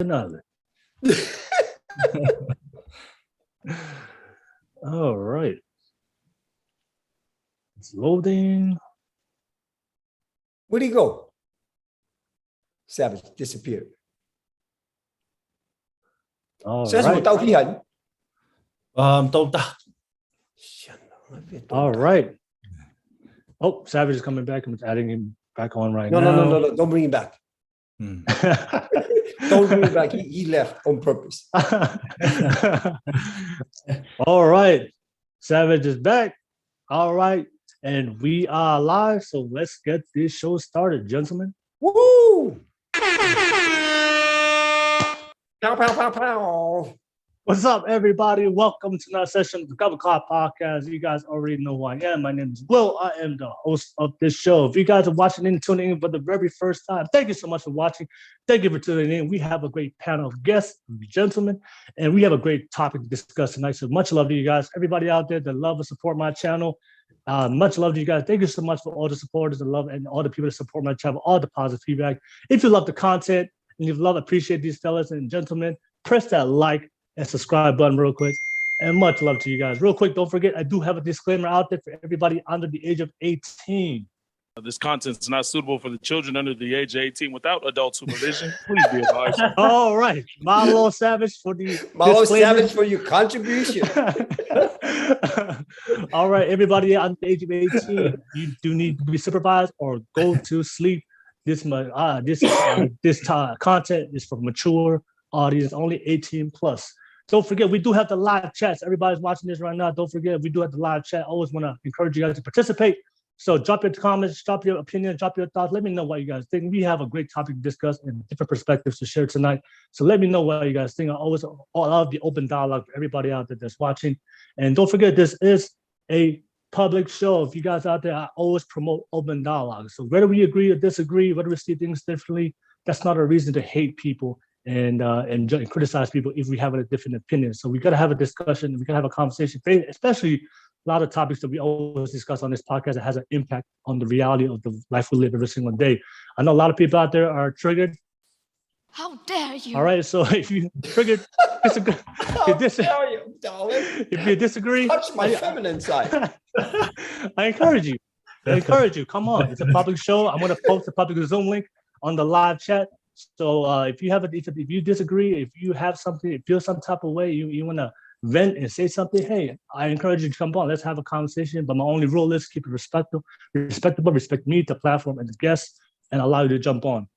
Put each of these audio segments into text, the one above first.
another. All right. It's loading. Where'd he go? Savage disappeared. All Says mo right. tauhihan. Tota. All right. Oh, Savage is coming back. I'm adding him back on right No, now. no. Don't bring him back. Don't bring him back. He left on purpose. All right. Savage is back. All right. And we are live. So let's get this show started, gentlemen. Woo! Pow, pow, pow, pow. What's up, everybody? Welcome to another session of the Cover Clock Podcast. You guys already know who I am. My name is Will. I am the host of this show. If you guys are watching and tuning in for the very first time, thank you so much for watching. Thank you for tuning in. We have a great panel of guests, gentlemen, and we have a great topic to discuss tonight. So much love to you guys. Everybody out there that love and support my channel, much love to you guys. Thank you so much for all the supporters and love and all the people that support my channel, all the positive feedback. If you love the content and you love, appreciate these fellas and gentlemen, press that like and subscribe button real quick. And much love to you guys. Real quick, don't forget, I do have a disclaimer out there for everybody under the age of 18. This content is not suitable for the children under the age of 18 without adult supervision. Please be advised. All right. Malo Savage for the Malo disclaimer. Savage for your contribution. All right, everybody under the age of 18, you do need to be supervised or go to sleep. This content is for mature audience, only 18 plus. Don't forget, we do have the live chats. Everybody's watching this right now. Don't forget, we do have the live chat. I always want to encourage you guys to participate. So drop your comments, drop your opinion, drop your thoughts. Let me know what you guys think. We have a great topic to discuss and different perspectives to share tonight. So let me know what you guys think. I always love the open dialogue for everybody out there that's watching. And don't forget, this is a public show. If you guys out there, I always promote open dialogue. So whether we agree or disagree, whether we see things differently, that's not a reason to hate people and criticize people if we have a different opinion. So we got to have a discussion. We got to have a conversation, especially a lot of topics that we always discuss on this podcast that has an impact on the reality of the life we live every single day. I know a lot of people out there are triggered. How dare you? All right, so if you triggered, disagree, if you disagree, Touch my feminine side. I encourage you. Come on, it's a public show. I'm going to post a public Zoom link on the live chat. So if you disagree, if you have something, if you feel some type of way, you want to vent and say something, hey, I encourage you to come on. Let's have a conversation. But my only rule is keep it respectable, respect me, the platform, and the guests, and allow you to jump on.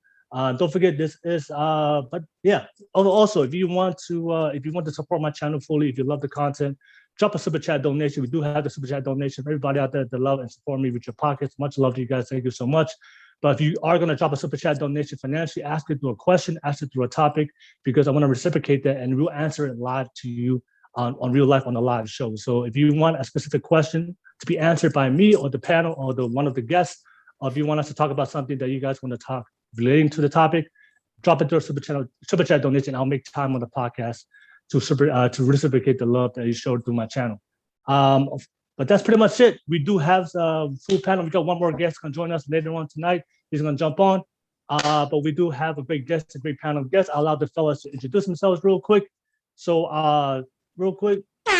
Don't forget, this is. But yeah. Also, if you want to support my channel fully, if you love the content, drop a super chat donation. We do have the super chat donation. Everybody out there that love and support me with your pockets, much love to you guys. Thank you so much. But if you are going to drop a super chat donation financially, ask it through a question, ask it through a topic, because I want to reciprocate that and we'll answer it live to you on real life on the live show. So if you want a specific question to be answered by me or the panel or one of the guests, or if you want us to talk about something that you guys want to talk relating to the topic, drop it through a super chat donation. I'll make time on the podcast to reciprocate the love that you showed through my channel. But that's pretty much it. We do have a full panel. We got one more guest going to join us later on tonight. He's going to jump on. But we do have a great guest, a great panel of guests. I'll allow the fellas to introduce themselves real quick. So real quick. So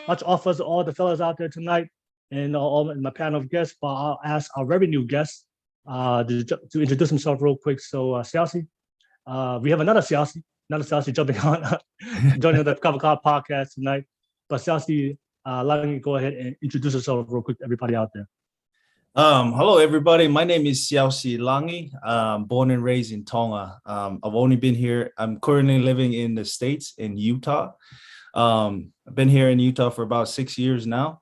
much offers to all the fellas out there tonight and all my panel of guests. But I'll ask our very new guest to introduce himself real quick. So Siaosi, we have another Siaosi jumping on, joining the Cover Clock Podcast tonight. But Siaosi, let me go ahead and introduce yourself real quick to everybody out there. Hello, everybody. My name is Siaosi Langi. Born and raised in Tonga. I've only been here. I'm currently living in the States, in Utah. I've been here in Utah for about 6 years now.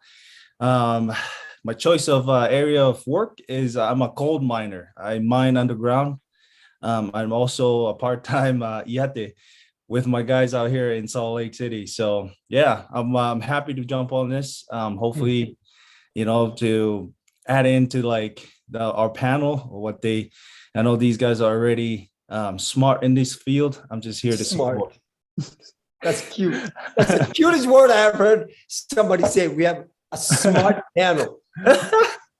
My choice of area of work is I'm a gold miner. I mine underground. I'm also a part-time iate with my guys out here in Salt Lake City. So yeah, I'm happy to jump on this. Hopefully, to add into like our panel, I know these guys are already smart in this field. I'm just here to support. That's cute. That's the cutest word I have heard somebody say. We have a smart panel.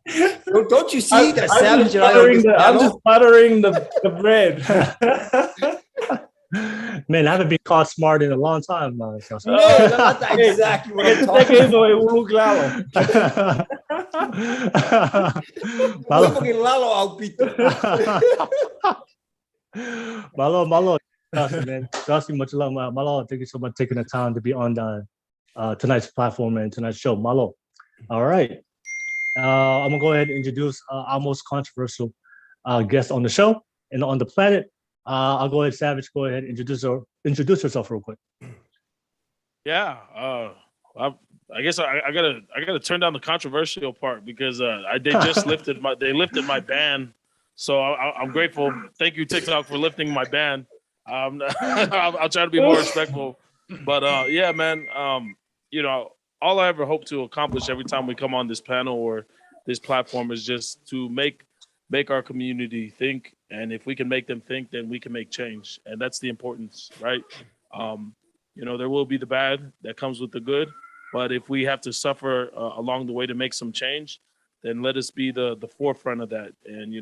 Don't you see the savage? I'm just buttering the bread. Man, I haven't been caught smart in a long time. That's exactly what I'm talking about. Malo, man. Siaosi, much love. Malo, thank you so much for taking the time to be on tonight's platform and tonight's show. Malo. All right. I'm gonna go ahead and introduce our most controversial guest on the show and on the planet. I'll go ahead, Savage. Go ahead, introduce yourself real quick. Yeah, I guess I gotta turn down the controversial part because they lifted my ban, so I'm grateful. Thank you, TikTok, for lifting my ban. I'll try to be more respectful, but yeah, man. All I ever hope to accomplish every time we come on this panel or this platform is just to make our community think. And if we can make them think, then we can make change. And that's the importance, right? There will be the bad that comes with the good. But if we have to suffer along the way to make some change, then let us be the forefront of that. And,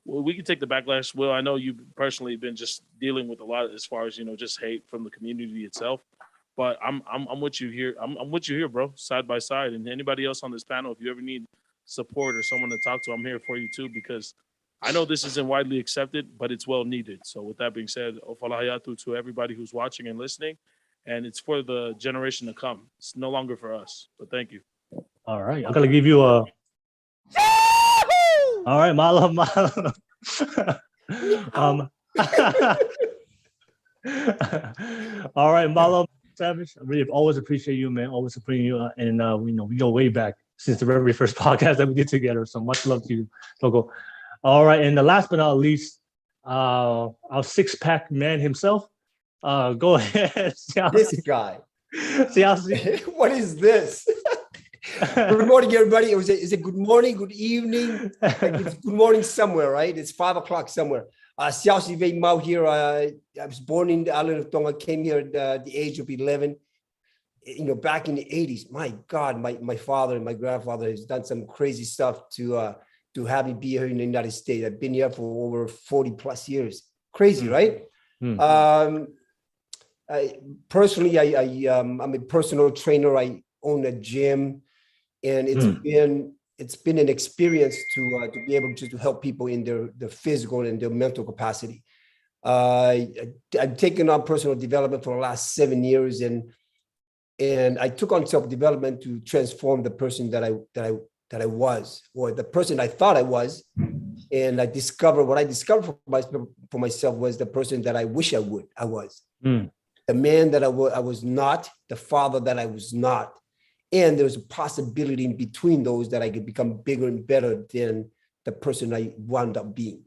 we can take the backlash. Will, I know you've personally been just dealing with a lot as far as, just hate from the community itself. But I'm with you here. I'm with you here, bro, side by side. And anybody else on this panel, if you ever need support or someone to talk to, I'm here for you too, because I know this isn't widely accepted, but it's well needed. So with that being said, ofalahayatu to everybody who's watching and listening. And it's for the generation to come. It's no longer for us, but thank you. All right. I'm going to give you a... All right, Malo. All right, Malo. Savage, I really always appreciate you, man. Always appreciate you, and we go way back since the very first podcast that we did together. So much love to you, Logo. All right, and the last but not least, our six-pack man himself. Go ahead, Siaosi. This guy. Siaosi. What is this? Good morning, everybody. Is it good morning, good evening? It's good morning somewhere, right? It's 5:00 somewhere. Siaosi Veimau here. I was born in the island of Tonga, came here at the age of 11. Back in the 80s. My God, my father and my grandfather has done some crazy stuff to have me be here in the United States. I've been here for over 40 plus years. Crazy, right? I'm a personal trainer. I own a gym, and it's been an experience to be able to help people in their physical and their mental capacity. I've taken on personal development for the last 7 years, and I took on self-development to transform the person that I was, or the person I thought I was. And what I discovered for myself was the person that I wish I was. The man that I was not, the father that I was not. And there's a possibility in between those that I could become bigger and better than the person I wound up being.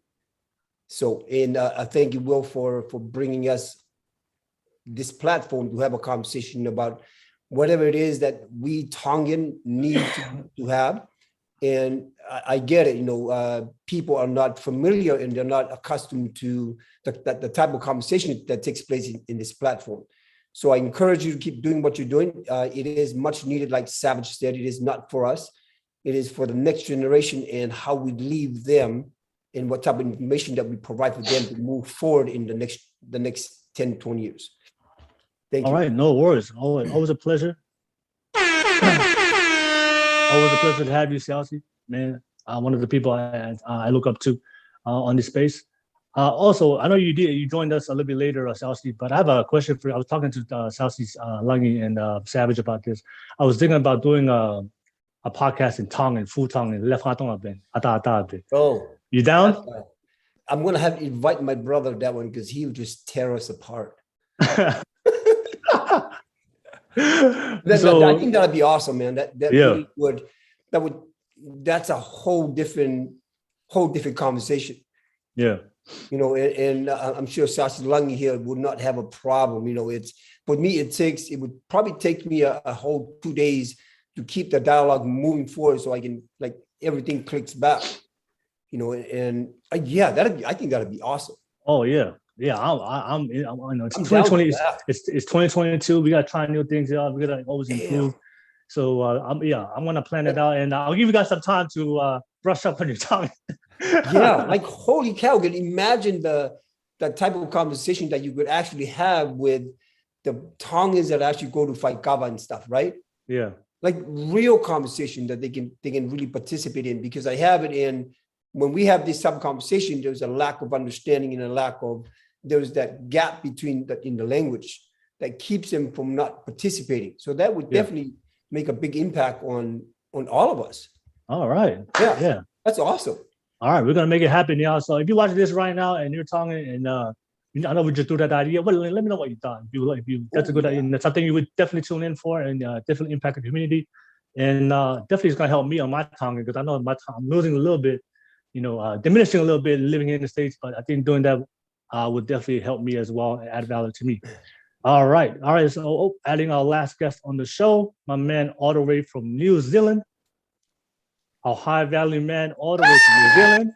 So, and I thank you, Will, for bringing us this platform to have a conversation about whatever it is that we Tongan need to have. And I get it, people are not familiar and they're not accustomed to the type of conversation that takes place in this platform. So I encourage you to keep doing what you're doing. It is much needed, like Savage said. It is not for us. It is for the next generation and how we leave them and what type of information that we provide for them to move forward in the next 10, 20 years. Thank you. All right, no worries. Always a pleasure. Always a pleasure to have you, Siaosi. Man, one of the people I look up to on this space. Also, I know you joined us a little bit later, Siaosi, but I have a question for you. I was talking to Siaosi Langi and Savage about this. I was thinking about doing a podcast in Tongan, full Tongan, Oh, you down? I'm gonna have to invite my brother that one because he would just tear us apart. I think that'd be awesome, man. Really that's a whole different conversation. Yeah. And I'm sure Siaosi Langi here would not have a problem. It's for me. It would probably take me a whole 2 days to keep the dialogue moving forward, so I can everything clicks back. I think that'd be awesome. Oh yeah. I'm it's 2020. It's 2022. We gotta try new things out. We gotta always improve. So I'm gonna plan it out, and I'll give you guys some time to brush up on your tongue. Yeah, like holy cow! Can you imagine the type of conversation that you could actually have with the Tongans that actually go to fight Kava and stuff, right? Yeah, like real conversation that they can really participate in, because I have it in when we have this type of conversation, there's a lack of understanding and there's that gap between in the language that keeps them from not participating. So that would definitely make a big impact on all of us. All right. Yeah. That's awesome. All right, we're gonna make it happen, y'all. So if you're watching this right now and you're talking, and I know we just threw that idea, but let me know what you thought. If you that's a good idea. And that's something you would definitely tune in for, and definitely impact the community, and definitely it's gonna help me on my tongue, because I know my tongue I'm losing a little bit, diminishing a little bit living here in the States. But I think doing that would definitely help me as well and add value to me. All right. So adding our last guest on the show, my man all the way from New Zealand. Our high value man all the way from New Zealand.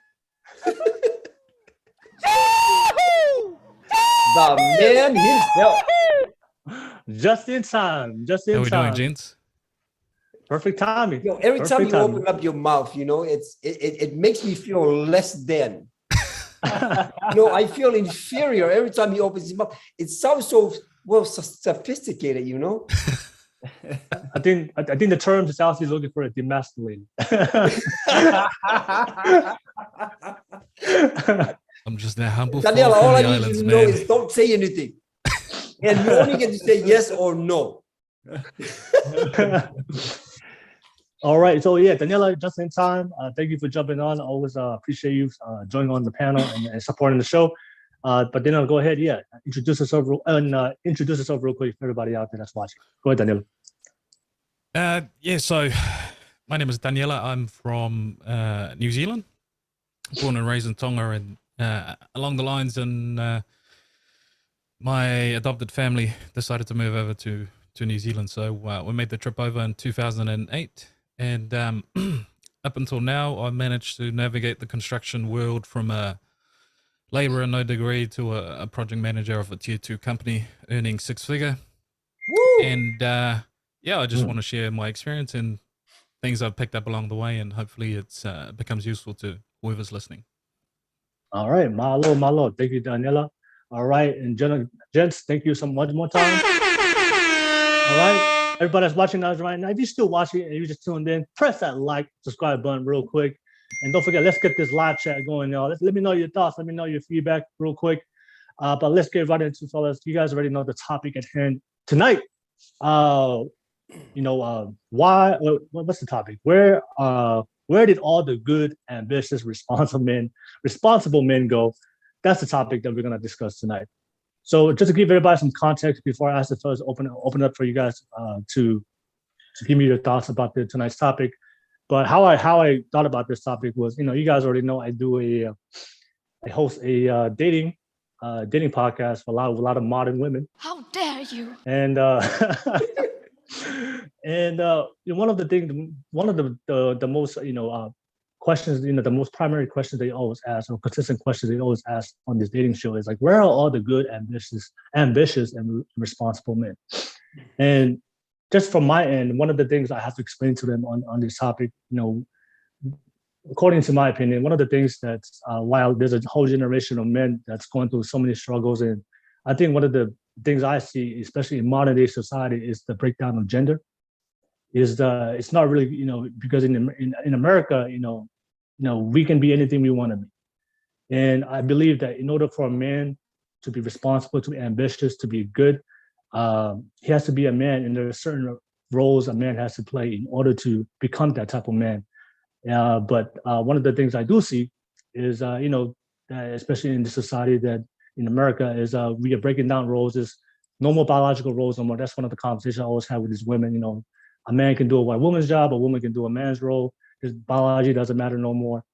The man himself. Just in time. How we doing, gents? Perfect timing. Every time you open up your mouth, it makes me feel less than. I feel inferior every time he opens his mouth. It sounds so sophisticated, I think the term Siaosi is looking for a demasculated. I'm just that humble. Taniela, all I need you to know is don't say anything. And you only get to say yes or no. All right. So Taniela, just in time. Thank you for jumping on. Always appreciate you joining on the panel and supporting the show. But then I'll go ahead. Introduce yourself real quick for everybody out there that's watching. Go ahead, Taniela. So my name is Taniela. I'm from New Zealand, born and raised in Tonga, and along the lines, and my adopted family decided to move over to New Zealand. So we made the trip over in 2008, and up until now, I managed to navigate the construction world from a laborer, no degree, to a project manager of a tier 2 company, earning 6-figure. Woo! And I just want to share my experience and things I've picked up along the way, and hopefully it becomes useful to whoever's listening. All right, Malo. Thank you, Daniela. All right, and gents, thank you so much more time. All right, everybody that's watching us right now, if you're still watching and you just tuned in, press that like, subscribe button real quick. And don't forget, let's get this live chat going, y'all. Let me know your thoughts. Let me know your feedback real quick. But let's get right into, fellas. You guys already know the topic at hand tonight. Why? What's the topic? Where did all the good, ambitious, responsible men go? That's the topic that we're gonna discuss tonight. So just to give everybody some context before I ask the fellas open up for you guys to give me your thoughts about tonight's topic. But how I thought about this topic was, you guys already know I host a dating podcast for a lot of modern women. How dare you? And one of the most questions, the most primary questions they always ask, or consistent questions they always ask on this dating show is like, where are all the good, ambitious and responsible men? And just from my end, one of the things I have to explain to them on this topic, according to my opinion, one of the things that's while there's a whole generation of men that's going through so many struggles, and I think one of the things I see, especially in modern day society, is the breakdown of gender. It's not really, because in America, we can be anything we want to be, and I believe that in order for a man to be responsible, to be ambitious, to be good, he has to be a man, and there are certain roles a man has to play in order to become that type of man. But one of the things I do see is, especially in the society that in America is we are breaking down roles, is no more biological roles no more. That's one of the conversations I always have with these women. A man can do a woman's job, a woman can do a man's role. His biology doesn't matter no more.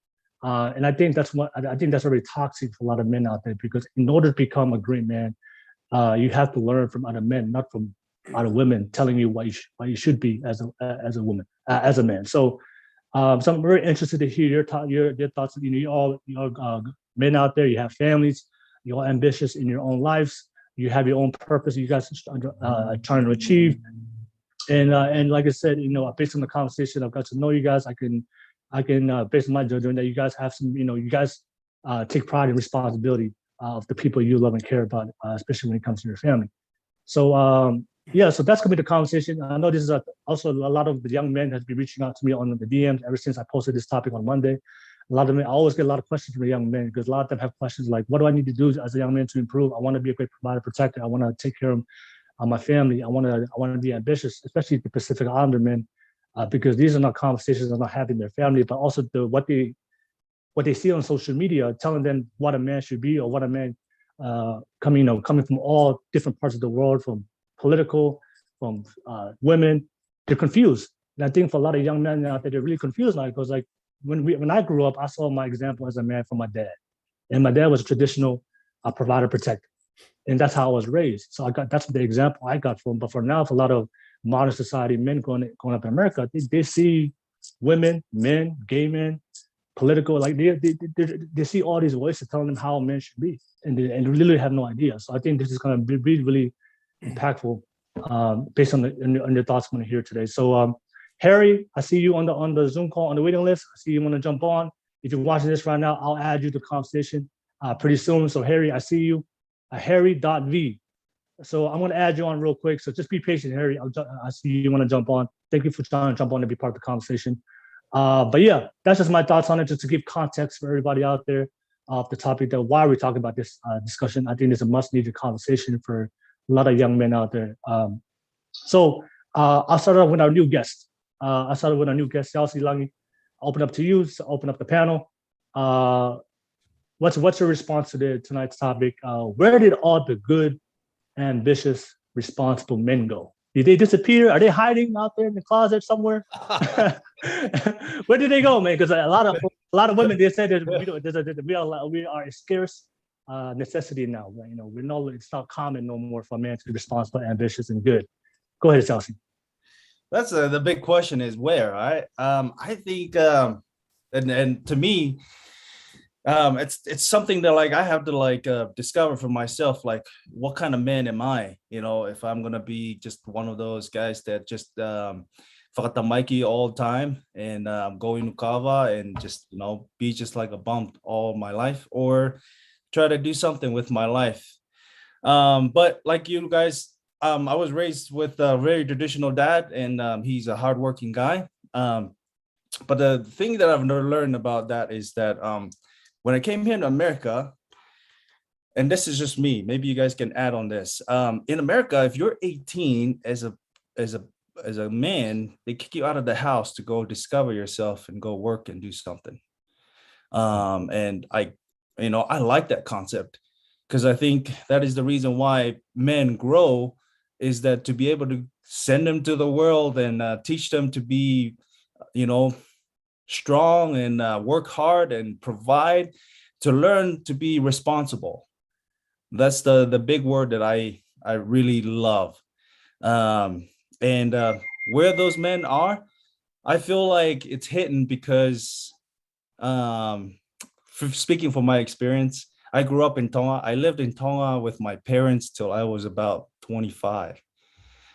And I think that's very toxic for a lot of men out there, because in order to become a great man, you have to learn from other men, not from other women telling you what you should be as a woman, as a man. So I'm very interested to hear your thoughts. You all men out there, you have families, you're ambitious in your own lives, you have your own purpose you guys are trying to achieve. And like I said, based on the conversation, I've got to know you guys. I can based on my judgment that you guys have some, you guys take pride and responsibility of the people you love and care about, especially when it comes to your family. So yeah, so that's gonna be the conversation. I know this is also a lot of the young men has been reaching out to me on the DMs ever since I posted this topic on Monday. A lot of them, I always get a lot of questions from the young men because a lot of them have questions like, what do I need to do as a young man to improve? I want to be a great provider, protector. I want to take care of my family. I want to be ambitious, especially the Pacific Islander men, because these are not conversations I'm not having their family, but also what they see on social media, telling them what a man should be or what a man coming from all different parts of the world, from political, from women, they're confused. And I think for a lot of young men out there, they're really confused now because like when I grew up, I saw my example as a man from my dad, and my dad was a traditional provider protector, and that's how I was raised. So that's the example I got from. But for now, for a lot of modern society men growing up in America, they see women, men, gay men, political, like they see all these voices telling them how men should be, and they literally have no idea. So I think this is going to be really impactful based on your thoughts I'm going to hear today. So Harry, I see you on the Zoom call on the waiting list. I see you want to jump on. If you're watching this right now, I'll add you to the conversation pretty soon. So Harry, I see you, Harry.v. So I'm going to add you on real quick. So just be patient, Harry. I see you want to jump on. Thank you for trying to jump on and be part of the conversation. But yeah, that's just my thoughts on it, just to give context for everybody out there of the topic that why we're talking about this discussion. I think it's a much-needed conversation for a lot of young men out there. So I'll start off with our new guest. Siaosi Langi. I'll open up to you. So open up the panel. What's your response to tonight's topic? Where did all the good, ambitious, responsible men go? Did they disappear? Are they hiding out there in the closet somewhere? Where did they go, man? Because a lot of women, they said that we are a scarce necessity now. It's not common no more for a man to be responsible, ambitious, and good. Go ahead, Siaosi. That's the big question is where, right? I think, and to me, it's something that like I have to discover for myself, like what kind of man am I? If I'm gonna be just one of those guys that just whakatamaki all the time and going to kava and just be just like a bump all my life, or try to do something with my life. But like you guys, I was raised with a very traditional dad, and he's a hardworking guy. But the thing that I've learned about that is that when I came here to America, and this is just me, maybe you guys can add on this. In America, if you're 18 as a man, they kick you out of the house to go discover yourself and go work and do something. And I like that concept, because I think that is the reason why men grow, is that to be able to send them to the world and teach them to be, strong and work hard and provide, to learn to be responsible. That's the big word that I really love. And where those men are, I feel like it's hidden because, speaking from my experience, I grew up in Tonga. I lived in Tonga with my parents till I was about 25.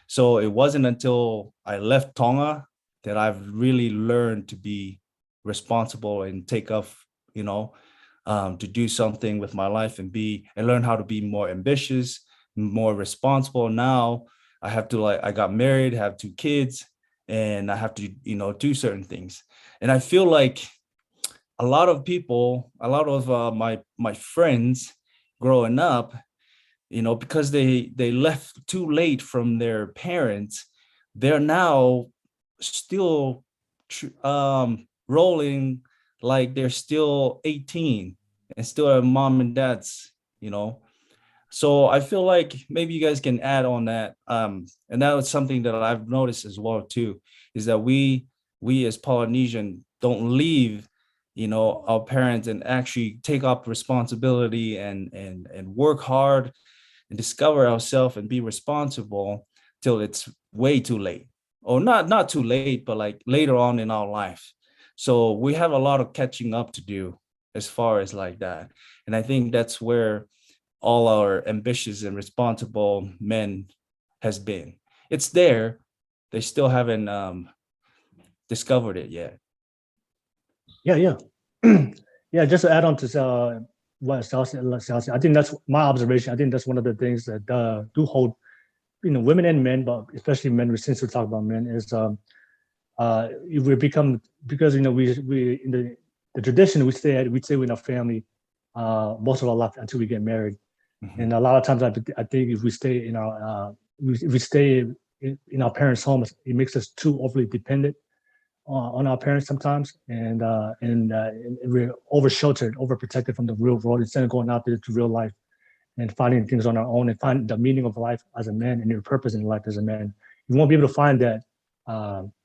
So it wasn't until I left Tonga that I've really learned to be responsible and take off, to do something with my life and learn how to be more ambitious, more responsible. Now I have to I got married, have 2 kids, and I have to, do certain things. And I feel like a lot of people, a lot of my friends growing up, because they left too late from their parents, they're now still rolling like they're still 18 and still have mom and dad's, So I feel like maybe you guys can add on that. And that was something that I've noticed as well too, is that we as Polynesian don't leave, our parents and actually take up responsibility and work hard and discover ourselves and be responsible till it's way too late, or not too late, but like later on in our life. So we have a lot of catching up to do as far as like that. And I think that's where all our ambitious and responsible men has been. It's there, they still haven't discovered it yet. Yeah. Yeah, just to add on to what Siaosi, I think that's my observation. I think that's one of the things that do hold, women and men, but especially men, since we talk about men, is we become, because we in the tradition we stay with our family most of our life until we get married. Mm-hmm. And a lot of times I think if we stay in our if we stay in our parents' homes, it makes us too overly dependent on our parents sometimes, and we're over sheltered, overprotected from the real world instead of going out there to real life and finding things on our own and find the meaning of life as a man and your purpose in life as a man. You won't be able to find that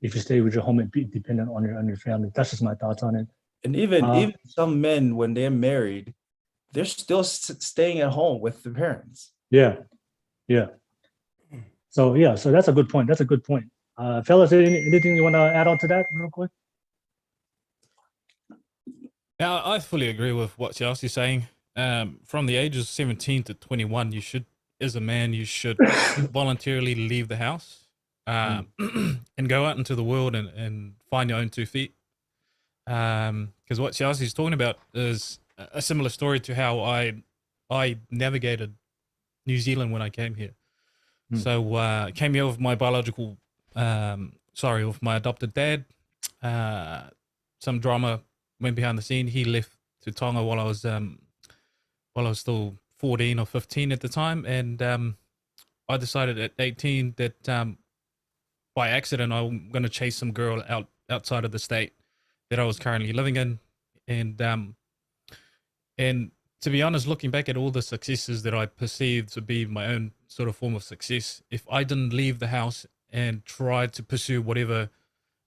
if you stay with your home and be dependent on your family. That's just my thoughts on it. And even some men, when they're married, they're still staying at home with their parents. Yeah. So that's a good point. Fellas, anything you want to add on to that real quick? Yeah, I fully agree with what Siaosi is saying. From the ages of 17 to 21, you should, as a man, you should voluntarily leave the house and go out into the world and find your own 2 feet. Because what Siaosi is talking about is a similar story to how I navigated New Zealand when I came here. So I came here with my with my adopted dad. Some drama went behind the scene. He left to Tonga while I was still 14 or 15 at the time, and I decided at 18 that by accident I'm going to chase some girl outside of the state that I was currently living in, and to be honest, looking back at all the successes that I perceived to be my own sort of form of success, if I didn't leave the house and try to pursue whatever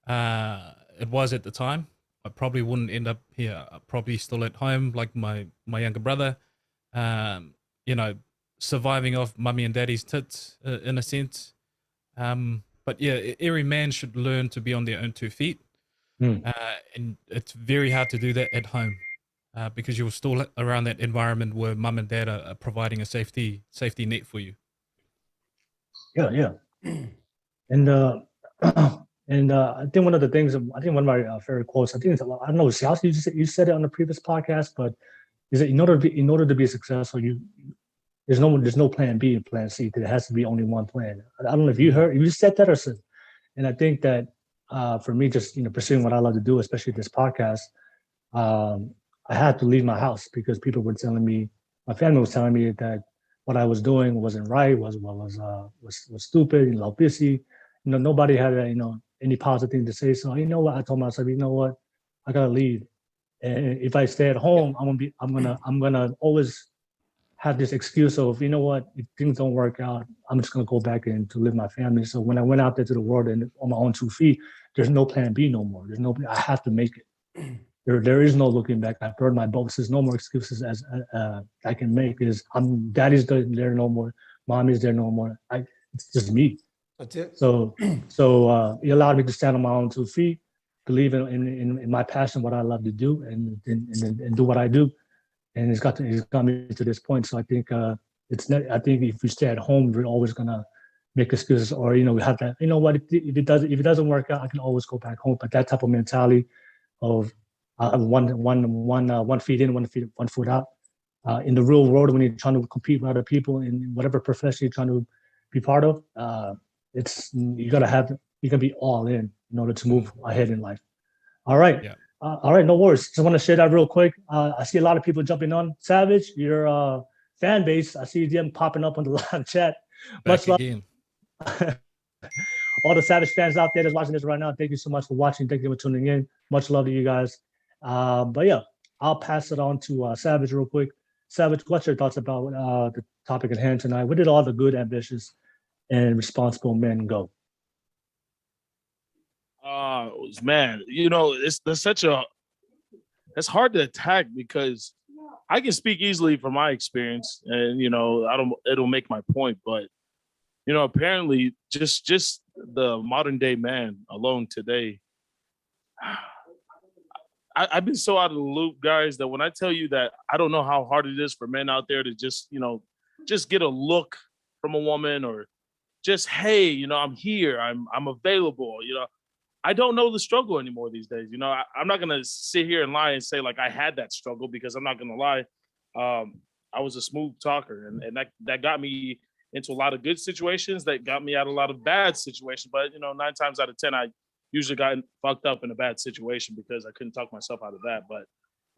it was at the time, I probably wouldn't end up here. I'd probably still at home like my younger brother, surviving off mummy and daddy's tits in a sense. But yeah, every man should learn to be on their own 2 feet. And it's very hard to do that at home. Because you're still around that environment where mum and dad are providing a safety net for you. Yeah. And I think one of the things, one of my favorite quotes, I don't know, Siaosi, you said it on the previous podcast, but is that in order to be successful, there's no plan B and plan C. There has to be only one plan. I don't know if you said that or said, and I think that for me, just pursuing what I love to do, especially this podcast, I had to leave my house because people were telling me, my family was telling me that what I was doing wasn't right, was stupid, busy. Nobody had any positive thing to say. So what? I told myself, I gotta leave. And if I stay at home, I'm gonna always have this excuse of, if things don't work out, I'm just gonna go back in to live my family. So when I went out there to the world and on my own 2 feet, there's no plan B no more. I have to make it. There is no looking back. I've burned my boats. There's no more excuses as I can make. Daddy's there no more. Mommy's there no more. It's just me. That's it. So it allowed me to stand on my own 2 feet, believe in my passion, what I love to do, and do what I do. And it's got me to this point. So I think I think if we stay at home, we're always gonna make excuses, or we have that. If it doesn't work out, I can always go back home. But that type of mentality of one feet in, one foot out. In the real world, when you're trying to compete with other people in whatever profession you're trying to be part of, you can be all in order to move ahead in life. All right. Yeah. All right, no worries. Just want to share that real quick. I see a lot of people jumping on. Savage, your fan base, I see them popping up on the live chat. Much love. All the Savage fans out there that's watching this right now, thank you so much for watching. Thank you for tuning in. Much love to you guys. But yeah, I'll pass it on to Savage real quick. Savage, what's your thoughts about the topic at hand tonight? Where did all the good, ambitious, and responsible men go? Man, it's hard to attack because I can speak easily from my experience, and it'll make my point. But apparently, just the modern day man alone today, I've been so out of the loop, guys, that when I tell you that I don't know how hard it is for men out there to just get a look from a woman, or just, hey, you know, I'm here, I'm available, you know. I don't know the struggle anymore these days. You know, I'm not gonna sit here and lie and say like I had that struggle, because I'm not gonna lie. I was a smooth talker, and that got me into a lot of good situations, that got me out of a lot of bad situations. But you know, 9 times out of 10, I usually got fucked up in a bad situation because I couldn't talk myself out of that. But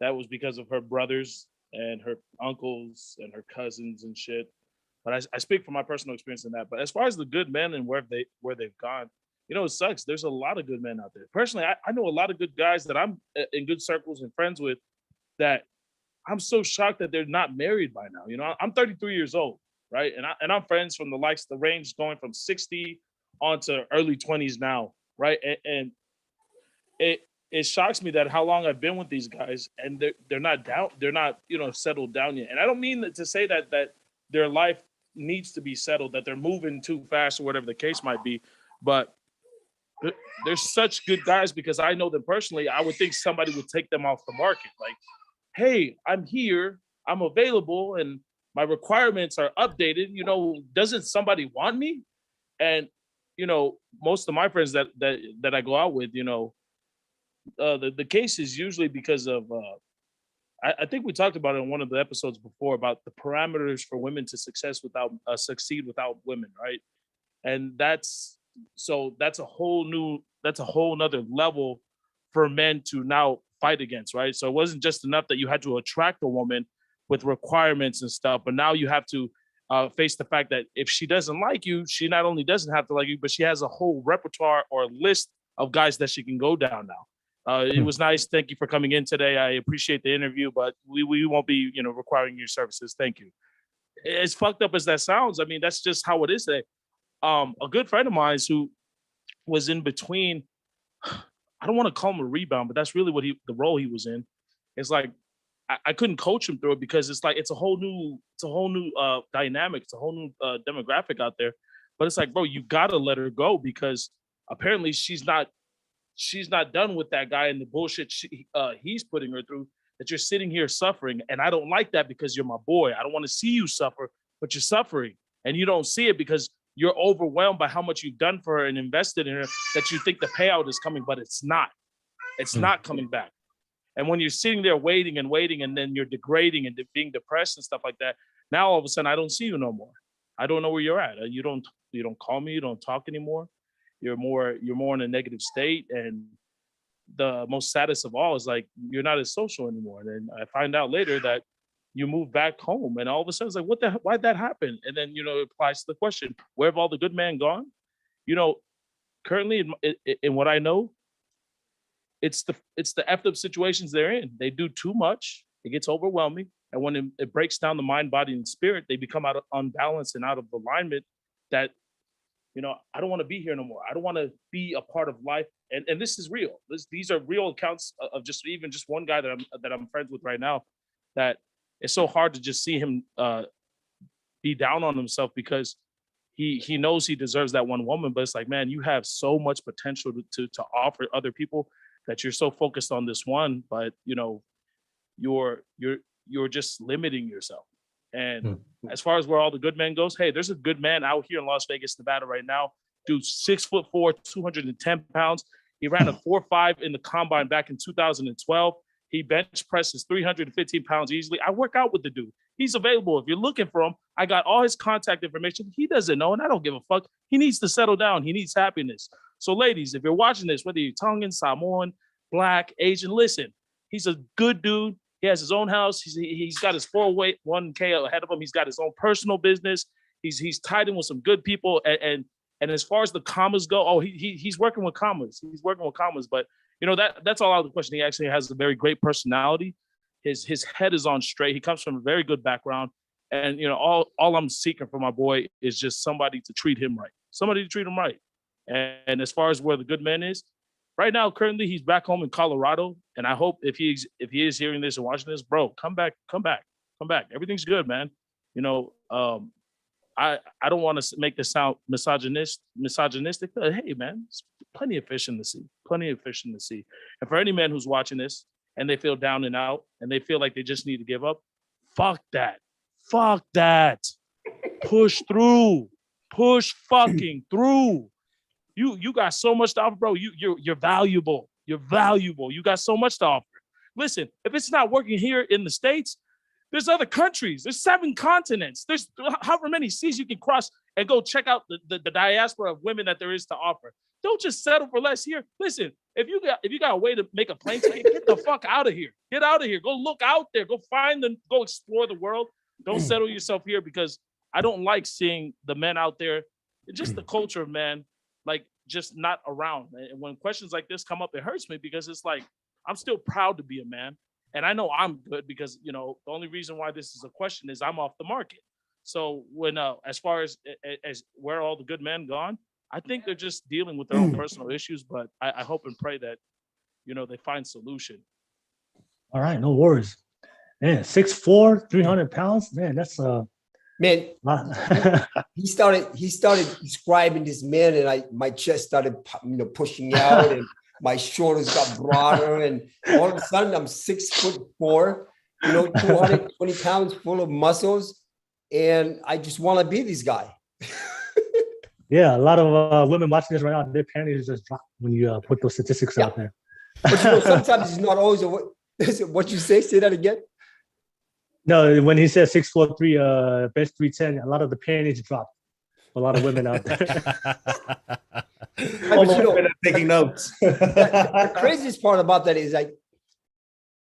that was because of her brothers and her uncles and her cousins and shit. But I speak from my personal experience in that. But as far as the good men and where they've gone, you know, it sucks. There's a lot of good men out there. Personally, I know a lot of good guys that I'm in good circles and friends with, that I'm so shocked that they're not married by now. You know, I'm 33 years old, right? And I'm friends from the range going from 60 on to early 20s now, right? And it shocks me that how long I've been with these guys, and they're not down, they're not, you know, settled down yet. And I don't mean to say that their life needs to be settled, that they're moving too fast or whatever the case might be, but they're such good guys, because I know them personally. I would think somebody would take them off the market. Like, hey, I'm here, I'm available, and my requirements are updated. You know, doesn't somebody want me? And you know, most of my friends that I go out with, you know, the case is usually because of I think we talked about it in one of the episodes before about the parameters for women to succeed without women, right? And that's a whole nother level for men to now fight against, right? So it wasn't just enough that you had to attract a woman with requirements and stuff, but now you have to face the fact that if she doesn't like you, she not only doesn't have to like you, but she has a whole repertoire or list of guys that she can go down now. It was nice. Thank you for coming in today. I appreciate the interview, but we won't be, you know, requiring your services. Thank you. As fucked up as that sounds, I mean, that's just how it is today. A good friend of mine who was in between, I don't want to call him a rebound, but that's really what the role he was in. It's like I couldn't coach him through it, because it's like it's a whole new dynamic, it's a whole new demographic out there. But it's like, bro, you gotta let her go, because apparently she's not done with that guy and the bullshit he's putting her through. That you're sitting here suffering, and I don't like that, because you're my boy. I don't want to see you suffer, but you're suffering, and you don't see it because you're overwhelmed by how much you've done for her and invested in her, that you think the payout is coming, but it's not. It's not coming back. And when you're sitting there waiting, and then you're degrading and being depressed and stuff like that, now all of a sudden I don't see you no more. I don't know where you're at. You don't call me. You don't talk anymore. You're more in a negative state. And the most saddest of all is like you're not as social anymore. And then I find out later that you move back home, and all of a sudden it's like, why'd that happen? And then, you know, it applies to the question, where have all the good men gone? You know, currently in what I know, it's the effed up situations they're in. They do too much. It gets overwhelming. And when it breaks down the mind, body, and spirit, they become out of unbalance and out of alignment, that, you know, I don't want to be here no more. I don't want to be a part of life. And this is real. These are real accounts of just one guy that I'm friends with right now, that it's so hard to just see him be down on himself, because he knows he deserves that one woman. But it's like, man, you have so much potential to offer other people, that you're so focused on this one, but you know, you're just limiting yourself. And as far as where all the good men goes, hey, there's a good man out here in Las Vegas, Nevada right now. Dude, 6'4", 210 pounds. He ran a 4.5 in the combine back in 2012. He bench presses 315 pounds easily. I work out with the dude. He's available. If you're looking for him, I got all his contact information. He doesn't know, and I don't give a fuck. He needs to settle down. He needs happiness. So ladies, if you're watching this, whether you're Tongan, Samoan, Black, Asian, listen, he's a good dude. He has his own house. He's got his 401k ahead of him. He's got his own personal business. He's tied in with some good people. And as far as the commas go, he's working with commas. He's working with commas. But you know, that's all out of the question. He actually has a very great personality. His head is on straight. He comes from a very good background. And you know, all I'm seeking for my boy is just somebody to treat him right. Somebody to treat him right. And as far as where the good man is, right now, currently he's back home in Colorado. And I hope if he is hearing this and watching this, bro, come back. Everything's good, man. You know, I don't want to make this sound misogynistic, but hey, man, it's plenty of fish in the sea. And for any man who's watching this and they feel down and out and they feel like they just need to give up, fuck that. Push through. push fucking through. You got so much to offer, bro. You're valuable. You're valuable. You got so much to offer. Listen, if it's not working here in the States, there's other countries. There's 7 continents. There's however many seas you can cross and go check out the diaspora of women that there is to offer. Don't just settle for less here. Listen, if you got a way to make a plane ticket, get the fuck out of here. Get out of here. Go look out there. Go go explore the world. Don't settle yourself here, because I don't like seeing the men out there, just the culture of men, like just not around. And when questions like this come up, it hurts me, because it's like, I'm still proud to be a man. And I know I'm good, because, the only reason why this is a question is I'm off the market. So when, as far as where are all the good men gone, I think they're just dealing with their own personal issues, but I hope and pray that, they find solution. All right, no worries. Man, 6'4", 300 pounds. Man, that's Man, he started describing this man, and my chest started, pushing out, and my shoulders got broader, and all of a sudden I'm 6'4", 220 pounds, full of muscles, and I just want to be this guy. Yeah, a lot of women watching this right now, their panties just drop when you put those statistics out there. But sometimes it's not always what you say. Say that again. No, when he says 6'4", bench 310, a lot of the panties drop. A lot of women out there. Taking notes. The craziest part about that is, like,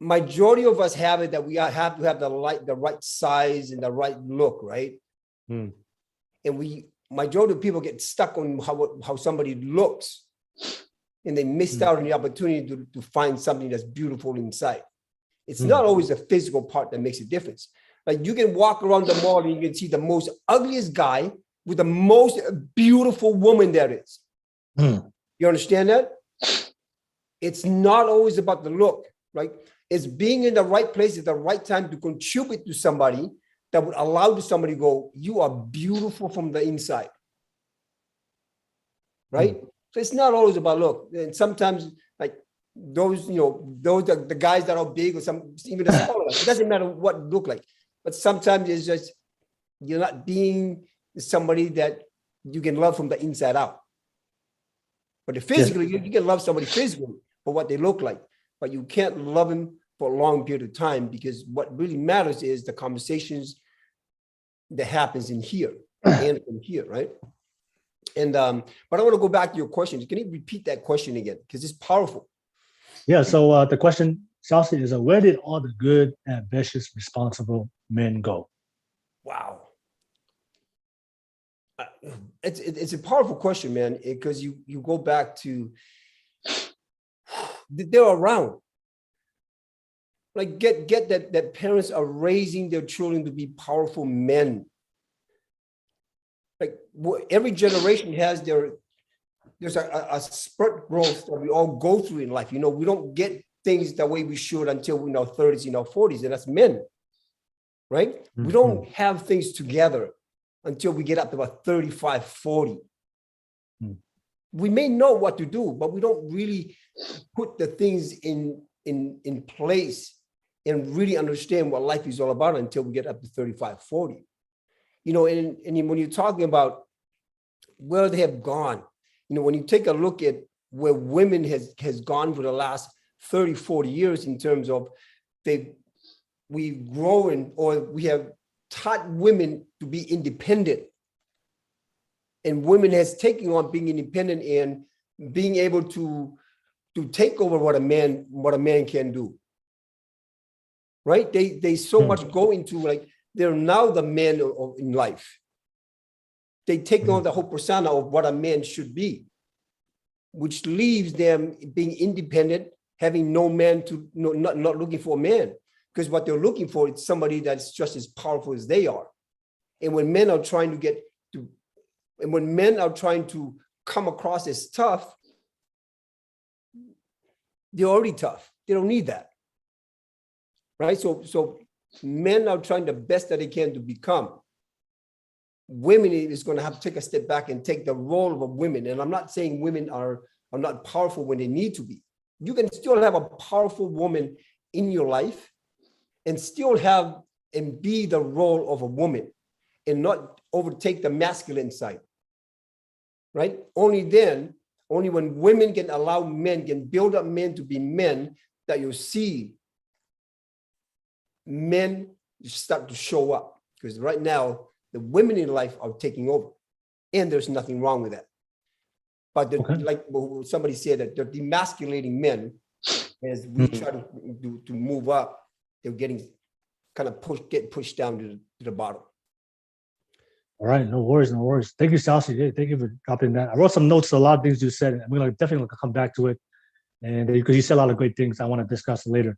majority of us have it that we have to have the right size and the right look, right? And majority of people get stuck on how somebody looks, and they missed out on the opportunity to find something that's beautiful inside. It's not always the physical part that makes a difference. Like, you can walk around the mall and you can see the most ugliest guy with the most beautiful woman there is. You understand that? It's not always about the look, right? It's being in the right place at the right time to contribute to somebody that would allow somebody to go, you are beautiful from the inside, right? So it's not always about look. And sometimes, like, those are the guys that are big, or even the smaller guys. It doesn't matter what you look like, but sometimes it's just you're not being somebody that you can love from the inside out. But physically, you can love somebody physically for what they look like, but you can't love them for a long period of time, because what really matters is the conversations that happens in here and from here, right? And but I want to go back to your question. Can you repeat that question again? Because it's powerful. Yeah, so the question, Siaosi, is where did all the good, ambitious, responsible men go? Wow. It's a powerful question, man, because you go back to, they're around. Like, get that parents are raising their children to be powerful men. Like, every generation has there's a spurt growth that we all go through in life. We don't get things the way we should until we're in our 30s, in our 40s, and that's men, right? We don't have things together until we get up to about 35, 40. We may know what to do, but we don't really put the things in place and really understand what life is all about until we get up to 35, 40. And when you're talking about where they have gone, when you take a look at where women has gone for the last 30, 40 years, in terms of we've grown, or we have taught women to be independent, and women has taken on being independent and being able to take over what a man can do, right? They so much go into, like, they're now the men in life. They take on the whole persona of what a man should be, which leaves them being independent, having no man not looking for a man, because what they're looking for is somebody that's just as powerful as they are. And when men are trying to come across as tough, they're already tough. They don't need that, right? So men are trying the best that they can to become. Women is going to have to take a step back and take the role of a woman. And I'm not saying women are not powerful when they need to be. You can still have a powerful woman in your life and still have and be the role of a woman, and not overtake the masculine side. right? Only then, only when women can allow men, can build up men to be men, that you'll see men start to show up. Because right now, the women in life are taking over, and there's nothing wrong with that. But like somebody said, that they're demasculating men as we try to move up. They're getting kind of pushed down to the bottom. All right, no worries, no worries. Thank you, Siaosi. Thank you for dropping that. I wrote some notes to a lot of things you said, and we're gonna definitely come back to it. And because you said a lot of great things, I want to discuss later.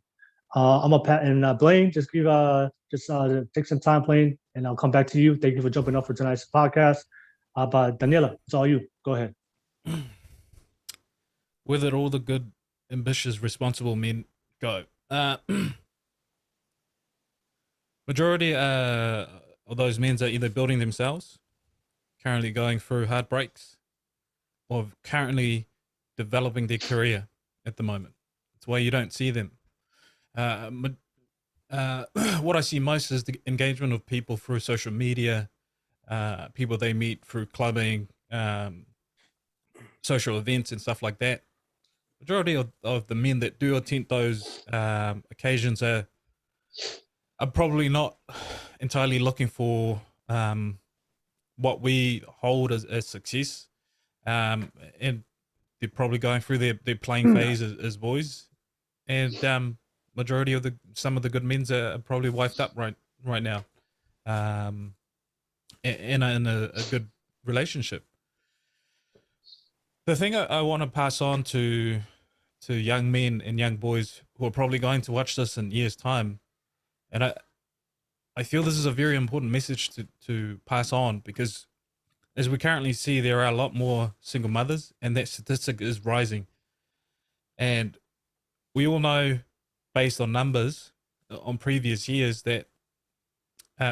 I'm a Pat and Blaine. Just take some time, Blaine, and I'll come back to you. Thank you for jumping up for tonight's podcast. But Taniela, it's all you. Go ahead. Whether all the good, ambitious, responsible men go. Majority of those men are either building themselves, currently going through heartbreaks, or currently developing their career at the moment. That's why you don't see them. What I see most is the engagement of people through social media, people they meet through clubbing, social events and stuff like that. Majority of the men that do attend those occasions are probably not entirely looking for what we hold as success, and they're probably going through their playing phase as boys, and majority of some of the good men are probably wifed up right now, in a good relationship. The thing I want to pass on to young men and young boys who are probably going to watch this in years' time, and I feel this is a very important message to pass on, because as we currently see, there are a lot more single mothers, and that statistic is rising. And we all know, based on numbers on previous years, that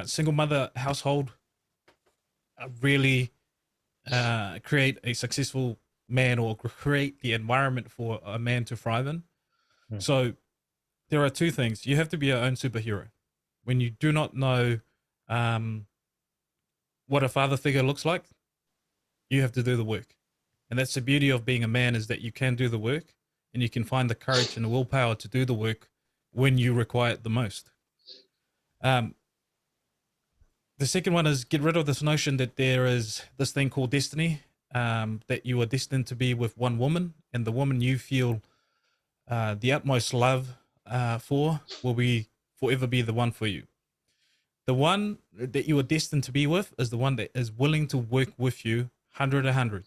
single mother household really create a successful man, or create the environment for a man to thrive in. So there are two things. You have to be your own superhero. When you do not know what a father figure looks like, you have to do the work. And that's the beauty of being a man, is that you can do the work, and you can find the courage and the willpower to do the work when you require it the most. The second one is get rid of this notion that there is this thing called destiny, that you are destined to be with one woman, and the woman you feel the utmost love for will forever be the one for you. The one that you are destined to be with is the one that is willing to work with you 100.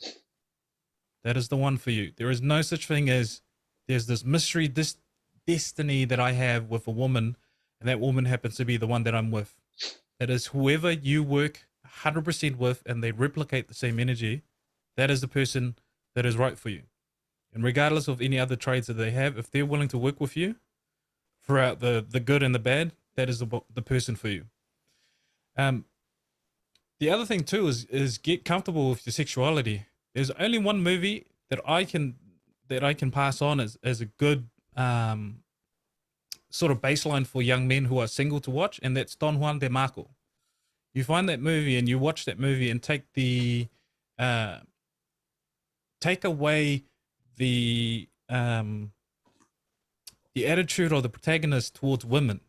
That is the one for you. There is no such thing as there's this mystery, this destiny that I have with a woman, and that woman happens to be the one that I'm with. It is whoever you work 100% with, and they replicate the same energy, that is the person that is right for you. And regardless of any other traits that they have, if they're willing to work with you throughout the good and the bad, that is the person for you. The other thing too is get comfortable with your sexuality. There's only one movie that I can pass on as a good sort of baseline for young men who are single to watch, and that's Don Juan De Marco. You find that movie and you watch that movie, and take away the attitude of the protagonist towards women.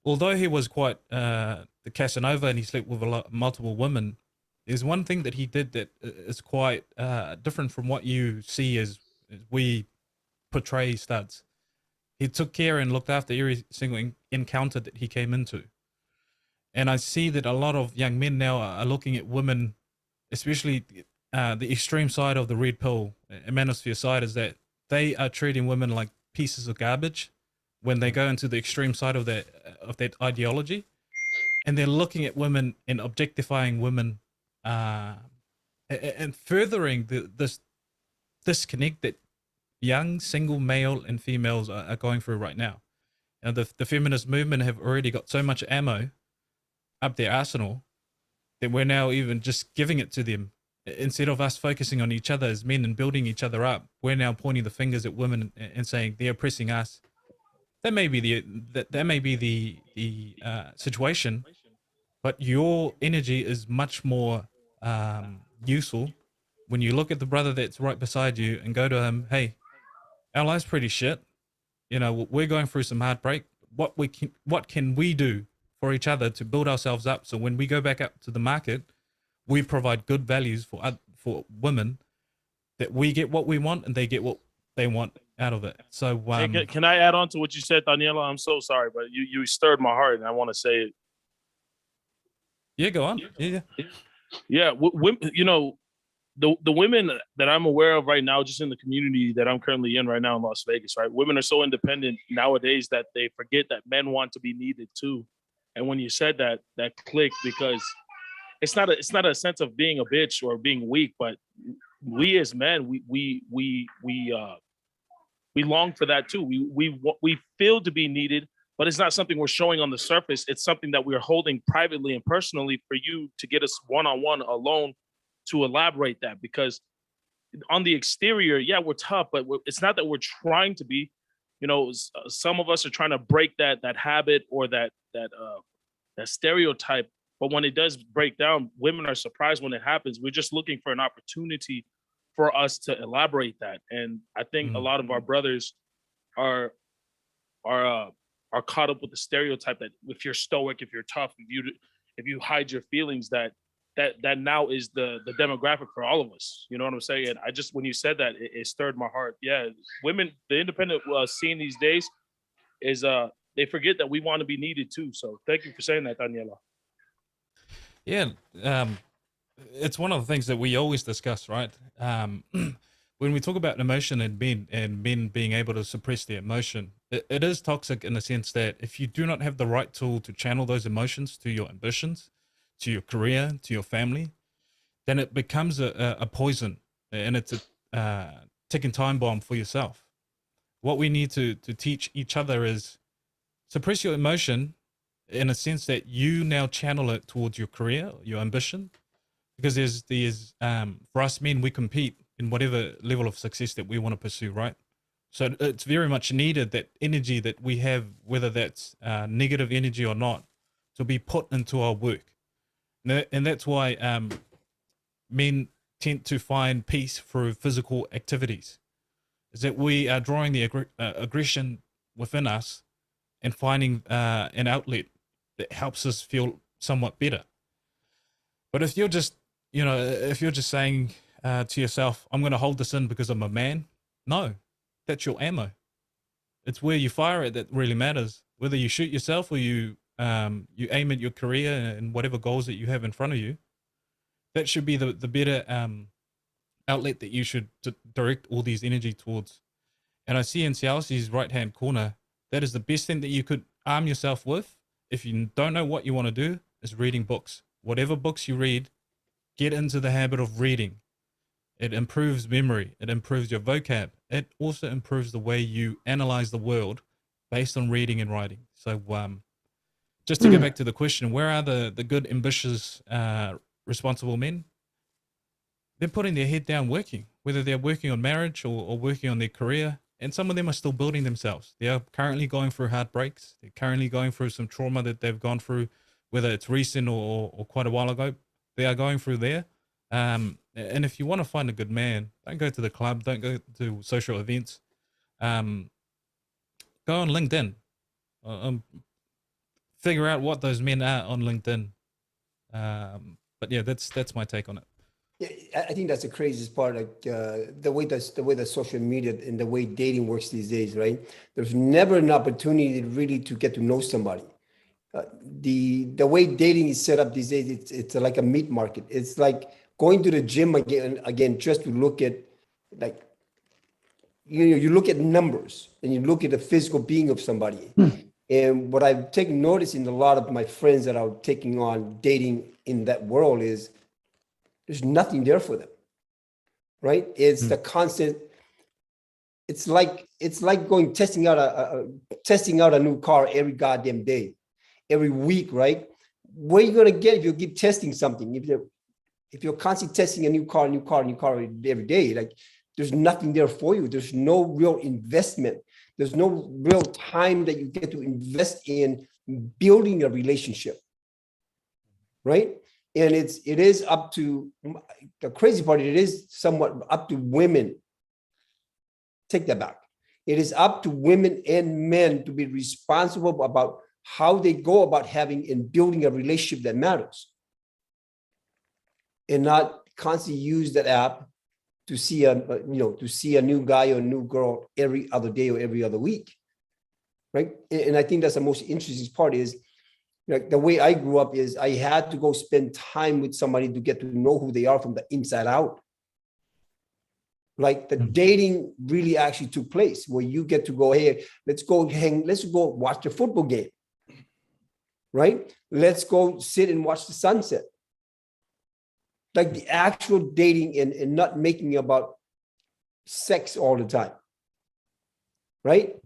Although he was quite the Casanova and he slept with multiple women, there's one thing that he did that is quite different from what you see as we portray studs. He took care and looked after every single encounter that he came into. And I see that a lot of young men now are looking at women, especially the extreme side of the red pill manosphere side, is that they are treating women like pieces of garbage when they go into the extreme side of that ideology, and they're looking at women and objectifying women, and furthering this disconnect that young single male and females are going through right now. And the feminist movement have already got so much ammo up their arsenal that we're now even just giving it to them. Instead of us focusing on each other as men and building each other up, we're now pointing the fingers at women and saying they're oppressing us. That may be the situation, but your energy is much more useful when you look at the brother that's right beside you and go to him, hey, our life's pretty shit. You know, we're going through some heartbreak. What can we do for each other to build ourselves up? So when we go back up to the market, we provide good values for women, that we get what we want and they get what they want out of it. So Hey, can I add on to what you said, Taniela? I'm so sorry, but you stirred my heart, and I want to say it. Yeah, go on. Yeah. You know, the women that I'm aware of right now, just in the community that I'm currently in right now in Las Vegas, right? Women are so independent nowadays that they forget that men want to be needed too. And when you said that, that clicked, because it's not a sense of being a bitch or being weak, but we as men, we long for that too. We feel to be needed, but it's not something we're showing on the surface. It's something that we're holding privately and personally for you to get us one-on-one alone to elaborate that. Because on the exterior, yeah, we're tough, but it's not that we're trying to be. You know, some of us are trying to break that habit or that stereotype. But when it does break down, women are surprised when it happens. We're just looking for an opportunity for us to elaborate that. And I think a lot of our brothers are caught up with the stereotype that if you're stoic, if you're tough, if you hide your feelings, that now is the demographic for all of us. You know what I'm saying? And I just, when you said that, it stirred my heart. Yeah, women, the independent scene these days is they forget that we want to be needed too. So thank you for saying that, Taniela. Yeah, it's one of the things that we always discuss, right? When we talk about emotion and men being able to suppress their emotion, it is toxic in the sense that if you do not have the right tool to channel those emotions to your ambitions, to your career, to your family, then it becomes a poison, and it's a ticking time bomb for yourself. What we need to teach each other is suppress your emotion in a sense that you now channel it towards your career, your ambition, because there's for us men, we compete in whatever level of success that we want to pursue, right? So it's very much needed, that energy that we have, whether that's negative energy or not, to be put into our work. And that's why men tend to find peace through physical activities, is that we are drawing the aggression within us and finding an outlet that helps us feel somewhat better. But if you're just, saying to yourself, I'm going to hold this in because I'm a man, no, that's your ammo. It's where you fire it that really matters. Whether you shoot yourself or you aim at your career and whatever goals that you have in front of you, that should be the better outlet that you should direct all these energy towards. And I see in Siaosi's right-hand corner, that is the best thing that you could arm yourself with. If you don't know what you want to do, is reading books. Whatever books you read, get into the habit of reading. It improves memory. It improves your vocab. It also improves the way you analyze the world based on reading and writing. So just to get back to the question, where are the good, ambitious, responsible men? They're putting their head down working, whether they're working on marriage or working on their career. And some of them are still building themselves. They are currently going through heartbreaks. They're currently going through some trauma that they've gone through, whether it's recent or quite a while ago. They are going through there. And if you want to find a good man, don't go to the club. Don't go to social events. Go on LinkedIn. Figure out what those men are on LinkedIn. But yeah, that's my take on it. Yeah, I think that's the craziest part, like the way the social media and the way dating works these days, right? There's never an opportunity really to get to know somebody. The way dating is set up these days, it's like a meat market. It's like going to the gym again just to look at, like, you look at numbers and you look at the physical being of somebody. And what I've taken notice in a lot of my friends that are taking on dating in that world is there's nothing there for them, right? It's the constant. It's like testing out a new car every goddamn day, every week, right? What are you gonna get if you keep testing something? If you're constantly testing a new car every day, like, there's nothing there for you. There's no real investment. There's no real time that you get to invest in building a relationship, right? And it is up to, the crazy part, it is somewhat up to women. Take that back. It is up to women and men to be responsible about how they go about having and building a relationship that matters. And not constantly use that app to see a new guy or a new girl every other day or every other week. Right. And I think that's the most interesting part is, like, the way I grew up is I had to go spend time with somebody to get to know who they are from the inside out. Like the dating really actually took place where you get to go, hey, let's go watch the football game. Right? Let's go sit and watch the sunset. Like the actual dating and not making it about sex all the time. Right?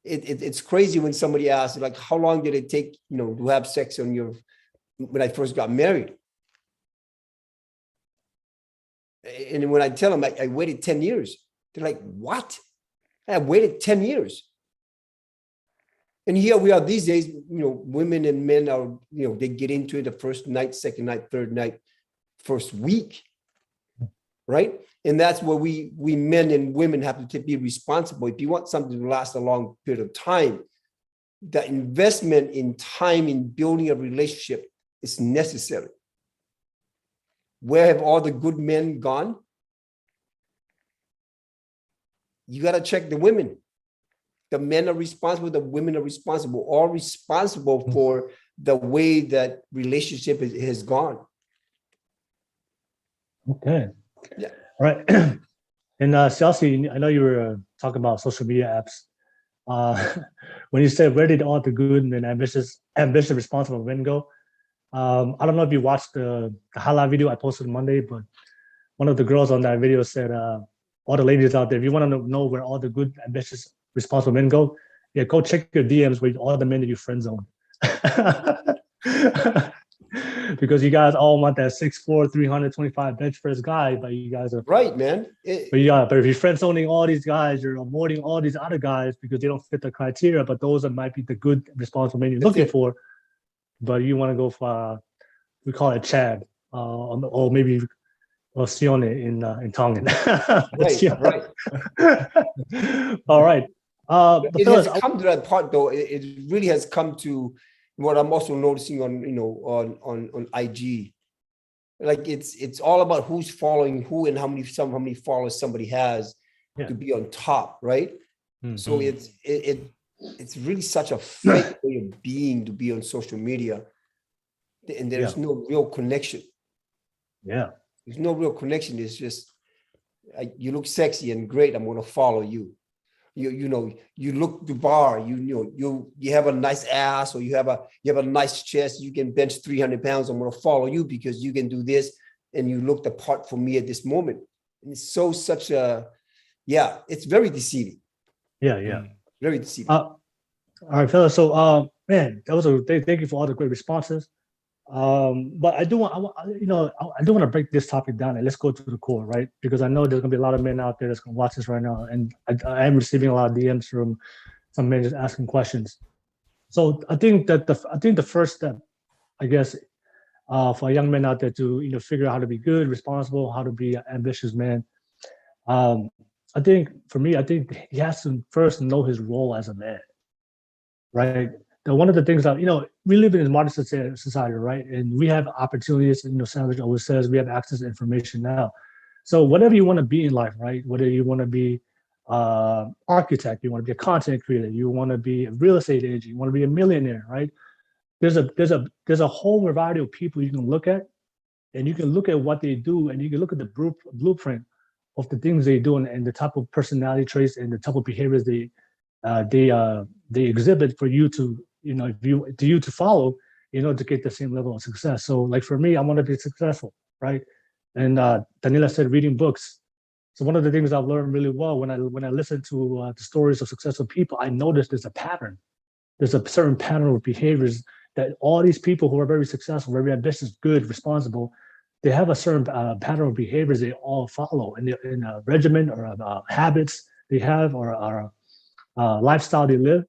It's crazy when somebody asks, like, how long did it take, to have sex when I first got married? And when I tell them I waited 10 years, they're like, what? I waited 10 years. And here we are these days, women and men are, they get into it the first night, second night, third night, first week. Right? And that's where we men and women have to be responsible. If you want something to last a long period of time, the investment in time in building a relationship is necessary. Where have all the good men gone? You got to check the women. The men are responsible, the women are responsible, all responsible for the way that relationship has gone. Okay. Yeah. All right. And Siaosi, I know you were talking about social media apps. When you said, where did all the good and ambitious, responsible men go? I don't know if you watched the highlight video I posted Monday, but one of the girls on that video said, all the ladies out there, if you want to know where all the good, ambitious, responsible men go, yeah, go check your DMs with all the men that you friend zone. Because you guys all want that 6'4", 325 bench press guy, but you guys are right, man. But if you're friend zoning all these guys, you're avoiding all these other guys because they don't fit the criteria. But those might be the good, responsible men you're looking for. But you want to go for, we call it Chad, or maybe Sione in Tongan. Right. All right. It has come to that part, though. It really has come to what I'm also noticing on IG. Like it's all about who's following who and how many followers somebody has to be on top, right? Mm-hmm. So it's really such a fake way of being to be on social media, and there's no real connection. Yeah, there's no real connection. It's just you look sexy and great. I'm going to follow you. You look the bar. You have a nice ass, or you have a nice chest. You can bench 300 pounds. I'm going to follow you because you can do this, and you look the part for me at this moment. And it's it's very deceiving. Yeah. Very deceiving. All right, fellas. So, man, that was thank you for all the great responses. But I do want to break this topic down and let's go to the core, right? Because I know there's gonna be a lot of men out there that's gonna watch this right now, and I am receiving a lot of DMs from some men just asking questions. So I think the first step, I guess, for a young man out there to figure out how to be good, responsible, how to be an ambitious man. I think he has to first know his role as a man, right? Now, one of the things that, we live in a modern society, right? And we have opportunities, Sandwich always says we have access to information now. So whatever you want to be in life, right? Whether you want to be architect, you want to be a content creator, you want to be a real estate agent, you want to be a millionaire, right? There's a whole variety of people you can look at, and you can look at what they do, and you can look at the blueprint of the things they do and the type of personality traits and the type of behaviors they exhibit for you to to follow to get the same level of success. So like for me, I want to be successful, right? And Taniela said reading books. So one of the things I've learned really well when I listen to the stories of successful people, I noticed there's a pattern. There's a certain pattern of behaviors that all these people who are very successful, very ambitious, good, responsible, they have a certain pattern of behaviors they all follow in a regimen or habits they have or lifestyle they live.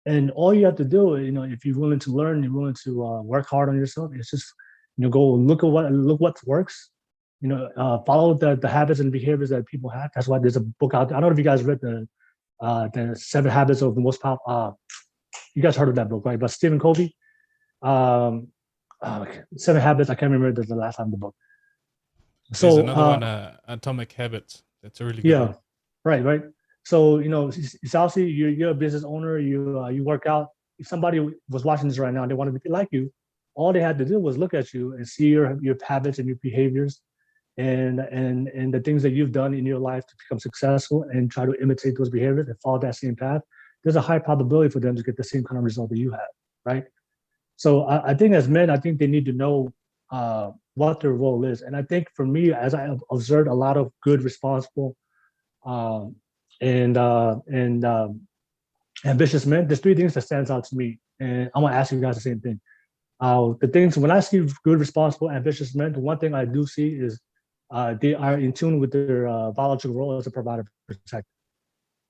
And all you have to do, if you're willing to learn, you're willing to work hard on yourself, it's just Go look what works. Follow the habits and behaviors that people have. That's why there's a book out there. I don't know if you guys read the 7 Habits of the Most Powerful. You guys heard of that book, right? But Stephen Covey, 7 Habits. I can't remember the last time the book. There's another one, Atomic Habits. That's a really good one. Right. So Siaosi, you're a business owner. You work out. If somebody was watching this right now and they wanted to be like you, all they had to do was look at you and see your habits and your behaviors, and the things that you've done in your life to become successful, and try to imitate those behaviors and follow that same path. There's a high probability for them to get the same kind of result that you have, right? So I think as men, I think they need to know what their role is. And I think for me, as I have observed a lot of good, responsible, and ambitious men, there's 3 things that stands out to me. And I want to ask you guys the same thing. The things, when I see good, responsible, ambitious men, the one thing I do see is they are in tune with their biological role as a provider, protector.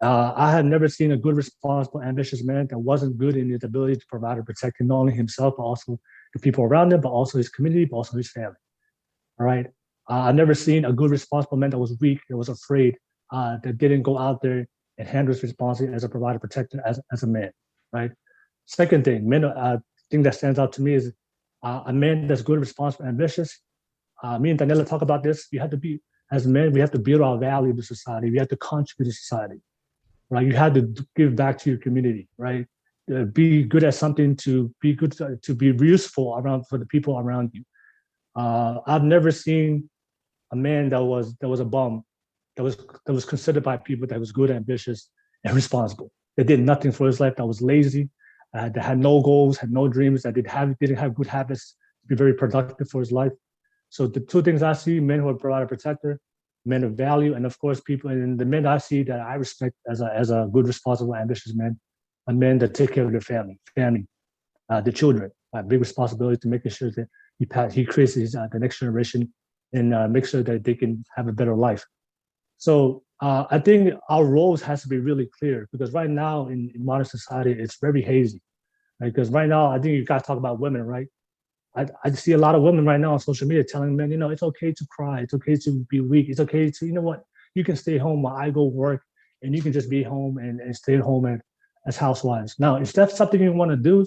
I have never seen a good, responsible, ambitious man that wasn't good in his ability to provide or protect not only himself, but also the people around him, but also his community, but also his family. All right. I've never seen a good, responsible man that was weak, that was afraid, that didn't go out there and handle his responsibility as a provider, protector, as a man. Right. Second thing, thing that stands out to me is a man that's good, responsible, ambitious. Me and Taniela talk about this. You have to be, as men, we have to build our value to society. We have to contribute to society, right? You have to give back to your community, right? Be good at something, to be good, to be useful for the people around you. I've never seen a man that was a bum, that was considered by people that was good, ambitious, and responsible. That did nothing for his life, that was lazy, that had no goals, had no dreams, that didn't have good habits to be very productive for his life. So the 2 things I see: men who are provider, protector, men of value, and of course people. And the men I see that I respect as a good, responsible, ambitious man, are men that take care of their family, the children. Big responsibility to making sure that he creates the next generation, and make sure that they can have a better life. So I think our roles has to be really clear, because right now in modern society it's very hazy. Right? Because right now, I think you guys talk about women, right? I see a lot of women right now on social media telling men, it's okay to cry, it's okay to be weak, it's okay to, you can stay home while I go work, and you can just be home and stay at home as housewives. Now, if that's something you want to do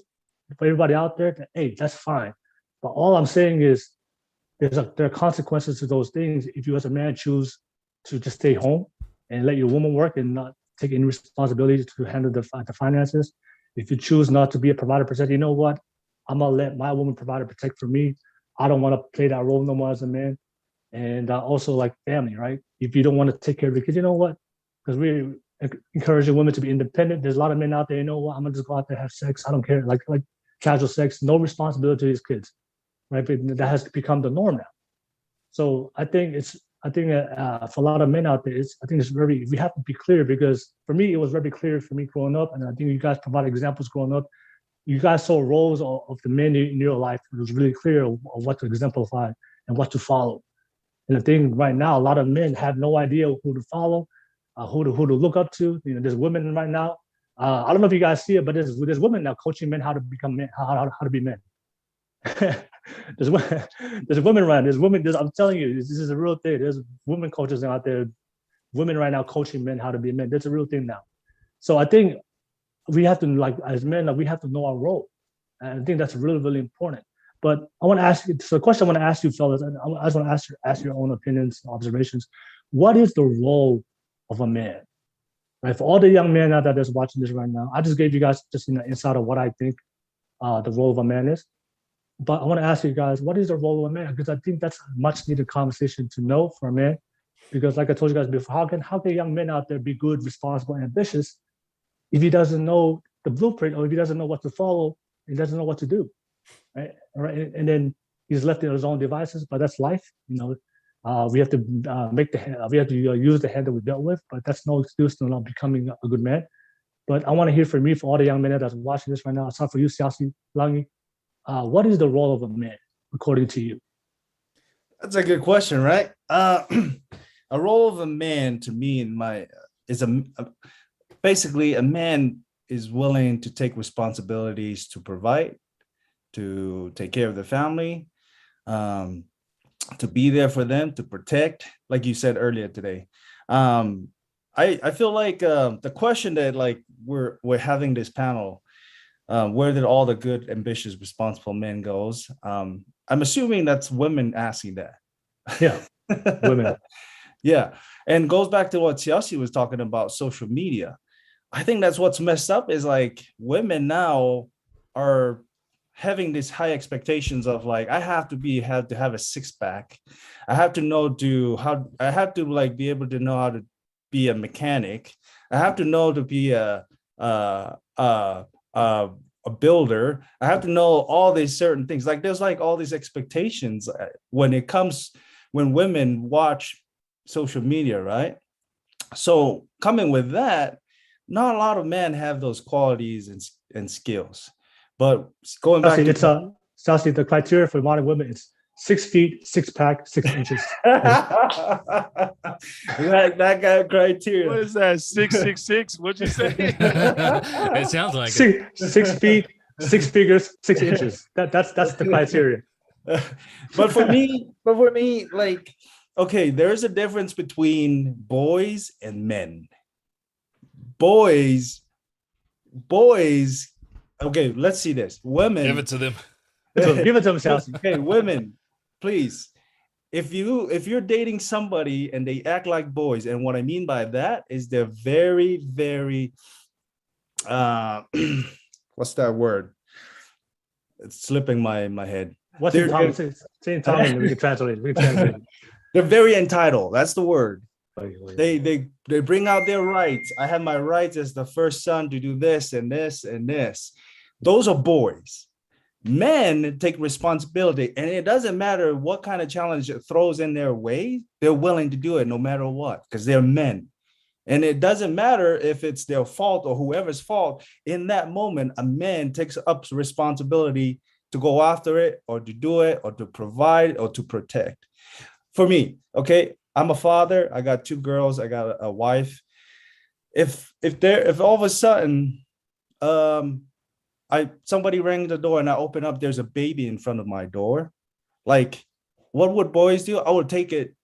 for everybody out there, then, hey, that's fine. But all I'm saying is there are consequences to those things if you as a man choose to just stay home and let your woman work and not take any responsibility to handle the finances. If you choose not to be a provider, protector, you know what? I'm gonna let my woman provide and protect for me. I don't want to play that role no more as a man. And also like family, right? If you don't want to take care of your kids, you know what? Because we're encouraging women to be independent. There's a lot of men out there, you know what? I'm gonna just go out there and have sex. I don't care, like casual sex, no responsibility to his kids, right? But that has become the norm now. So I think for a lot of men out there, we have to be clear, because for me, it was very clear for me growing up. And I think you guys provide examples growing up. You guys saw roles of the men in your life. It was really clear of what to exemplify and what to follow. And the thing right now, a lot of men have no idea who to follow, who to look up to. There's women right now. I don't know if you guys see it, but there's women now coaching men how to become men, how to be men. there's women around. I'm telling you, this is a real thing. There's women coaches out there, women right now coaching men how to be men. That's a real thing now. So I think we have to, as men, we have to know our role. And I think that's really, really important. But I want to ask you, so the question I want to ask you, fellas, and I just want to ask your own opinions, observations. What is the role of a man? Right? For all the young men out there that's watching this right now, I just gave you guys just insight of what I think the role of a man is. But I want to ask you guys, what is the role of a man? Because I think that's a much needed conversation to know for a man. Because like I told you guys before, how can young men out there be good, responsible, and ambitious if he doesn't know the blueprint, or if he doesn't know what to follow, he doesn't know what to do, right? And then he's left in his own devices. But that's life, We have to use the hand that we dealt with. But that's no excuse to not becoming a good man. But I want to hear from you, for all the young men that's watching this right now. It's time for you, Siaosi Langi. What is the role of a man, according to you? That's a good question, right? A role of a man, to me, is basically a man is willing to take responsibilities to provide, to take care of the family, to be there for them, to protect, like you said earlier today. I feel like the question that like we're having this panel, where did all the good, ambitious, responsible men goes? I'm assuming that's women asking that. Yeah, women. Yeah, and goes back to what Siaosi was talking about, social media. I think that's what's messed up is like women now are having these high expectations of like, I have to have a six pack. I have to know I have to like be able to know how to be a mechanic. I have to know to be a builder. I have to know all these certain things. Like there's like all these expectations when women watch social media, right? So coming with that, not a lot of men have those qualities and skills. But going back to Siaosi, the criteria for modern women is 6 feet, 6 pack, 6 inches. that got criteria. What is that? 666? What'd you say? It sounds like six feet, 6 figures, 6 inches. That's the criteria. But for me, like, okay, there's a difference between boys and men. Boys. Okay, let's see this. Women. Give it to them. Give it to them, Siaosi. Okay, women, please. If you're dating somebody and they act like boys, and what I mean by that is they're very, very what's that word? It's slipping my head. What's in common? Say in common, we can translate it. They're very entitled. That's the word. They bring out their rights. I have my rights as the first son to do this and this and this. Those are boys. Men take responsibility, and it doesn't matter what kind of challenge it throws in their way. They're willing to do it no matter what, because they're men. And it doesn't matter if it's their fault or whoever's fault. In that moment, a man takes up responsibility to go after it or to do it or to provide or to protect. For me, okay, I'm a father. I got 2 girls. I got a wife. If all of a sudden, somebody rang the door and I open up, there's a baby in front of my door. Like, what would boys do? I would take it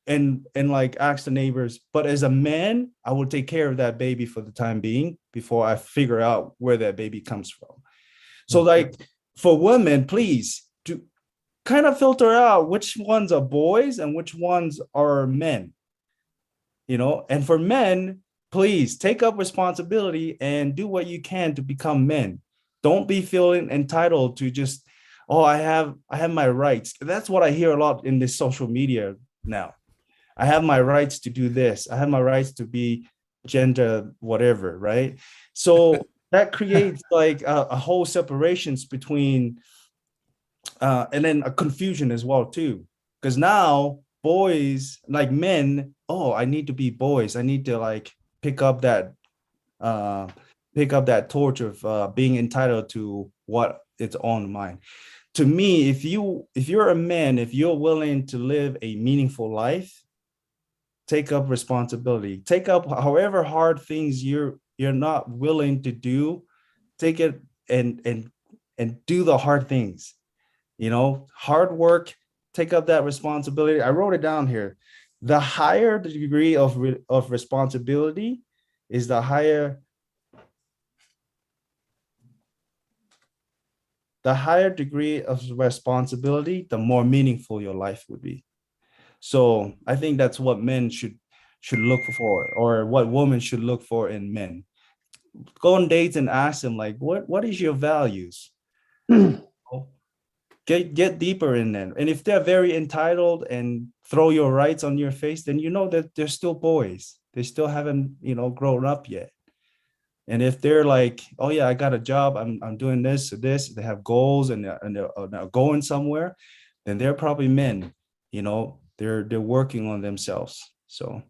and like ask the neighbors. But as a man, I would take care of that baby for the time being before I figure out where that baby comes from. So like for women, please do kind of filter out which ones are boys and which ones are men, and for men, please take up responsibility and do what you can to become men. Don't be feeling entitled to just, I have my rights. That's what I hear a lot in this social media now. I have my rights to do this. I have my rights to be gender, whatever, right? So that creates like a whole separations between, and then a confusion as well too. Because now boys, like men, I need to be boys. I need to like pick up that torch of being entitled to what it's on mind. To me, if you're a man, if you're willing to live a meaningful life, take up responsibility. Take up however hard things you're not willing to do. Take it and do the hard things. Hard work. Take up that responsibility. I wrote it down here. The higher the degree of responsibility is the higher degree of responsibility, the more meaningful your life would be. So I think that's what men should look for, or what women should look for in men. Go on dates and ask them like, what is your values? Get deeper in them. And if they're very entitled and throw your rights on your face, then you know that they're still boys. They still haven't, grown up yet. And if they're like, oh yeah, I got a job, I'm doing this or this, they have goals and they're going somewhere, then they're probably men. They're working on themselves. So,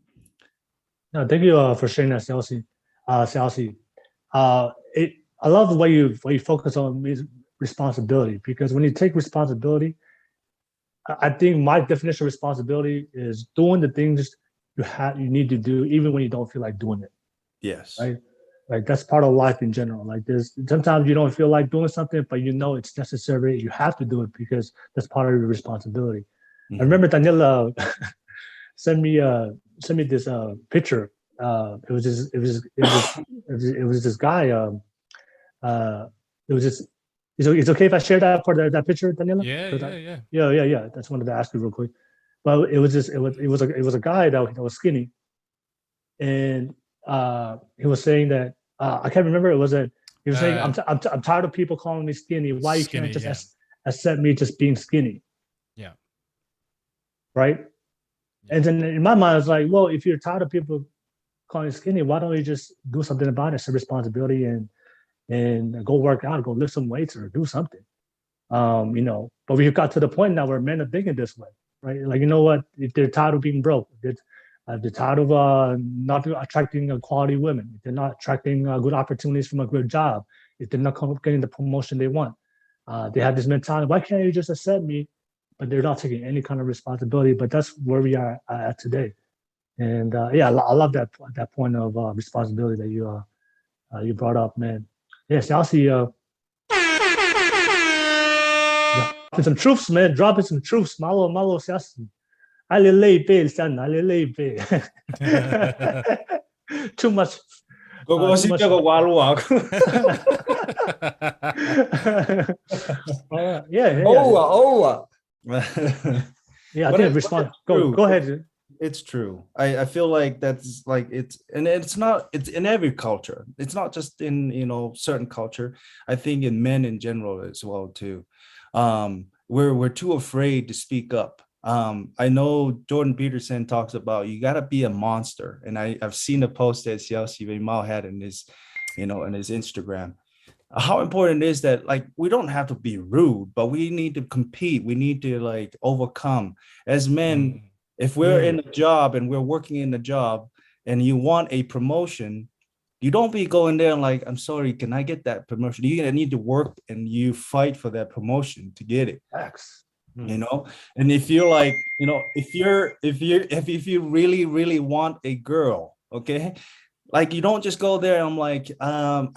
no, thank you for sharing that, Siaosi. I love the way you focus on responsibility, because when you take responsibility, I think my definition of responsibility is doing the things you need to do, even when you don't feel like doing it. Yes. Right. Like that's part of life in general. Like there's sometimes you don't feel like doing something, but you know it's necessary. You have to do it because that's part of your responsibility. I remember Taniela sent me this picture. It was this guy. It was just. It's okay if I share that part of that picture, Taniela? Yeah. That's wanted to ask you real quick. But it was a guy that was skinny, and he was saying that I can't remember. He was saying I'm tired of people calling me skinny. Why you can't just accept me just being skinny? Yeah. Right. Yeah. And then in my mind, I was like, well, if you're tired of people calling you skinny, why don't you just do something about it? It's a responsibility and go work out, go lift some weights or do something. But we've got to the point now where men are thinking this way, right? Like, you know what? If they're tired of being broke, they're tired of not attracting quality women, if they're not attracting good opportunities from a good job, if they're not getting the promotion they want, they have this mentality, why can't you just accept me? But they're not taking any kind of responsibility. But that's where we are at today. And I love that point of responsibility that you brought up, man. Yes, I'll see. Dropping some truths, man. Dropping some truths. Malo, Siaosi. Ali lay bay, son. Ali lay bay. Too much. Yeah, I think respond. Go ahead. It's true. I feel like that's like it's in every culture. It's not just in certain culture. I think in men in general as well too. We're too afraid to speak up. I know Jordan Peterson talks about you gotta be a monster, and I've seen a post that Siaosi Veimau had in his Instagram. How important is that? Like, we don't have to be rude, but we need to compete. We need to like overcome as men. If we're in a job and we're working in a job and you want a promotion, you don't be going there and like, I'm sorry, can I get that promotion? You need to work and you fight for that promotion to get it. And if you're like, if you really, really want a girl, okay, like you don't just go there and I'm like, I'm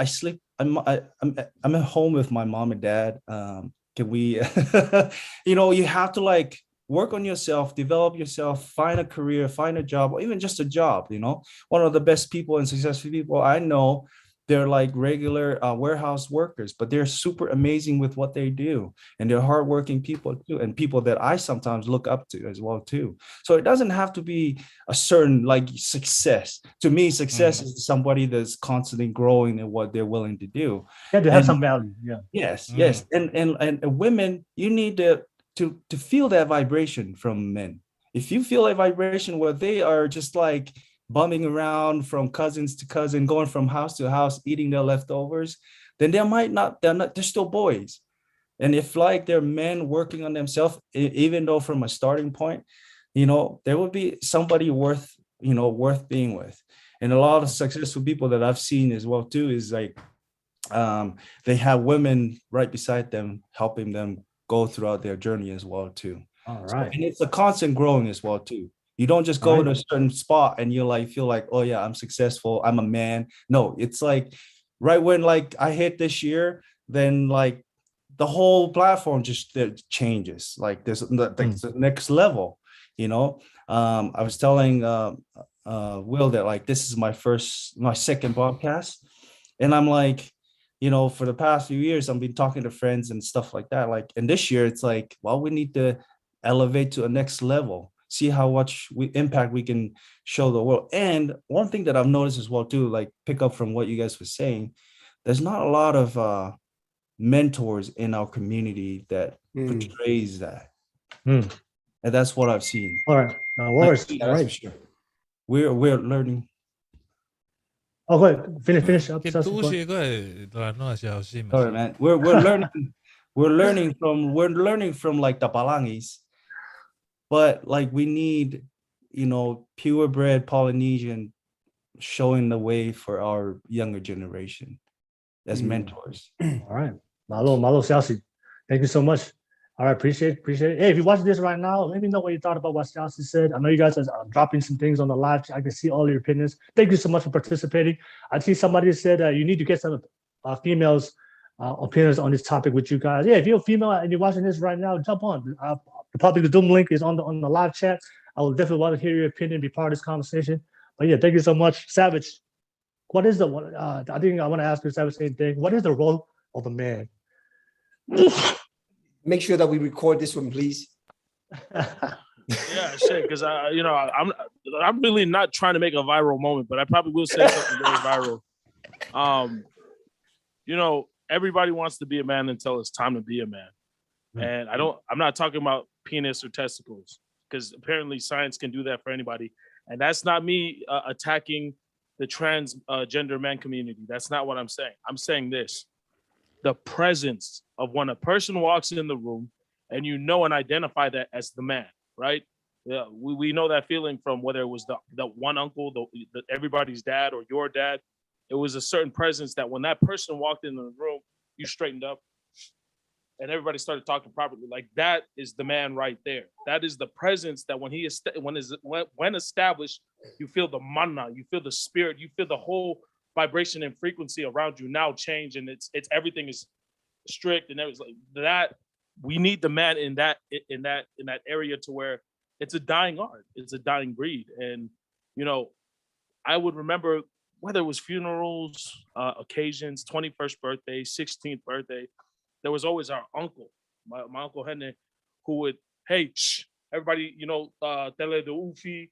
at home with my mom and dad. Can we, you have to like work on yourself, develop yourself, find a career, find a job, or even just a job. One of the best people and successful people I know, they're like regular warehouse workers, but they're super amazing with what they do. And they're hardworking people too, and people that I sometimes look up to as well too. So it doesn't have to be a certain like success. To me, success is somebody that's constantly growing in what they're willing to do. Yeah, to have some value. Yeah. Yes. And women, you need to feel that vibration from men. If you feel a vibration where they are just like bumming around from cousins to cousin, going from house to house, eating their leftovers, then they're still boys. And if like they're men working on themselves, even though from a starting point, there will be somebody worth being with. And a lot of successful people that I've seen as well too is like they have women right beside them, helping them go throughout their journey as well too. All right. And it's a constant growing as well too. You don't just go to a certain spot and you like feel like, oh yeah, I'm successful, I'm a man. No, it's like right when like I hit this year, then like the whole platform just changes. Like there's the next level. I was telling Will that like this is my second podcast, and I'm like, for the past few years, I've been talking to friends and stuff like that. Like, and this year, it's like, well, we need to elevate to a next level, see how much impact we can show the world. And one thing that I've noticed as well, too, like pick up from what you guys were saying, there's not a lot of mentors in our community that portrays that. And that's what I've seen. All right. All right. Sure. We're learning. Oh, go ahead. Finish up. Sorry, man. We're learning. We're learning from like the Palangis, but like we need, purebred Polynesian showing the way for our younger generation as mentors. All right. Malo Siaosi. Thank you so much. All right, appreciate it. Hey, if you're watching this right now, let me know what you thought about what Siaosi said. I know you guys are dropping some things on the live. I can see all your opinions. Thank you so much for participating. I see somebody said you need to get some females' opinions on this topic with you guys. Yeah, if you're a female and you're watching this right now, jump on. The public Zoom link is on the live chat. I will definitely want to hear your opinion, be part of this conversation. But yeah, thank you so much, Savage. What is the one? I think I want to ask you, Savage, same thing. What is the role of a man? Make sure that we record this one, please. Yeah, shit. Because I'm really not trying to make a viral moment, but I probably will say something very viral. Everybody wants to be a man until it's time to be a man, and I'm not talking about penis or testicles, because apparently science can do that for anybody, and that's not me attacking the transgender man community. That's not what I'm saying. I'm saying this. The presence of when a person walks in the room and and identify that as the man, right? Yeah, we know that feeling from whether it was the one uncle, the everybody's dad or your dad. It was a certain presence that when that person walked in the room, you straightened up and everybody started talking properly. Like, that is the man right there. That is the presence that when established, you feel the mana, you feel the spirit, you feel the whole vibration and frequency around you now change, and it's everything is strict, and it's like that. We need the man in that area to where it's a dying art, it's a dying breed. And I would remember whether it was funerals, occasions, 21st birthday, 16th birthday, there was always our uncle, my uncle Henry, who would, hey, shh, everybody, tele de ufi,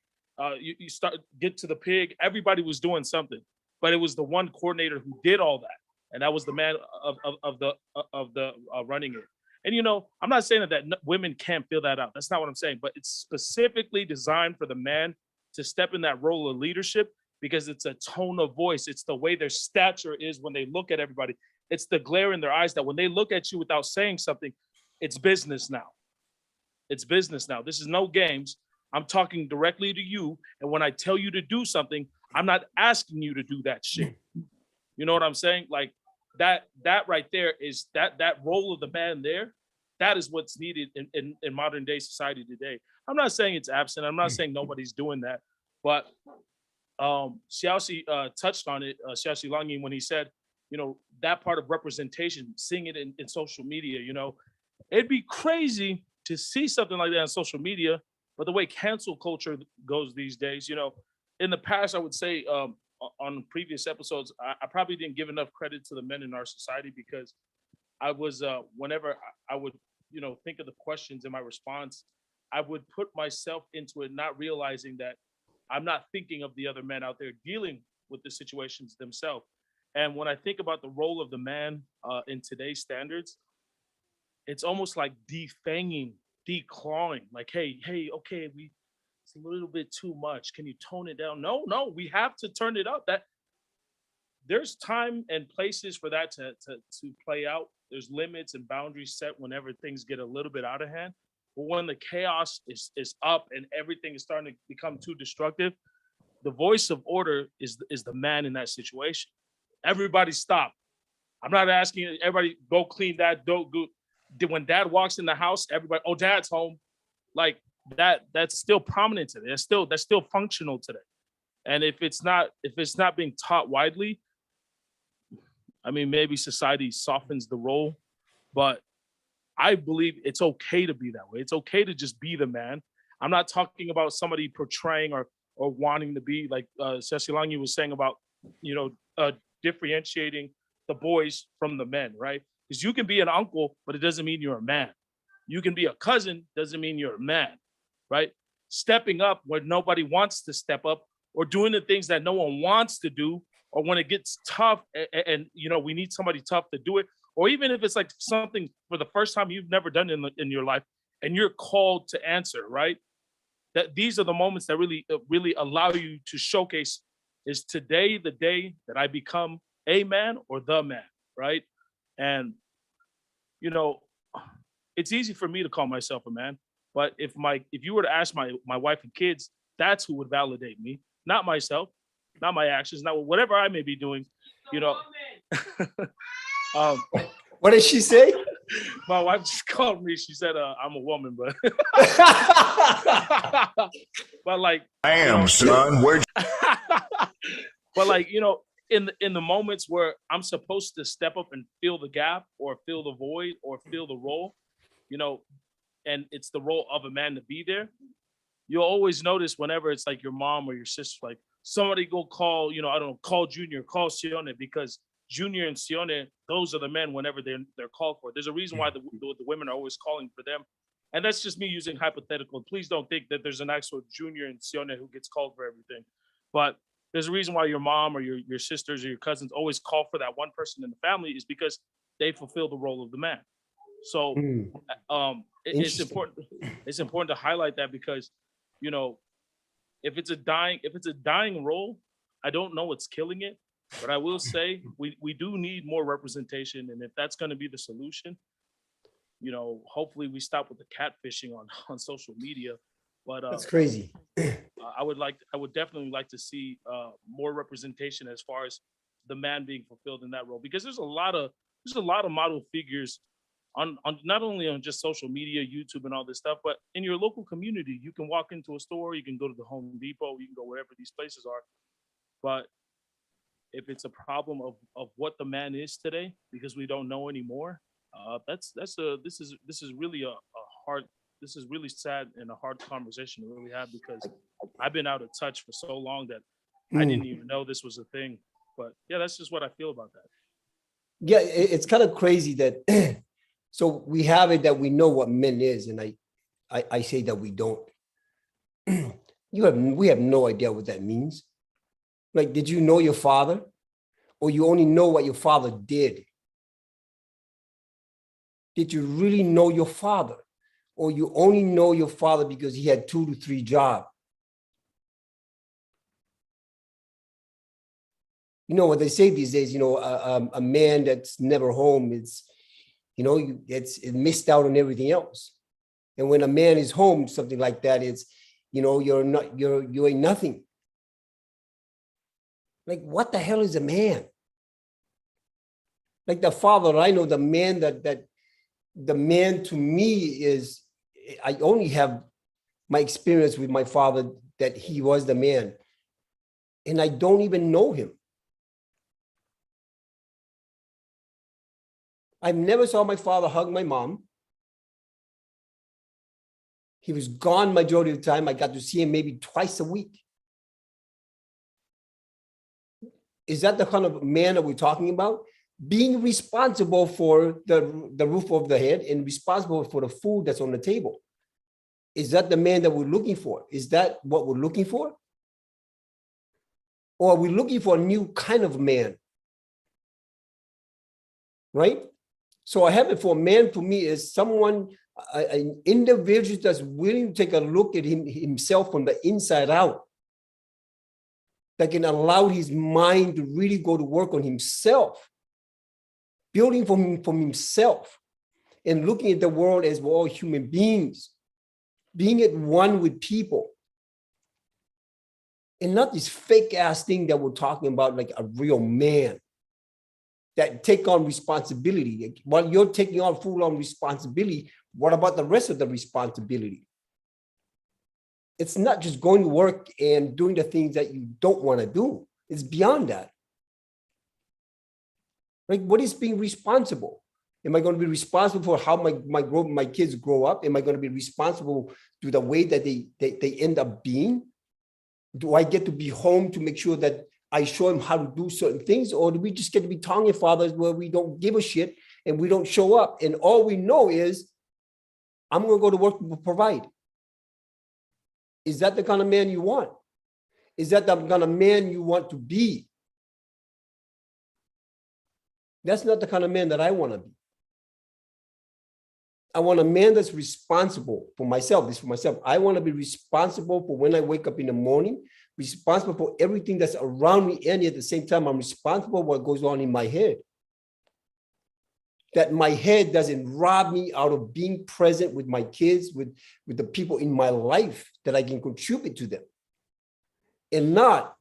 you start, get to the pig. Everybody was doing something. But it was the one coordinator who did all that, and that was the man of the running it. And I'm not saying that women can't feel that out. That's not what I'm saying. But it's specifically designed for the man to step in that role of leadership, because it's a tone of voice. It's the way their stature is when they look at everybody. It's the glare in their eyes that when they look at you without saying something, it's business now. It's business now. This is no games. I'm talking directly to you, and when I tell you to do something, I'm not asking you to do that shit. You know what I'm saying? Like that right there is that role of the man there. That is what's needed in modern day society today. I'm not saying it's absent. I'm not saying nobody's doing that. But Siaosi touched on it, Siaosi Langi, when he said, that part of representation, seeing it in social media, it'd be crazy to see something like that on social media. But the way cancel culture goes these days, in the past, I would say on previous episodes, I probably didn't give enough credit to the men in our society, because I was, whenever I would, think of the questions in my response, I would put myself into it, not realizing that I'm not thinking of the other men out there dealing with the situations themselves. And when I think about the role of the man in today's standards, it's almost like defanging, declawing, like, hey, okay, it's a little bit too much. Can you tone it down? No, we have to turn it up. That there's time and places for that to play out. There's limits and boundaries set whenever things get a little bit out of hand. But when the chaos is up and everything is starting to become too destructive, the voice of order is the man in that situation. Everybody stop. I'm not asking everybody go clean that dope. When dad walks in the house, everybody, oh, dad's home. Like that's still prominent today. That's still functional today. And if it's not being taught widely, I mean, maybe society softens the role, but I believe it's okay to be that way. It's okay to just be the man. I'm not talking about somebody portraying or wanting to be like Siaosi Langi was saying about, differentiating the boys from the men, right? Because you can be an uncle, but it doesn't mean you're a man. You can be a cousin, doesn't mean you're a man, right? Stepping up when nobody wants to step up, or doing the things that no one wants to do, or when it gets tough and we need somebody tough to do it, or even if it's like something for the first time you've never done in your life and you're called to answer, right? That these are the moments that really allow you to showcase, is today the day that I become a man or the man, right? And it's easy for me to call myself a man, but if you were to ask my wife and kids, that's who would validate me, not myself, not my actions, not whatever I may be doing, What did she say? My wife just called me. She said, I'm a woman, but but like, Damn, son, where'd but like, you know, in the moments where I'm supposed to step up and fill the gap or fill the void or fill the role, you know, and it's the role of a man to be there, you'll always notice whenever it's like your mom or your sister, like somebody go call, you know, I don't know, call Junior, call Sione, because Junior and Sione, those are the men whenever they're called for. There's a reason why the women are always calling for them. And that's just me using hypothetical. Please don't think that there's an actual Junior and Sione who gets called for everything. But there's a reason why your mom or your sisters or your cousins always call for that one person in the family, is because they fulfill the role of the man. So it's important to highlight that, because, you know, if it's a dying role, I don't know what's killing it, but I will say we do need more representation. And if that's going to be the solution, you know, hopefully we stop with the catfishing on social media. But that's crazy. I would definitely like to see more representation as far as the man being fulfilled in that role, because there's a lot of model figures on not only on just social media, YouTube and all this stuff, but in your local community. You can walk into a store, you can go to the Home Depot, you can go wherever these places are. But if it's a problem of what the man is today, because we don't know anymore, this is really this is really sad and a hard conversation to really have, because I've been out of touch for so long that I didn't even know this was a thing. But yeah, that's just what I feel about that. Yeah, it's kind of crazy that so we have it that we know what men is, and I say that we don't. We have no idea what that means. Like, did you know your father, or you only know what your father did? Did you really know your father, or you only know your father because he had 2 to 3 jobs? You know what they say these days, you know, a man that's never home, it's, you know, it's missed out on everything else. And when a man is home, something like that, it's, you know, you ain't nothing. Like, what the hell is a man? Like the father, I know the man that the man to me is, I only have my experience with my father, that he was the man, and I don't even know him. I never saw my father hug my mom. He was gone majority of the time. I got to see him maybe twice a week. Is that the kind of man that we're talking about? Being responsible for the roof over the head and responsible for the food that's on the table. Is that the man that we're looking for? Is that what we're looking for? Or are we looking for a new kind of man? Right? So a habit for a man, for me, is someone, an individual that's willing to take a look at himself from the inside out, that can allow his mind to really go to work on himself, building from himself, and looking at the world as we're all human beings, being at one with people, and not this fake ass thing that we're talking about, like a real man that take on responsibility. While you're taking on full-on responsibility, what about the rest of the responsibility? It's not just going to work and doing the things that you don't want to do. It's beyond that. Like, what is being responsible? Am I going to be responsible for how my kids grow up? Am I going to be responsible to the way that they end up being? Do I get to be home to make sure that I show them how to do certain things? Or do we just get to be tongue fathers where we don't give a shit and we don't show up? And all we know is, I'm going to go to work to provide. Is that the kind of man you want? Is that the kind of man you want to be? That's not the kind of man that I want to be. I want a man that's responsible for myself. This is for myself. I want to be responsible for when I wake up in the morning, responsible for everything that's around me, and at the same time, I'm responsible for what goes on in my head. That my head doesn't rob me out of being present with my kids, with the people in my life, that I can contribute to them, and not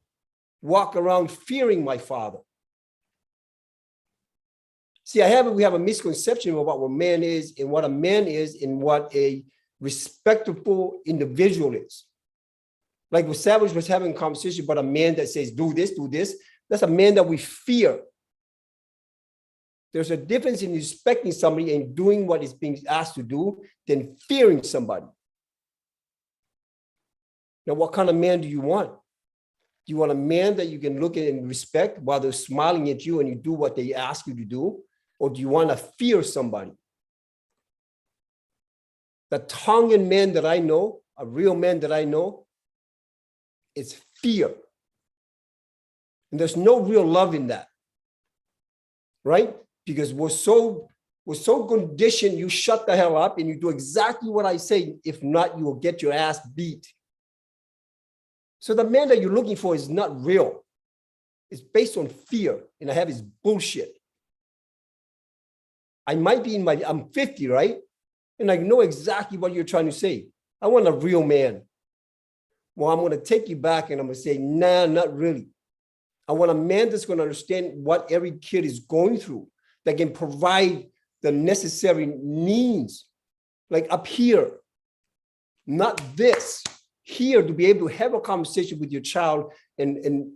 walk around fearing my father. See, we have a misconception about what man is and what a man is and what a respectable individual is. Like when Savage was having a conversation about a man that says, do this, that's a man that we fear. There's a difference in respecting somebody and doing what is being asked to do than fearing somebody. Now, what kind of man do you want? Do you want a man that you can look at and respect while they're smiling at you and you do what they ask you to do? Or do you want to fear somebody? The Tongan man that I know, a real man that I know, is fear. And there's no real love in that, right? Because we're so conditioned, you shut the hell up and you do exactly what I say. If not, you will get your ass beat. So the man that you're looking for is not real. It's based on fear, and I have his bullshit. I might be I'm 50, right? And I know exactly what you're trying to say. I want a real man. Well, I'm going to take you back and I'm going to say, nah, not really. I want a man that's going to understand what every kid is going through, that can provide the necessary needs, like up here, not this, here, to be able to have a conversation with your child and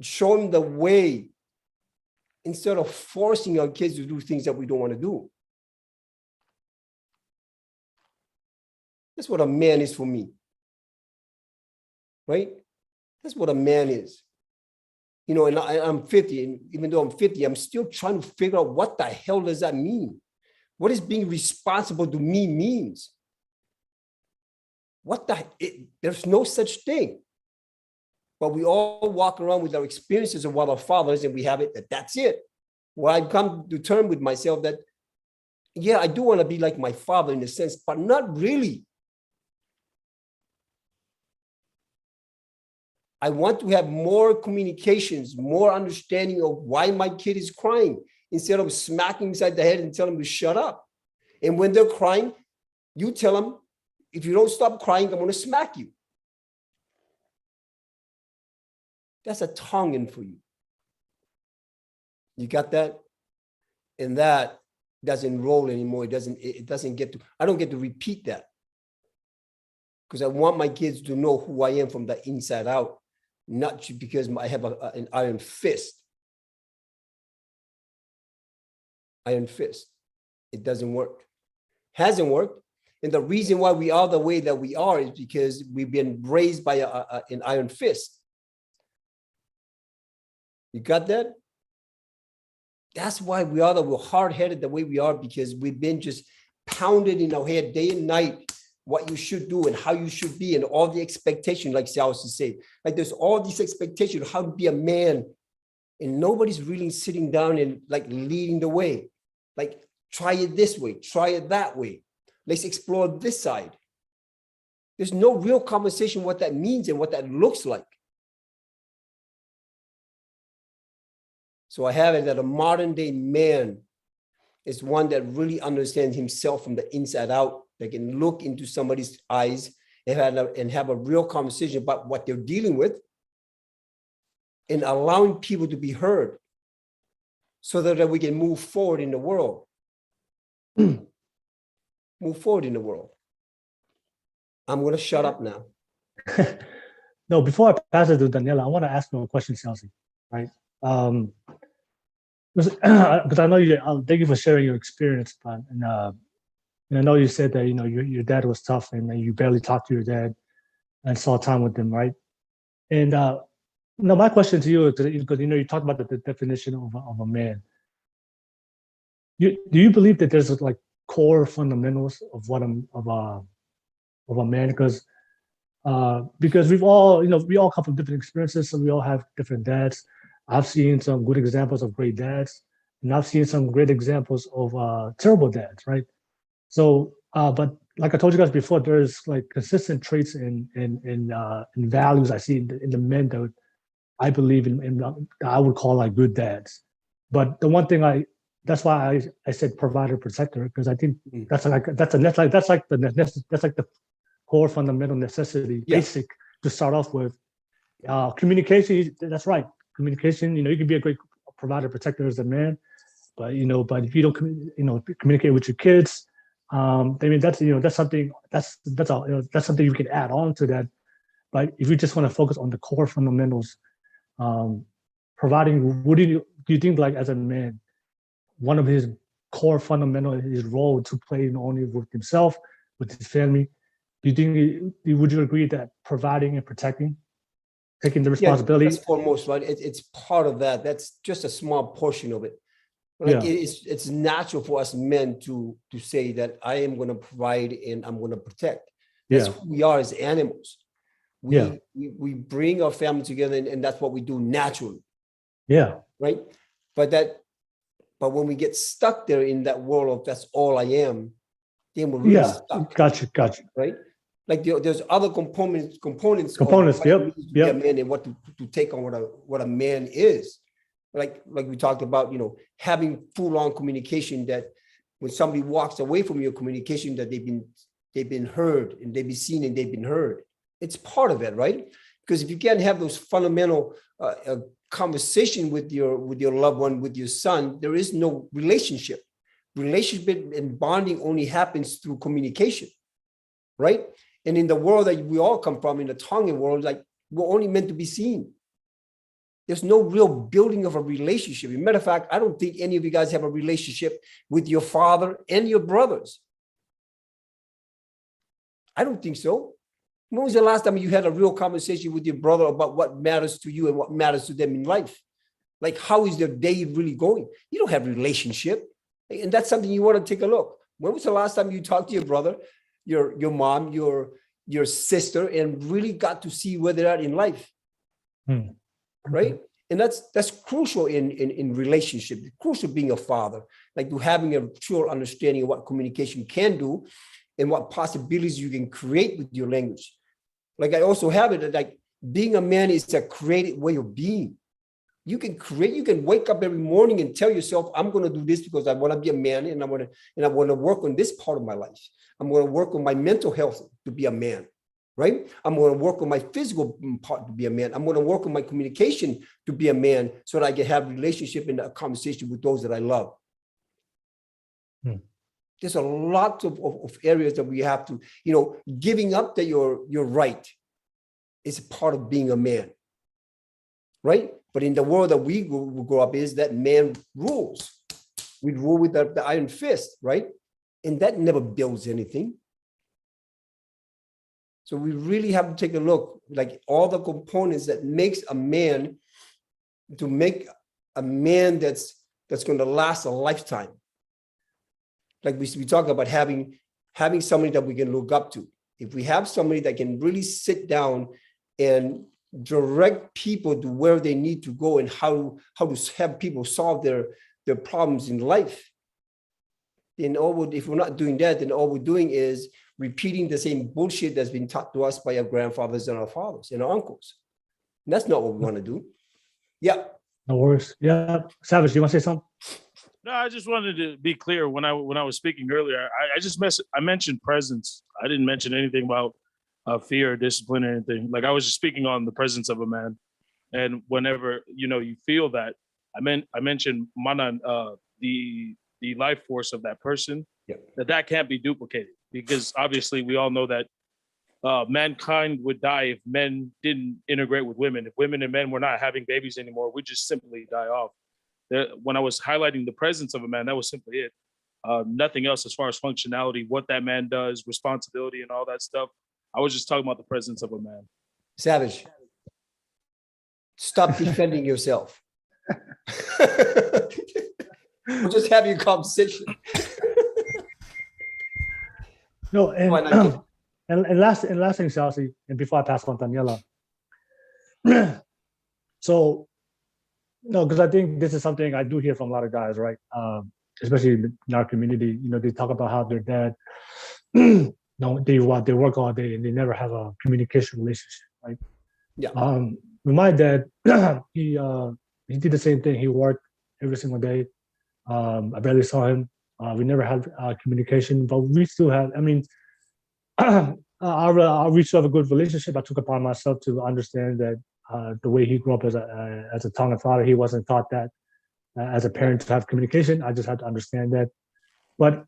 show them the way instead of forcing our kids to do things that we don't want to do. That's what a man is for me, right? That's what a man is. You know, and I'm 50, and even though I'm 50, I'm still trying to figure out what the hell does that mean? What is being responsible to me means? There's no such thing. But we all walk around with our experiences of what our fathers, and we have it, that's it. Well, I've come to terms with myself that, yeah, I do want to be like my father in a sense, but not really. I want to have more communications, more understanding of why my kid is crying, instead of smacking inside the head and telling them to shut up. And when they're crying, you tell them, if you don't stop crying, I'm going to smack you. That's a Tongan for you. You got that? And that doesn't roll anymore. It doesn't get to, I don't get to repeat that. Because I want my kids to know who I am from the inside out, not because I have an iron fist. Iron fist. It doesn't work. Hasn't worked. And the reason why we are the way that we are is because we've been raised by an iron fist. You got that? That's why we're hard-headed the way we are, because we've been just pounded in our head day and night what you should do and how you should be, and all the expectations, like Siaosi said. Like there's all these expectations of how to be a man, and nobody's really sitting down and like leading the way. Like, try it this way, try it that way. Let's explore this side. There's no real conversation what that means and what that looks like. So I have it that a modern day man is one that really understands himself from the inside out, that can look into somebody's eyes and have a real conversation about what they're dealing with, and allowing people to be heard so that we can move forward in the world. Move forward in the world. I'm going to shut up now. No, before I pass it to Taniela, I want to ask you a question, Siaosi, right? Because I know you. Thank you for sharing your experience, but and I know you said that your dad was tough and you barely talked to your dad and saw time with him, right? And my question to you is, because you talked about the definition of a man. Do you believe that there's like core fundamentals of what of a man? Because we all come from different experiences, so we all have different dads. I've seen some good examples of great dads, and I've seen some great examples of terrible dads, right? So, but like I told you guys before, there's like consistent traits in values I see in the men that I believe in that I would call like good dads. But the one thing that's why I said provider protector, because I think that's like the core fundamental necessity, basic to start off with. Communication, that's right. Communication, you can be a great provider protector as a man, But but if you don't communicate with your kids, I mean that's that's something that's something you can add on to that. But if you just want to focus on the core fundamentals, providing, what do you think, like, as a man, one of his core fundamental, his role to play not only with himself, with his family, do you think, would you agree that providing and protecting, taking the responsibility? That's foremost, right? It's part of that. That's just a small portion of it. Like it's natural for us men to say that I am going to provide and I'm going to protect. That's who we are as animals. We bring our family together, and that's what we do naturally. Yeah. Right. But when we get stuck there in that world of that's all I am, then we're really stuck. Gotcha. Right. Like there's other components. Yep. A man and what to take on what a man is. Like we talked about, having full-on communication, that when somebody walks away from your communication, that they've been heard and they've been seen and they've been heard. It's part of it, right? Because if you can't have those fundamental conversation with your loved one, with your son, there is no relationship. Relationship and bonding only happens through communication, right? And in the world that we all come from, in the Tongan world, like, we're only meant to be seen. There's no real building of a relationship. As a matter of fact, I don't think any of you guys have a relationship with your father and your brothers. I don't think so. When was the last time you had a real conversation with your brother about what matters to you and what matters to them in life? Like, how is their day really going? You don't have a relationship. And that's something you want to take a look. When was the last time you talked to your brother, your mom, your sister, and really got to see where they're at in life? Right? And that's crucial in relationship. It's crucial being a father, like to having a true understanding of what communication can do and what possibilities you can create with your language. Like, I also have it that, like, being a man is a created way of being. You can wake up every morning and tell yourself, I'm going to do this because I want to be a man, and I want to work on this part of my life. I'm going to work on my mental health to be a man, right? I'm going to work on my physical part to be a man. I'm going to work on my communication to be a man, so that I can have a relationship and a conversation with those that I love. There's a lot of areas that we have to, giving up that you're right is part of being a man, right? But in the world that we grow up is that man rules. We rule with the iron fist, right? And that never builds anything. So we really have to take a look, like, all the components that makes a man, to make a man that's going to last a lifetime. Like we talk about having somebody that we can look up to. If we have somebody that can really sit down and direct people to where they need to go and how to have people solve their problems in life, then if we're not doing that, then all we're doing is repeating the same bullshit that's been taught to us by our grandfathers and our fathers and our uncles. And that's not what we want to do. Yeah. No worries. Yeah. Savage, you want to say something? No, I just wanted to be clear when I was speaking earlier. I mentioned presence. I didn't mention anything about fear or discipline or anything. Like, I was just speaking on the presence of a man. And whenever you feel that, I mentioned manan, the life force of that person. That can't be duplicated, because obviously we all know that mankind would die if men didn't integrate with women. If women and men were not having babies anymore, we just simply die off. When I was highlighting the presence of a man, that was simply it. Nothing else as far as functionality, what that man does, responsibility, and all that stuff. I was just talking about the presence of a man. Savage, stop defending yourself. We're just having a conversation. No, and last thing, Siaosi, and before I pass on Taniela. So, no, because I think this is something I do hear from a lot of guys, right? Especially in our community, they talk about how their dad, they work all day and they never have a communication relationship, right? Yeah. With my dad, he did the same thing. He worked every single day. I barely saw him. We never had communication, but we still have. I mean, we still have a good relationship. I took upon myself to understand that the way he grew up as a Tongan father, he wasn't taught that as a parent to have communication. I just have to understand that. But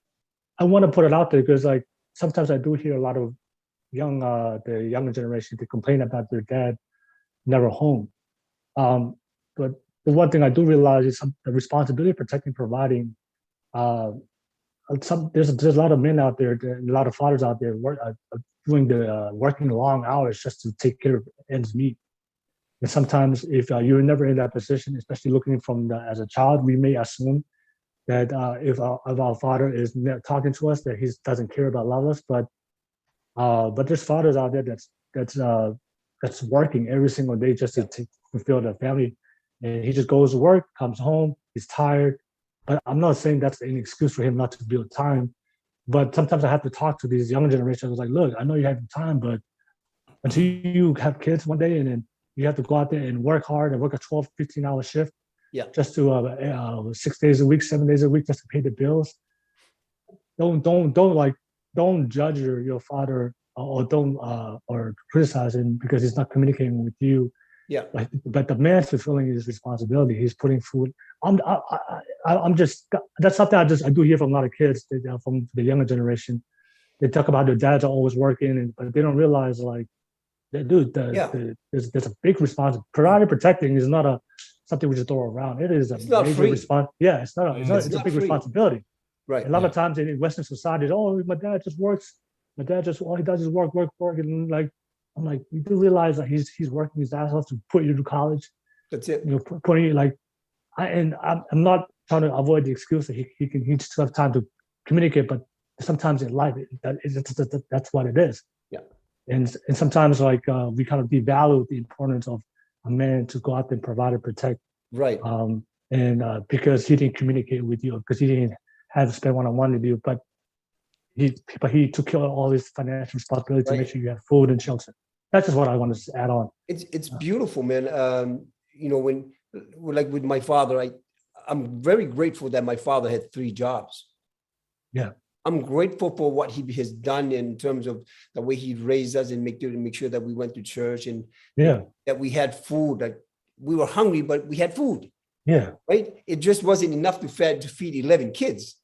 I want to put it out there because like sometimes I do hear a lot of the younger generation to complain about their dad never home. But the one thing I do realize is the responsibility of protecting, providing. There's a lot of men out there, a lot of fathers out there working long hours just to take care of ends meet. And sometimes if you're never in that position, especially looking as a child, we may assume that if our father is talking to us, that he doesn't care about love us. But there's fathers out there that's working every single day just to fulfill their family, and he just goes to work, comes home, he's tired. But I'm not saying that's an excuse for him not to build time. But sometimes I have to talk to these younger generations. Like, look, I know you have time, but until you have kids one day and then you have to go out there and work hard and work a 12, 15-hour shift just to 6 days a week, 7 days a week just to pay the bills. Don't judge your father or don't or criticize him because he's not communicating with you. Yeah. But the man's fulfilling his responsibility. He's putting food. I'm just, that's something I do hear from a lot of kids from the younger generation. They talk about their dads are always working, but they don't realize like, dude, there's a big responsibility. Providing, protecting is not something we just throw around. It is a major response. Yeah, it's a big responsibility. Right. A lot of times in Western society, oh, my dad just works. My dad just all he does is work, and like I'm like, you do realize that he's working his ass off to put you to college. That's it. You know, putting you like, I'm not trying to avoid the excuse that he just have time to communicate, but sometimes in life that's what it is. Yeah. And sometimes like we kind of devalue the importance of a man to go out there and provide and protect. Right. Because he didn't communicate with you, because he didn't have to spend one-on-one with you, but he took care of all his financial responsibility to make sure you have food and shelter. That's just what I want to add on. It's beautiful, man. You know, when like with my father, I'm very grateful that my father had 3 jobs. Yeah. I'm grateful for what he has done in terms of the way he raised us and make sure that we went to church and that we had food. Like we were hungry, but we had food. Yeah. Right. It just wasn't enough to feed 11 kids.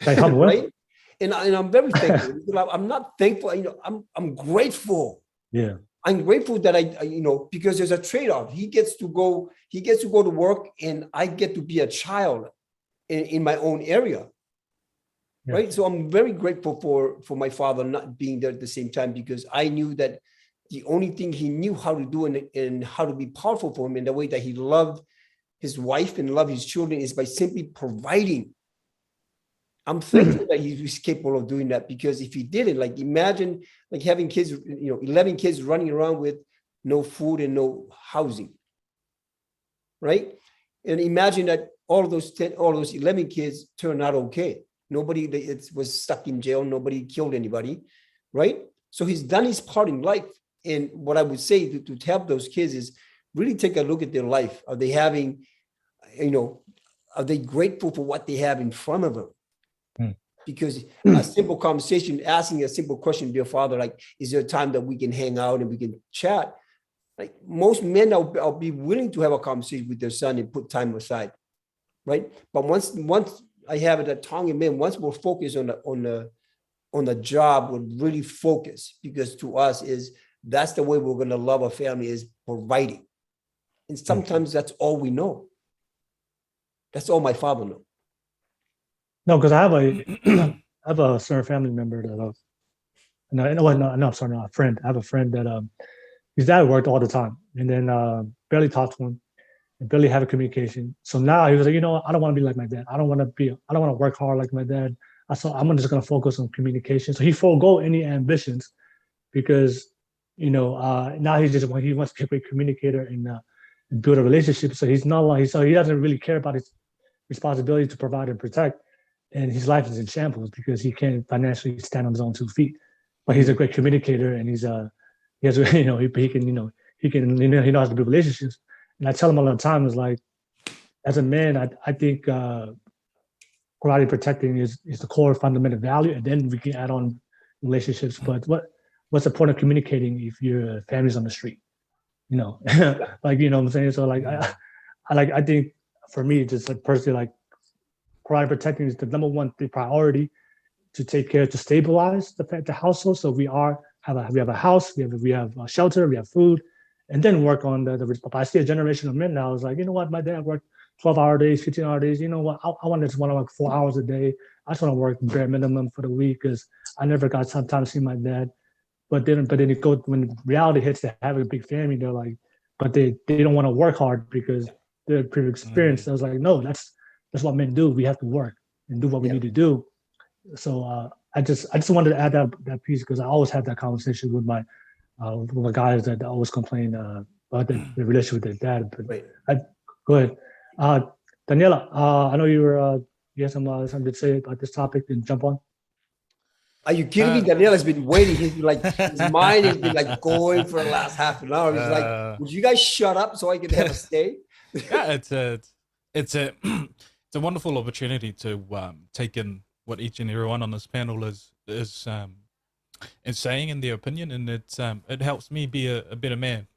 Right. And I'm very thankful. I'm not thankful. You know, I'm grateful. Yeah. I'm grateful that I you know, because there's a trade-off. He gets to go to work, and I get to be a child in my own area. Yeah. Right. So I'm very grateful for my father not being there at the same time, because I knew that the only thing he knew how to do and how to be powerful for him in the way that he loved his wife and loved his children is by simply providing. I'm thankful that he was capable of doing that, because if he didn't, like imagine like having kids, you know, 11 kids running around with no food and no housing. Right. And imagine that all those 11 kids turned out okay. Nobody was stuck in jail. Nobody killed anybody. Right. So he's done his part in life. And what I would say to help those kids is really take a look at their life. Are they having, you know, are they grateful for what they have in front of them? Because a simple conversation, asking a simple question, dear father, like, is there a time that we can hang out and we can chat? Like most men, I'll be willing to have a conversation with their son and put time aside, right? But once I have it at tongue and man, once we're focused on the job, we're really focused, because to us that's the way we're going to love a family, is providing. And sometimes that's all we know. That's all my father knows. No, because I have a certain family member that I'm sorry, not a friend. I have a friend that his dad worked all the time, and then barely talked to him, and barely have a communication. So now he was like, you know, I don't want to be like my dad. I don't want to work hard like my dad. So I'm just going to focus on communication. So he forego any ambitions, because you know now he wants to be a great communicator and build a relationship. So he's not like he doesn't really care about his responsibility to provide and protect. And his life is in shambles because he can't financially stand on his own 2 feet. But he's a great communicator, and he knows how to build relationships. And I tell him all the time, is like, as a man, I think providing, protecting is the core fundamental value, and then we can add on relationships. But what's the point of communicating if your family's on the street? You know, like, you know what I'm saying? So like I think for me, just like personally, like pride protecting is the number one priority to take care to stabilize the household. So we have a house, we have a shelter, we have food, and then work on the. But I see a generation of men now. It's like, you know what, my dad worked 12-hour days, 15-hour days. You know what, I want to just want to work 4 hours a day. I just want to work bare minimum for the week because I never got some time to see my dad. But then it goes when reality hits to having a big family, they're like, but they don't want to work hard because they're previous experience. I was like, no, that's what men do. We have to work and do what we need to do. So I just wanted to add that piece because I always have that conversation with my guys that always complain about the relationship with their dad. But go ahead, Taniela. I know you had something to say about this topic and jump on. Are you kidding me? Daniela's been waiting. He's been like, his mind has been like going for the last half an hour. He's like, would you guys shut up so I can have a stay? Yeah, it's a wonderful opportunity to take in what each and everyone on this panel is saying in their opinion, and it helps me be a better man,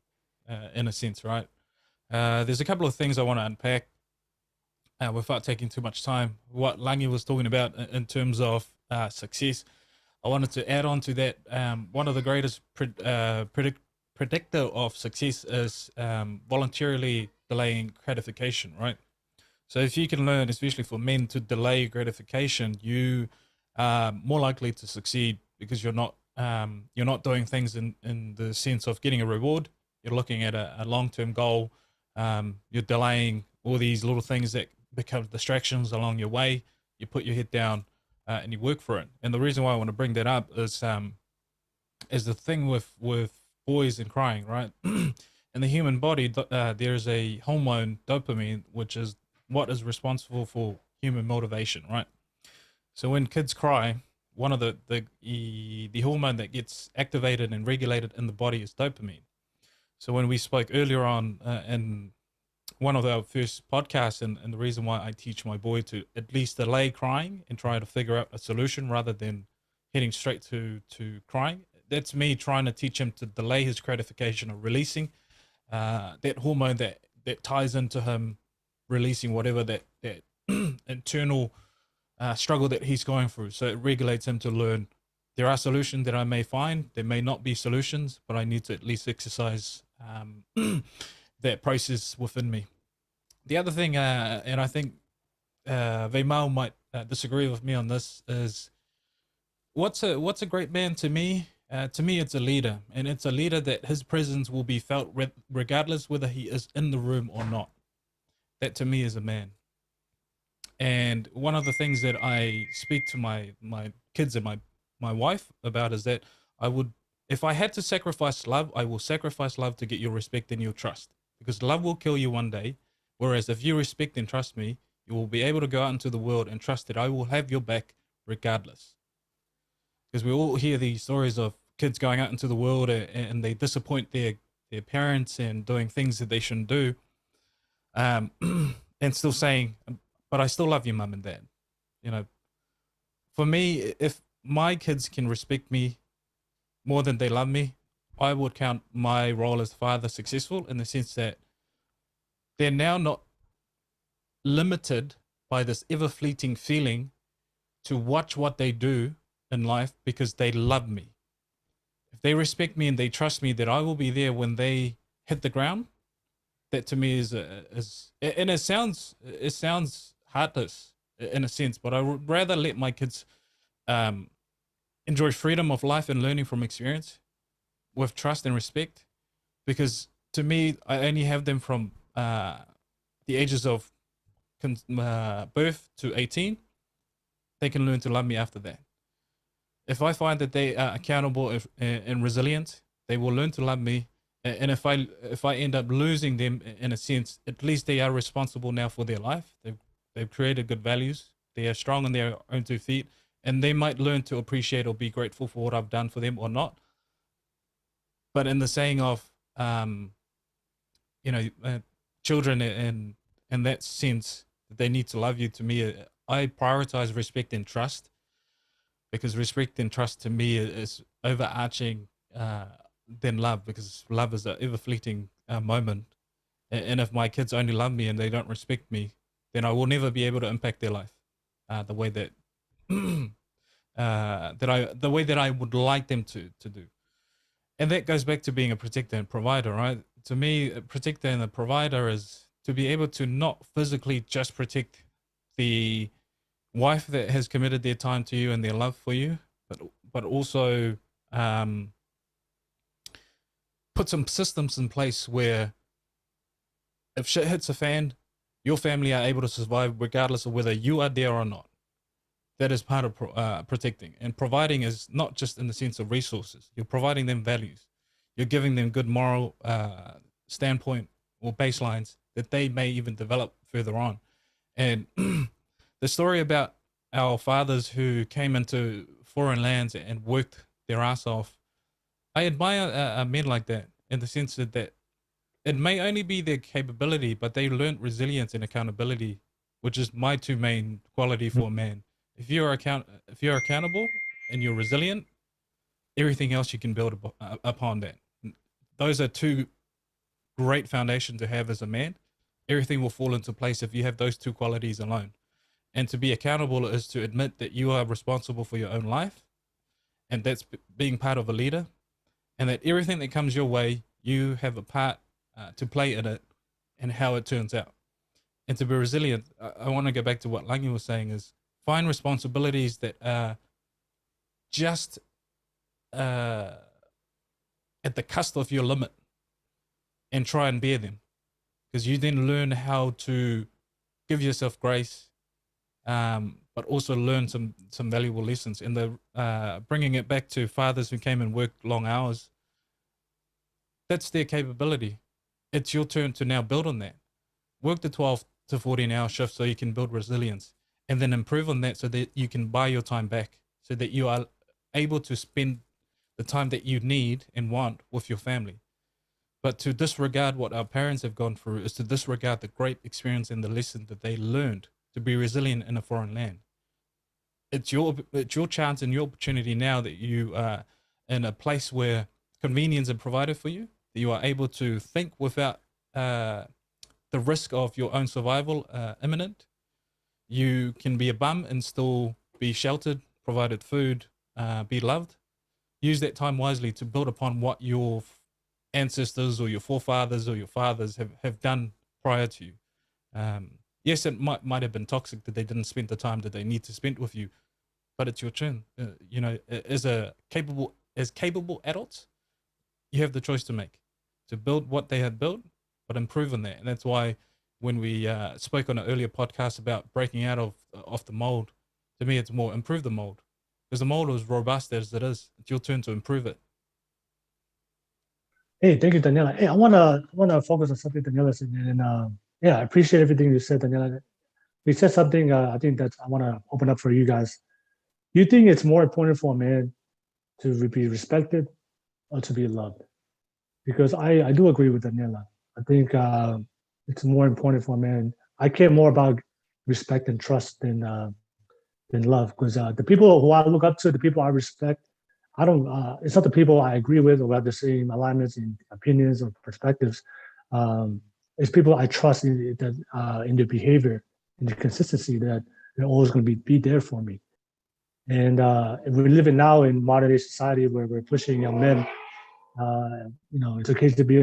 in a sense, right? There's a couple of things I want to unpack without taking too much time. What Langi was talking about in terms of success, I wanted to add on to that. One of the greatest predictor of success is voluntarily delaying gratification, right? So if you can learn, especially for men, to delay gratification, you are more likely to succeed because you're not doing things in the sense of getting a reward. You're looking at a long-term goal. You're delaying all these little things that become distractions along your way. You put your head down and you work for it. And the reason why I want to bring that up is the thing with boys and crying, right? In the human body, there's a hormone, dopamine, which is what is responsible for human motivation, right? So when kids cry, one of the hormone that gets activated and regulated in the body is dopamine. So when we spoke earlier on in one of our first podcasts, and the reason why I teach my boy to at least delay crying and try to figure out a solution rather than heading straight to crying, that's me trying to teach him to delay his gratification of releasing that hormone that ties into him releasing whatever that internal struggle that he's going through. So it regulates him to learn there are solutions that I may find. There may not be solutions, but I need to at least exercise that process within me. The other thing, and I think Veimau might disagree with me on this, is what's a great man to me? To me, it's a leader, and it's a leader that his presence will be felt regardless whether he is in the room or not. That to me is a man. And one of the things that I speak to my kids and my wife about is that if I had to sacrifice love, I will sacrifice love to get your respect and your trust, because love will kill you one day. Whereas if you respect and trust me, you will be able to go out into the world and trust that I will have your back regardless. Because we all hear these stories of kids going out into the world and they disappoint their parents and doing things that they shouldn't do, and still saying, but I still love you, mum and dad. You know, for me, if my kids can respect me more than they love me, I would count my role as father successful, in the sense that they're now not limited by this ever-fleeting feeling to watch what they do in life because they love me. If they respect me and they trust me that I will be there when they hit the ground, that to me is and it sounds heartless in a sense, but I would rather let my kids enjoy freedom of life and learning from experience with trust and respect, because to me, I only have them from the ages of birth to 18. They can learn to love me after that. If I find that they are accountable and resilient, they will learn to love me. And if I end up losing them, in a sense, at least they are responsible now for their life. They've created good values. They are strong on their own 2 feet, and they might learn to appreciate or be grateful for what I've done for them or not. But in the saying of, children in that sense, they need to love you. To me, I prioritize respect and trust, because respect and trust to me is overarching than love, because love is an ever fleeting moment. And if my kids only love me and they don't respect me, then I will never be able to impact their life the way that the way that I would like them to do. And that goes back to being a protector and provider, right? To me, a protector and a provider is to be able to not physically just protect the wife that has committed their time to you and their love for you, but also put some systems in place where if shit hits a fan, your family are able to survive regardless of whether you are there or not. That is part of protecting. And providing is not just in the sense of resources. You're providing them values. You're giving them good moral standpoint or baselines that they may even develop further on. And the story about our fathers who came into foreign lands and worked their ass off, I admire men like that in the sense that it may only be their capability, but they learned resilience and accountability, which is my two main quality for a man. If you're accountable and you're resilient, everything else you can build upon that. Those are two great foundations to have as a man. Everything will fall into place if you have those two qualities alone. And to be accountable is to admit that you are responsible for your own life, and that's being part of a leader, and that everything that comes your way, you have a part to play in it and how it turns out. And to be resilient, I want to go back to what Langi was saying, is find responsibilities that are just at the cusp of your limit and try and bear them, because you then learn how to give yourself grace, but also learn some valuable lessons. And the bringing it back to fathers who came and worked long hours, that's their capability. It's your turn to now build on that. Work the 12 to 14-hour shift so you can build resilience, and then improve on that so that you can buy your time back, so that you are able to spend the time that you need and want with your family. But to disregard what our parents have gone through is to disregard the great experience and the lesson that they learned to be resilient in a foreign land. It's your chance and your opportunity now that you are in a place where convenience is provided for you, that you are able to think without the risk of your own survival imminent. You can be a bum and still be sheltered, provided food, be loved. Use that time wisely to build upon what your ancestors or your forefathers or your fathers have done prior to you. Yes, it might have been toxic that they didn't spend the time that they need to spend with you, but it's your turn. As capable adults, you have the choice to make, to build what they have built, but improve on that. And that's why when we spoke on an earlier podcast about breaking out of the mold, to me it's more improve the mold, because the mold is robust as it is. It's your turn to improve it. Hey, thank you, Taniela. Hey, I wanna focus on something Taniela said, and I appreciate everything you said, Taniela. You said something I think that I want to open up for you guys. Do you think it's more important for a man to be respected or to be loved? Because I do agree with Taniela. I think it's more important for a man. I care more about respect and trust than love, because the people who I look up to, the people I respect, I don't. It's not the people I agree with or have the same alignments in opinions or perspectives. It's people I trust in their behavior, in the consistency that they're always going to be there for me. And we're living now in modern day society where we're pushing young men. It's okay to be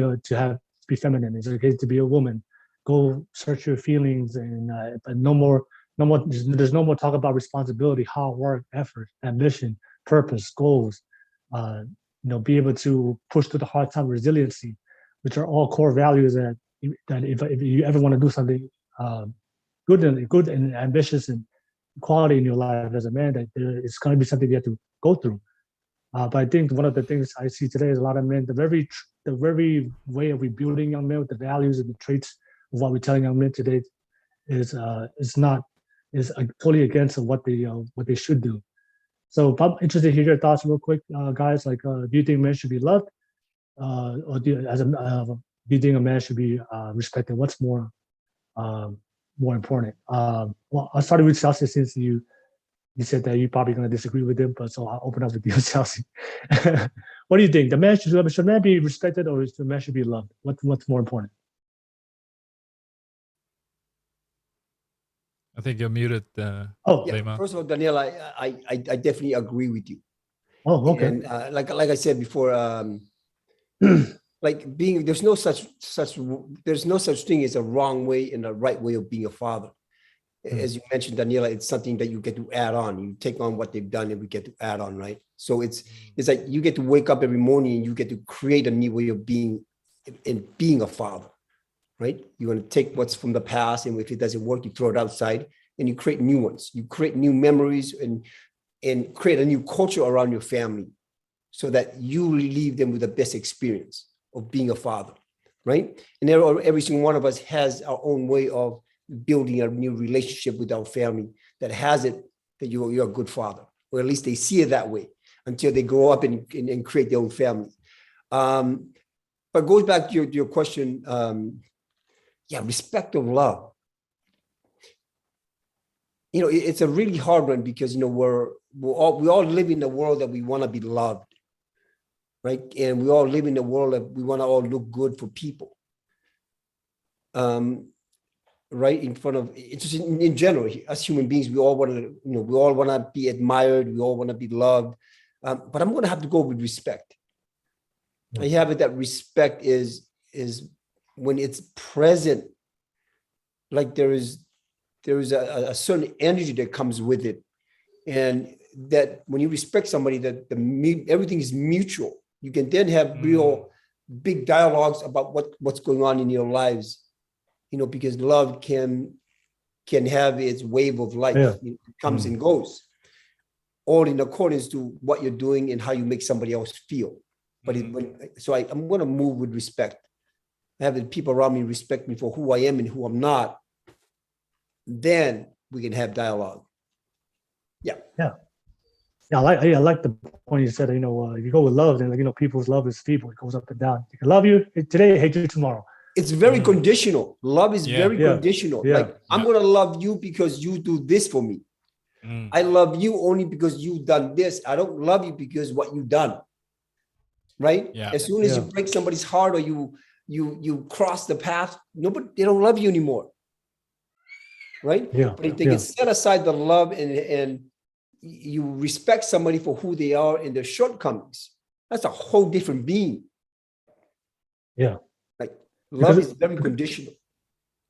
feminine. It's okay to be a woman. Go search your feelings, and but no more. There's no more talk about responsibility, hard work, effort, ambition, purpose, goals. Be able to push through the hard time, resiliency, which are all core values that if you ever want to do something good and ambitious and quality in your life as a man, that it's going to be something you have to go through. But I think one of the things I see today is a lot of men, the very way of rebuilding young men with the values and the traits of what we're telling young men today is totally against what they should do. So I'm interested to hear your thoughts real quick, guys. Like, do you think men should be loved, or do you think a man should be respected? What's more important? Well, I started with Siaosi, since you said that you're probably going to disagree with him, but so I'll open up with you, Siaosi. What do you think? Should man be respected, or should man should be loved? What's more important? I think you're muted. Oh, Yeah. Veimau. First of all, Daniela, I definitely agree with you. oh, okay. And like I said before, like there's no such thing as a wrong way and a right way of being a father. As you mentioned, Daniela, it's something that you get to add on. You take on what they've done and we get to add on, right? So it's like you get to wake up every morning and you get to create a new way of being a father, right? You're going to take what's from the past, and if it doesn't work, you throw it outside and you create new ones. You create new memories and create a new culture around your family so that you leave them with the best experience of being a father, right? And every single one of us has our own way of building a new relationship with our family that has it that you're a good father, or at least they see it that way until they grow up and create their own family. But goes back to your question, respect of love. You know, it's a really hard one because, you know, we all live in a world that we want to be loved, right? And we all live in a world that we want to all look good for people. Right in front of, it's just in general, as human beings, we all want to, you know, we all want to be admired, we all want to be loved. But I'm going to have to go with respect. I have it that respect is when it's present, like there is a certain energy that comes with it, and that when you respect somebody, that everything is mutual. You can then have real big dialogues about what's going on in your lives, you know, because love can have its wave of life. Yeah. It comes and goes, all in accordance to what you're doing and how you make somebody else feel. But I'm going to move with respect. I have the people around me respect me for who I am and who I'm not. Then we can have dialogue. Yeah. I like the point you said. You know, you go with love, and, like, you know, people's love is feeble. It goes up and down. You can love you today, hate you tomorrow. It's very conditional. Love is very conditional. Yeah. Like, I'm going to love you because you do this for me. I love you only because you've done this. I don't love you because what you've done. Right? Yeah. As soon as you break somebody's heart or you cross the path, they don't love you anymore. Right? Yeah. But if they can set aside the love and you respect somebody for who they are and their shortcomings, that's a whole different being. Yeah. Like, love is very conditional.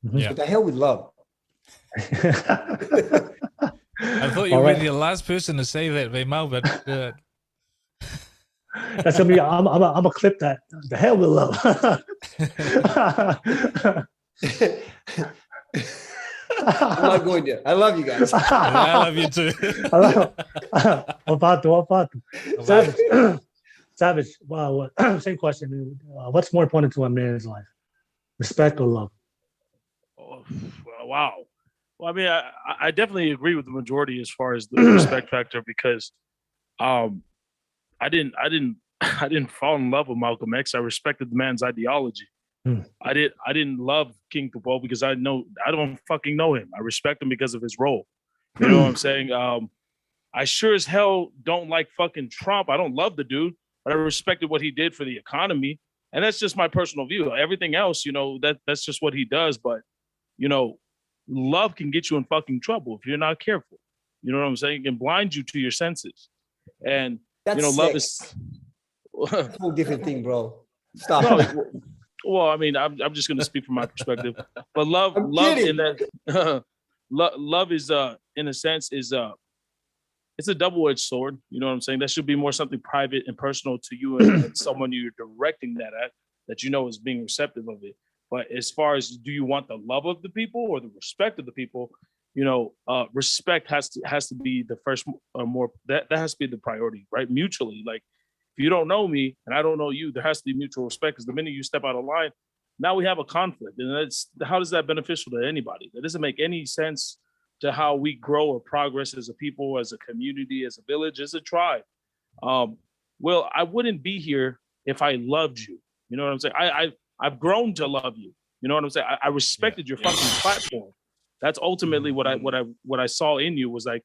Yeah. What the hell with love? I thought you were the last person to say that, Veimau, but that's gonna be. I'm gonna clip that. The hell with love. I'm not going there. I love you guys. I love you too. Savage. Wow. Same question. What's more important to a man's life? Respect or love? Oh, wow. Well, I mean, I definitely agree with the majority as far as the respect factor, because I didn't fall in love with Malcolm X. I respected the man's ideology. I didn't love King Tupou because I don't fucking know him. I respect him because of his role. You know what I'm saying? I sure as hell don't like fucking Trump. I don't love the dude, but I respected what he did for the economy. And that's just my personal view. Everything else, you know, that's just what he does. But, you know, love can get you in fucking trouble if you're not careful. You know what I'm saying? It can blind you to your senses. And, that's, you know, love is a whole different thing, bro. Stop. No, well, I mean, I'm just going to speak from my perspective, but love in that love is in a sense is it's a double-edged sword. You know what I'm saying? That should be more something private and personal to you and someone you're directing that at, that you know is being receptive of it. But as far as, do you want the love of the people or the respect of the people? You know, respect has to be the first, that has to be the priority, right? Mutually, like, if you don't know me and I don't know you, there has to be mutual respect, because the minute you step out of line, now we have a conflict. And how is that beneficial to anybody? That doesn't make any sense to how we grow or progress as a people, as a community, as a village, as a tribe. Well, I wouldn't be here if I loved you. You know what I'm saying? I've grown to love you. You know what I'm saying? I respected your fucking platform. That's ultimately what I saw in you, was like,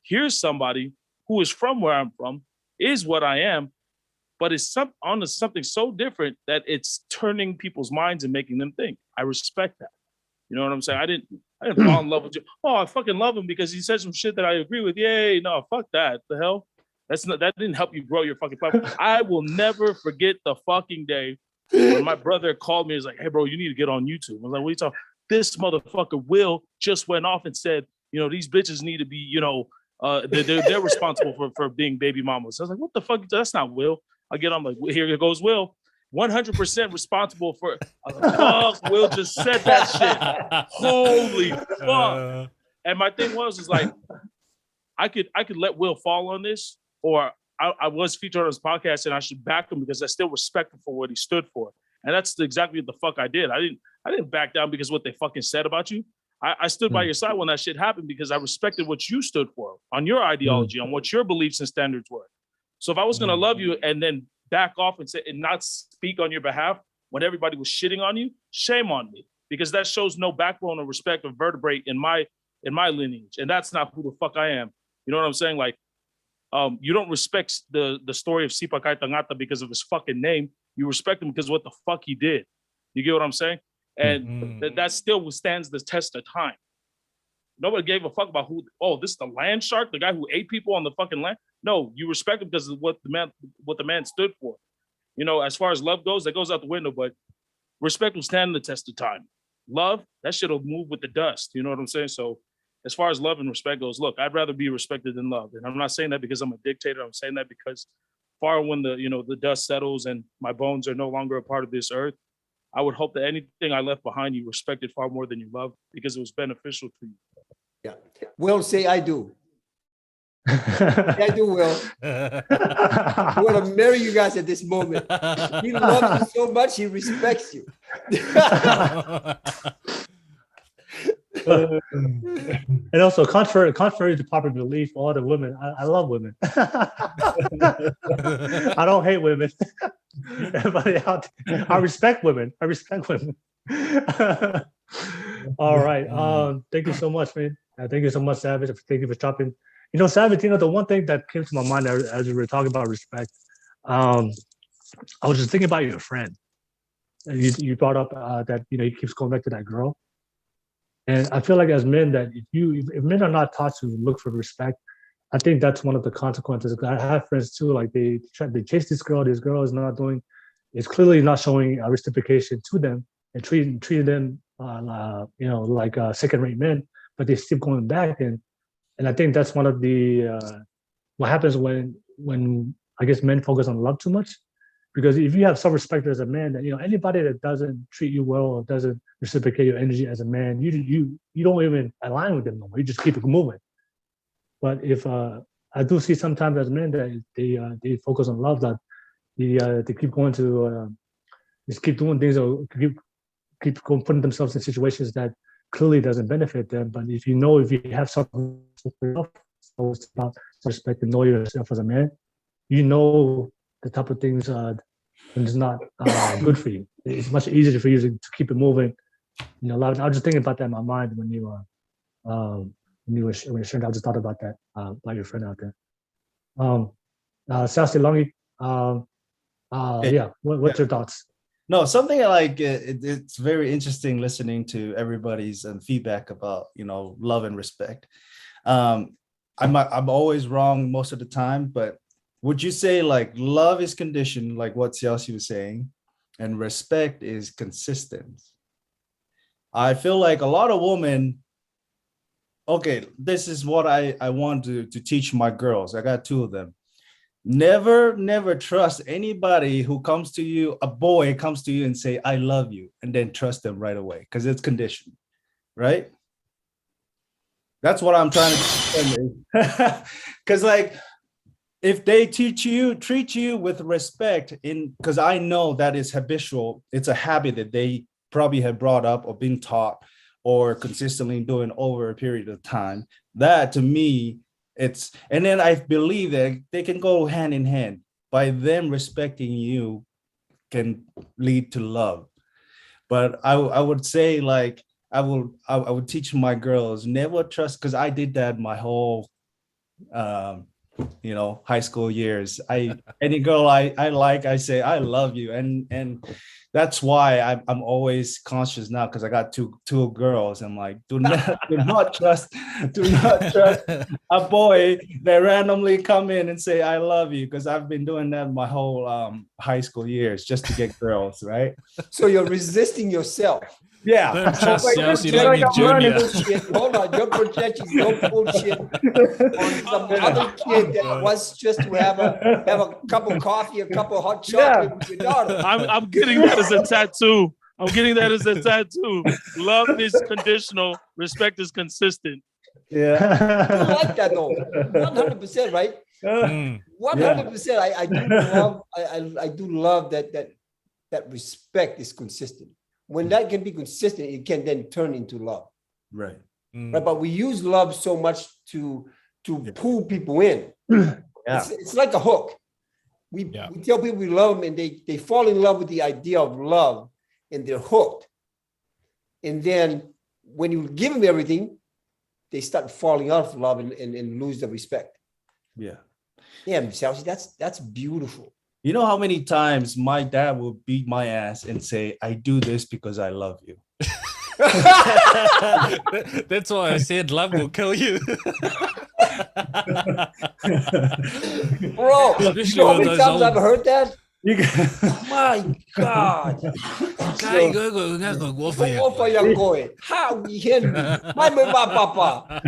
here's somebody who is from where I'm from, is what I am, but it's on something so different that it's turning people's minds and making them think. I respect that. You know what I'm saying? I I didn't fall in love with you. Oh, I fucking love him because he said some shit that I agree with. Yay, no, fuck that. The hell? That didn't help you grow your fucking platform. I will never forget the fucking day when my brother called me. He's like, hey, bro, you need to get on YouTube. I was like, what are you talking? This motherfucker Will just went off and said, these bitches need to be, they're responsible for being baby mamas. I was like, what the fuck? That's not Will. I get on like, here goes Will. 100% responsible for fuck. Will just said that shit. Holy fuck. And my thing was like, I could let Will fall on this, or I was featured on his podcast and I should back him because I still respect him for what he stood for. And that's exactly what the fuck I did. I didn't back down because what they fucking said about you. I stood by your side when that shit happened because I respected what you stood for, on your ideology, on what your beliefs and standards were. So if I was gonna love you and then back off and say and not speak on your behalf when everybody was shitting on you, shame on me, because that shows no backbone or respect or vertebrae in my lineage, and that's not who the fuck I am. You know what I'm saying? Like, you don't respect the story of Sipa Kai Tangata because of his fucking name. You respect him because of what the fuck he did. You get what I'm saying? And that still withstands the test of time. Nobody gave a fuck about this is the land shark, the guy who ate people on the fucking land. No, you respect him because of what the man stood for. As far as love goes, that goes out the window, but respect will stand the test of time. Love, that shit will move with the dust. You know what I'm saying? So as far as love and respect goes, look, I'd rather be respected than loved. And I'm not saying that because I'm a dictator. I'm saying that because far when the dust settles and my bones are no longer a part of this earth, I would hope that anything I left behind you respected far more than you loved because it was beneficial to you. Yeah. Will, say I do. I do, Will. I want to marry you guys at this moment. He loves you so much, he respects you. And also, contrary to popular belief, all the women, I love women. I don't hate women. Everybody out there, I respect women. All right. Thank you so much, man. Thank you so much, Savage. Thank you for chopping. Savage, the one thing that came to my mind as we were talking about respect, I was just thinking about your friend. You brought up that, he keeps going back to that girl. And I feel like as men that if men are not taught to look for respect, I think that's one of the consequences. I have friends too, like they chase this girl is clearly not showing reciprocation to them and treating them, like second-rate men, but they still going back. And I think that's one of the, what happens when I guess men focus on love too much. Because if you have self-respect as a man, that anybody that doesn't treat you well or doesn't reciprocate your energy as a man, you don't even align with them no more. You just keep it moving. But if I do see sometimes as men that they focus on love, that they keep going to just keep doing things or keep putting themselves in situations that clearly doesn't benefit them. But if you have something about respect and know yourself as a man, the type of things when it's not good for you. It's much easier for you to keep it moving. I was just thinking about that in my mind when you were sharing. I just thought about that about your friend out there. Siaosi Langi, what's your thoughts? No, something like it's very interesting listening to everybody's feedback about love and respect. I'm always wrong most of the time, but would you say like love is conditioned, like what Siaosi was saying, and respect is consistent? I feel like a lot of women, okay, this is what I want to teach my girls. I got two of them. Never trust anybody who comes to you, a boy comes to you and say, I love you, and then trust them right away because it's conditioned, right? That's what I'm trying to say. Because like, if they treat you with respect, because I know that is habitual, it's a habit that they probably have brought up or been taught or consistently doing over a period of time, that to me, and then I believe that they can go hand in hand. By them respecting you can lead to love. But I would say like, I would teach my girls, never trust, because I did that my whole high school years. Any girl I like, I say I love you, and that's why I'm always conscious now, because I got two girls. I'm like, do not trust a boy that randomly come in and say I love you, because I've been doing that my whole high school years just to get girls, right? So you're resisting yourself. Yeah. Don't trust Like, Siaosi you're Langi Jr. bullshit. Hold on, you're projecting no bullshit on some other kid that wants just to have a cup of coffee, a cup of hot chocolate with your daughter. I'm getting that as a tattoo. I'm getting that as a tattoo. Love is conditional. Respect is consistent. Yeah. I like that though. 100%, right? 100%. I do love that respect is consistent. When that can be consistent, it can then turn into love. Right. Right. But we use love so much to pull people in. Yeah. It's like a hook. We tell people we love them, and they fall in love with the idea of love, and they're hooked. And then when you give them everything, they start falling out of love and lose the respect. Yeah. Yeah, Siaosi, that's beautiful. You know how many times my dad will beat my ass and say, I do this because I love you. That's why I said love will kill you. Bro, you Especially know how with many those times old- I've heard that? You My God. Ofa yang koe. Ha, we hen. My papa.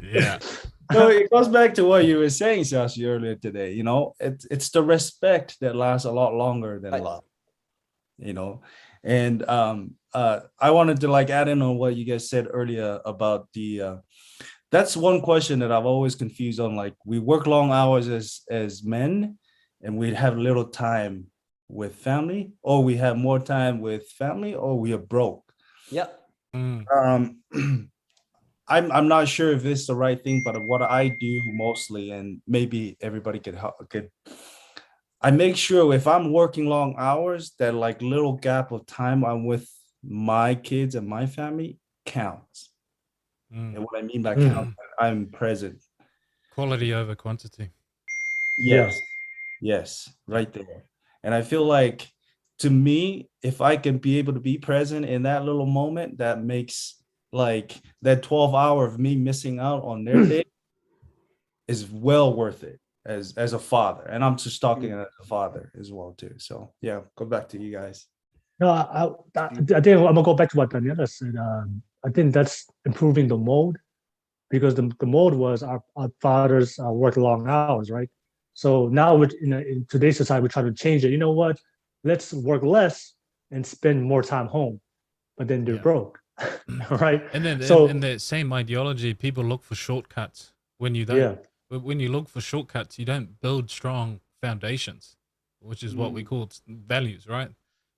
Yeah. So it goes back to what you were saying, Siaosi, earlier today. It's the respect that lasts a lot longer than love. And I wanted to add in on what you guys said earlier about that's one question that I've always confused on. Like, we work long hours as men, and we have little time with family, or we have more time with family, or we are broke. Yeah. I'm not sure if it's the right thing, but what I do mostly, and maybe everybody could I make sure if I'm working long hours, that little gap of time I'm with my kids and my family counts. And what I mean by count, I'm present. Quality over quantity. Yes, right there. And I feel like, to me, if I can be able to be present in that little moment, that makes that 12 hour of me missing out on their day is well worth it as a father. And I'm just talking as a father as well too. So yeah, go back to you guys. No, I think I'm gonna go back to what Taniela said. I think that's improving the mode, because the mode was our fathers work long hours, right? So now in today's society, we're trying to change it. You know what? Let's work less and spend more time home, but then they're broke. Right. And then in that same ideology, people look for shortcuts. When you look for shortcuts, you don't build strong foundations, which is what we call values, right?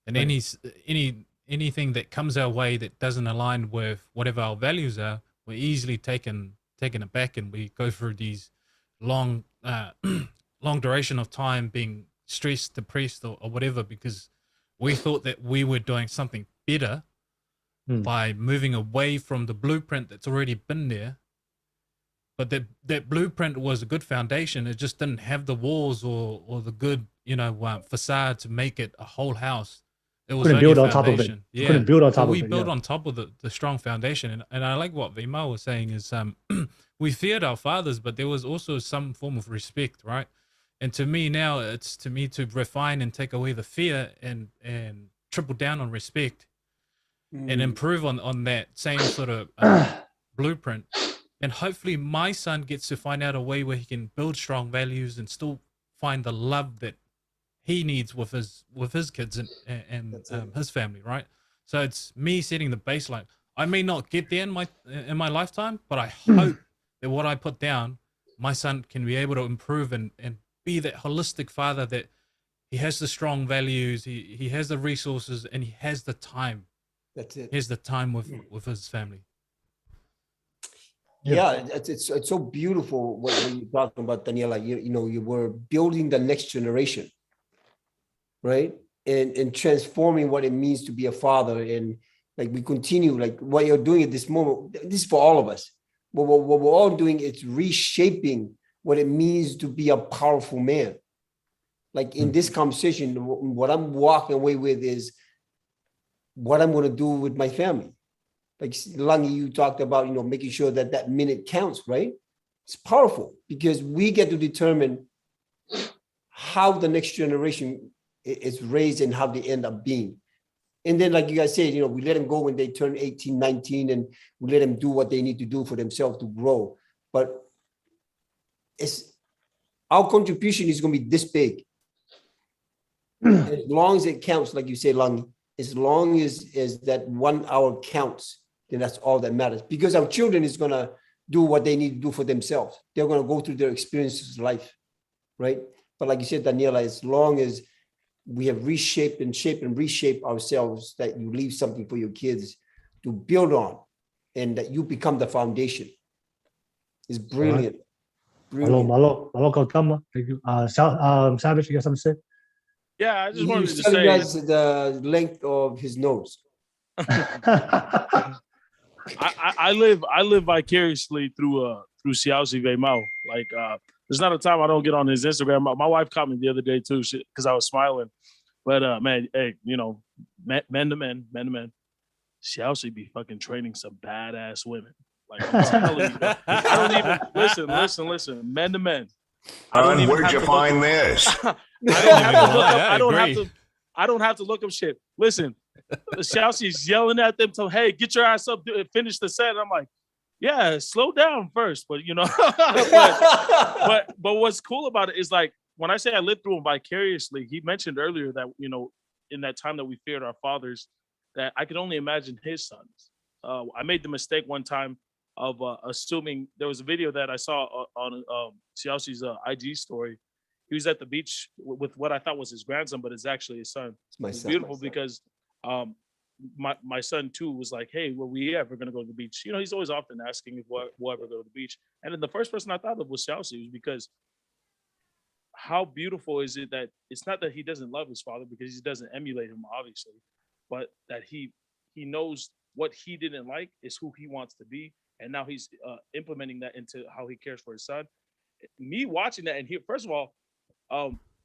And anything that comes our way that doesn't align with whatever our values are, we're easily taken aback, and we go through these long duration of time being stressed, depressed, or whatever, because we thought that we were doing something better by moving away from the blueprint that's already been there. But that blueprint was a good foundation. It just didn't have the walls or the good, facade to make it a whole house. It was couldn't only build a on top of it. foundation. Yeah. Couldn't build on top So of it. we built on top of the strong foundation. And I like what Veimau was saying is we feared our fathers, but there was also some form of respect, right? And to me now, it's to refine and take away the fear and triple down on respect and improve on that same sort of blueprint. And hopefully my son gets to find out a way where he can build strong values and still find the love that he needs with his kids and his family, right? So it's me setting the baseline. I may not get there in my lifetime, but I hope that what I put down, my son can be able to improve and be that holistic father, that he has the strong values, he has the resources, and he has the time. That's it. He has the time with his family. Yeah, it's so beautiful when you're talking about, Taniela. You were building the next generation, right? And transforming what it means to be a father. And we continue, what you're doing at this moment, this is for all of us. What we're all doing is reshaping what it means to be a powerful man. Like in this conversation, what I'm walking away with is what I'm going to do with my family. Like Langi, you talked about, making sure that that minute counts, right? It's powerful because we get to determine how the next generation is raised and how they end up being. And then, like you guys said, we let them go when they turn 18, 19, and we let them do what they need to do for themselves to grow. But our contribution is going to be this big. As long as it counts, like you say, Langi, as long as that 1 hour counts, then that's all that matters. Because our children is going to do what they need to do for themselves. They're going to go through their experiences of life, right? But like you said, Taniela, as long as we have reshaped and reshape ourselves, that you leave something for your kids to build on and that you become the foundation. It's brilliant. Brilliant. Thank you. Savage, you got something to say? Yeah, I just wanted to Tell you say guys the length of his nose. I live vicariously through Siaosi Veimau. Like there's not a time I don't get on his Instagram. My wife caught me the other day too, because I was smiling. But man, hey, men to men, Siaosi be fucking training some badass women. Like I'm telling you, I don't even listen, men to men. Where'd you find this? I don't have to look up shit. Listen, Siaosi's yelling at them to, hey, get your ass up, finish the set. And I'm like, yeah, slow down first. But but what's cool about it is, like, when I say I lived through him vicariously, he mentioned earlier that, in that time that we feared our fathers, that I could only imagine his sons. I made the mistake one time of assuming. There was a video that I saw on Siaosi's IG story. He was at the beach with what I thought was his grandson, but it's actually his son. It's beautiful because my son too was like, hey, were we ever going to go to the beach? He's always often asking if we'll ever go to the beach. And then the first person I thought of was Siaosi, because how beautiful is it that it's not that he doesn't love his father, because he doesn't emulate him, obviously, but that he knows what he didn't like is who he wants to be. And now he's implementing that into how he cares for his son. Me watching that and here, first of all,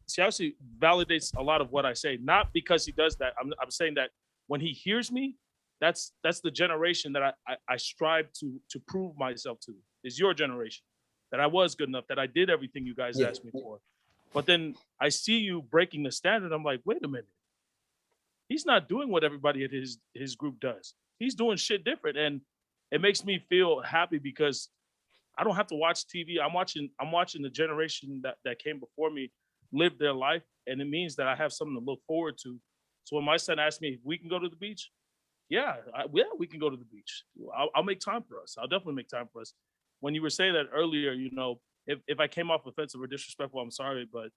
Siaosi validates a lot of what I say, not because he does that. I'm saying that when he hears me, that's the generation that I strive to prove myself to, is your generation, that I was good enough, that I did everything you guys asked me for. But then I see you breaking the standard. I'm like, wait a minute. He's not doing what everybody at his group does. He's doing shit different. And it makes me feel happy because I don't have to watch TV. I'm watching the generation that came before me live their life. And it means that I have something to look forward to. So when my son asked me if we can go to the beach, we can go to the beach. I'll make time for us. I'll definitely make time for us. When you were saying that earlier, if I came off offensive or disrespectful, I'm sorry, but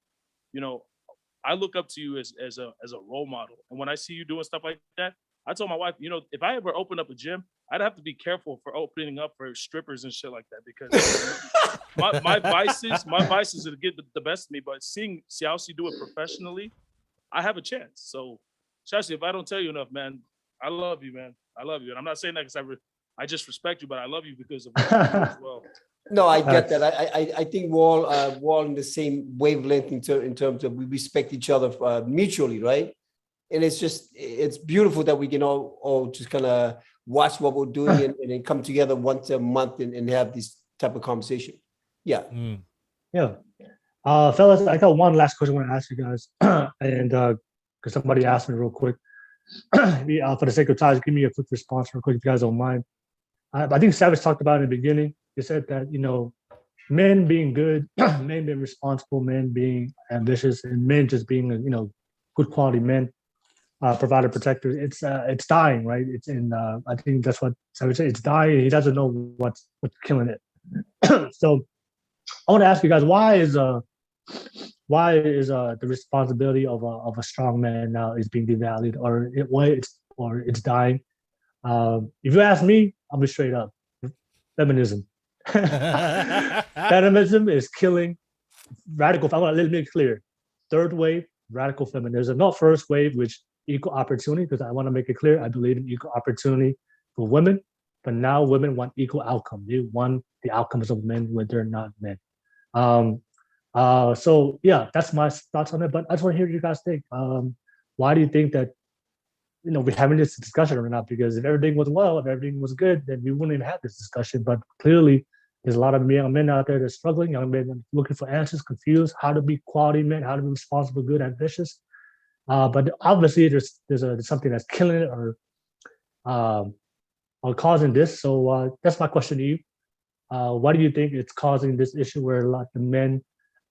I look up to you as a role model. And when I see you doing stuff like that, I told my wife, if I ever open up a gym, I'd have to be careful for opening up for strippers and shit like that, because my vices are to get the best of me. But seeing Siaosi do it professionally, I have a chance. So, Siaosi, if I don't tell you enough, man, I love you, man. I love you. And I'm not saying that because I just respect you, but I love you because of what you do as well. No, I get that. I think we're all in the same wavelength in terms of we respect each other mutually, right? And it's beautiful that we can all just kind of watch what we're doing and then come together once a month and have this type of conversation. Yeah. Yeah. Fellas, I got one last question I want to ask you guys. And because somebody asked me real quick. For the sake of time, give me a quick response real quick if you guys don't mind. I think Savage talked about it in the beginning. He said that, men being good, men being responsible, men being ambitious, and men just being, good quality men, provider, protector. It's dying, right? It's in. I think that's what Savage said. It's dying. He doesn't know what's killing it. So I want to ask you guys, why is the responsibility of a strong man now is being devalued, or it's dying? If you ask me, I'll be straight up. Feminism. Feminism is killing radical. I want to let me clear. Third wave radical feminism, not first wave, which equal opportunity. Because I want to make it clear, I believe in equal opportunity for women, but now women want equal outcome. They want the outcomes of men when they're not men. So yeah, that's my thoughts on it. But I just want to hear what you guys think. Why do you think that we're having this discussion right now? Because if everything was well, if everything was good, then we wouldn't even have this discussion. But clearly, there's a lot of young men out there that are struggling, young men looking for answers, confused, how to be quality men, how to be responsible, good, ambitious. But obviously, there's something that's killing it or causing this. So that's my question to you. Why do you think it's causing this issue where a lot of men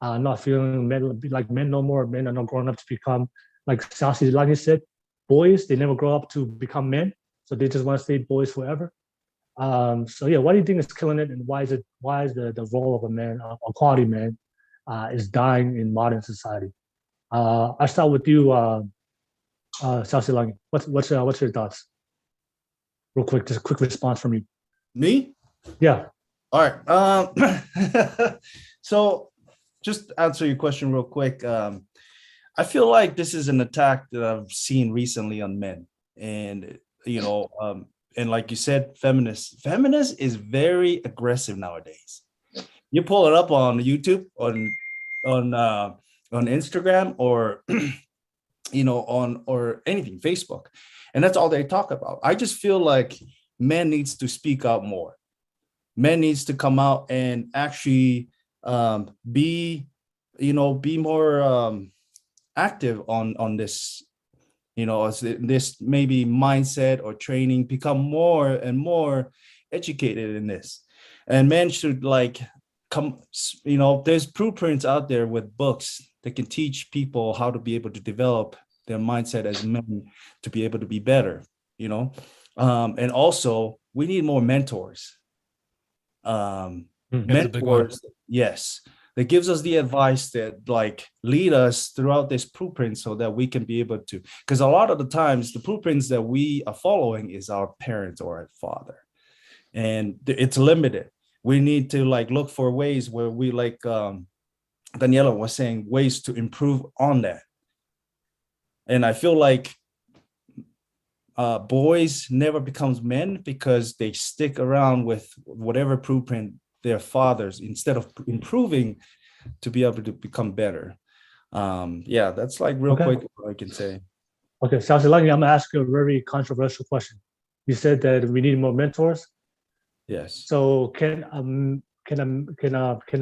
not feeling men like men no more? Men are not growing up to become, like Siaosi Langi said, boys. They never grow up to become men, so they just want to stay boys forever. So yeah, why do you think it's killing it, and why is the role of a man, a quality man, is dying in modern society? I start with you, Siaosi Langi. What's your thoughts? Real quick, just a quick response from you. Me? Yeah. All right. So just answer your question real quick. I feel like this is an attack that I've seen recently on men, and and like you said, feminist is very aggressive nowadays. You pull it up on YouTube, on Instagram, or or anything, Facebook, and that's all they talk about. I just feel like men needs to speak out more. Men needs to come out and actually be more active on this, as this maybe mindset or training, become more and more educated in this. And men should there's blueprints out there with books that can teach people how to be able to develop their mindset as men to be able to be better, and also we need more mentors. Mentors, yes, that gives us the advice that lead us throughout this blueprint so that we can be able to, because a lot of the times the blueprints that we are following is our parents or our father, and it's limited. We need to look for ways where we, Taniela was saying, ways to improve on that. And I feel like boys never becomes men because they stick around with whatever blueprint their fathers, instead of improving to be able to become better. Yeah, that's real quick what I can say. Okay, Siaosi Langi, I'm gonna ask you a very controversial question. You said that we need more mentors. Yes. So can a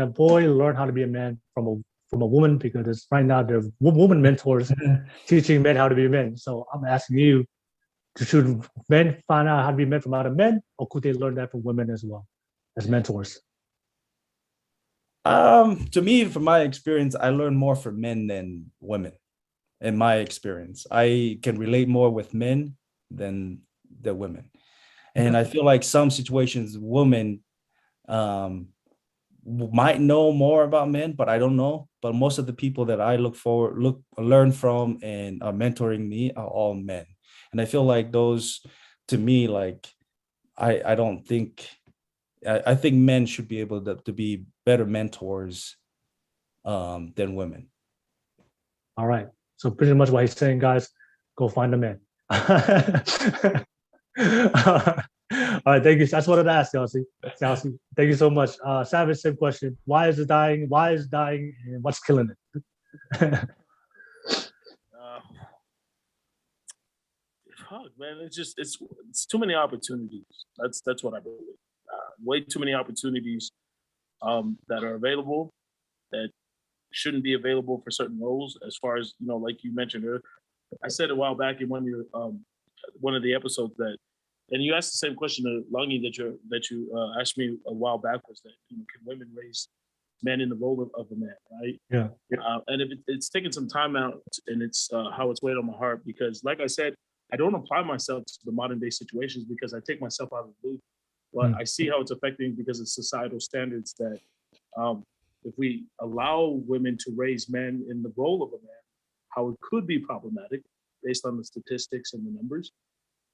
boy learn how to be a man from a woman? Because right now there are woman mentors teaching men how to be men. So I'm asking you, should men find out how to be men from other men, or could they learn that from women as well as mentors? To me, from my experience, I learn more from men than women. In my experience, I can relate more with men than the women. And I feel like some situations, women might know more about men, but I don't know. But most of the people that I learn from and are mentoring me are all men. And I feel like those, to me, I don't think, I think men should be able to be better mentors than women. All right. So pretty much what he's saying, guys, go find a man. All right, thank you. That's what I'd ask, Siaosi. Thank you so much. Savage, same question. Why is it dying? Why is it dying? And what's killing it? Fuck, man, it's too many opportunities. That's what I believe. Way too many opportunities that are available that shouldn't be available for certain roles. As far as like you mentioned earlier, I said a while back in one of the episodes that, and you asked the same question to Langi that you asked me a while back, was that can women raise men in the role of a man, right? Yeah. And if it's taken some time out, and it's how it's weighed on my heart, because like I said, I don't apply myself to the modern day situations because I take myself out of the loop. But I see how it's affecting because of societal standards that if we allow women to raise men in the role of a man, how it could be problematic based on the statistics and the numbers.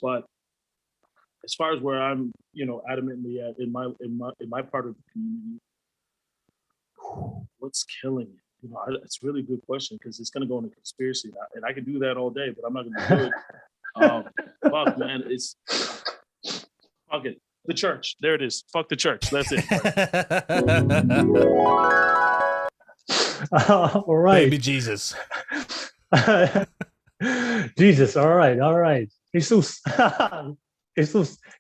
But as far as where I'm, adamantly at in my part of the community, what's killing it? It's a really good question because it's going to go into conspiracy, and I can do that all day, but I'm not going to do it. Fuck, man, fuck it. The church. There it is. Fuck the church. That's it. All right. Baby Jesus. Jesus. All right. Jesus.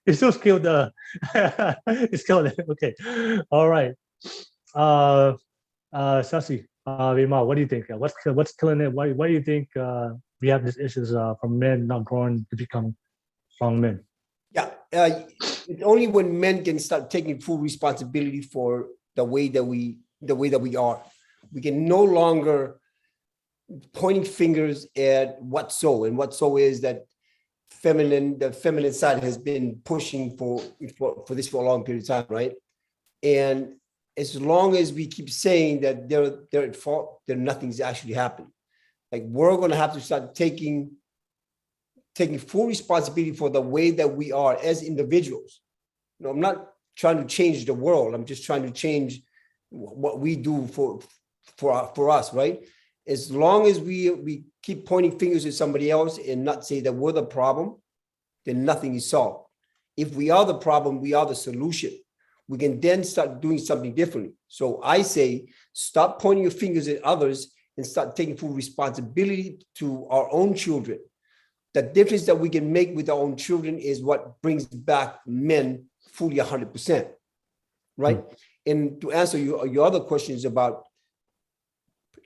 Jesus killed the. It's killed it. Okay. All right. Siaosi Veimau, what do you think? What's killing it? Why do you think we have these issues from men not growing to become strong men? Yeah, it's only when men can start taking full responsibility for the way that we are. We can no longer pointing fingers at what's so, and what so is that the feminine side has been pushing for this for a long period of time, right? And as long as we keep saying that they're at fault, then nothing's actually happening. Like, we're going to have to start taking full responsibility for the way that we are as individuals. You know, I'm not trying to change the world. I'm just trying to change what we do for us, right? As long as we keep pointing fingers at somebody else and not say that we're the problem, then nothing is solved. If we are the problem, we are the solution. We can then start doing something differently. So I say, stop pointing your fingers at others and start taking full responsibility to our own children. The difference that we can make with our own children is what brings back men fully 100%, right? And to answer your other questions about,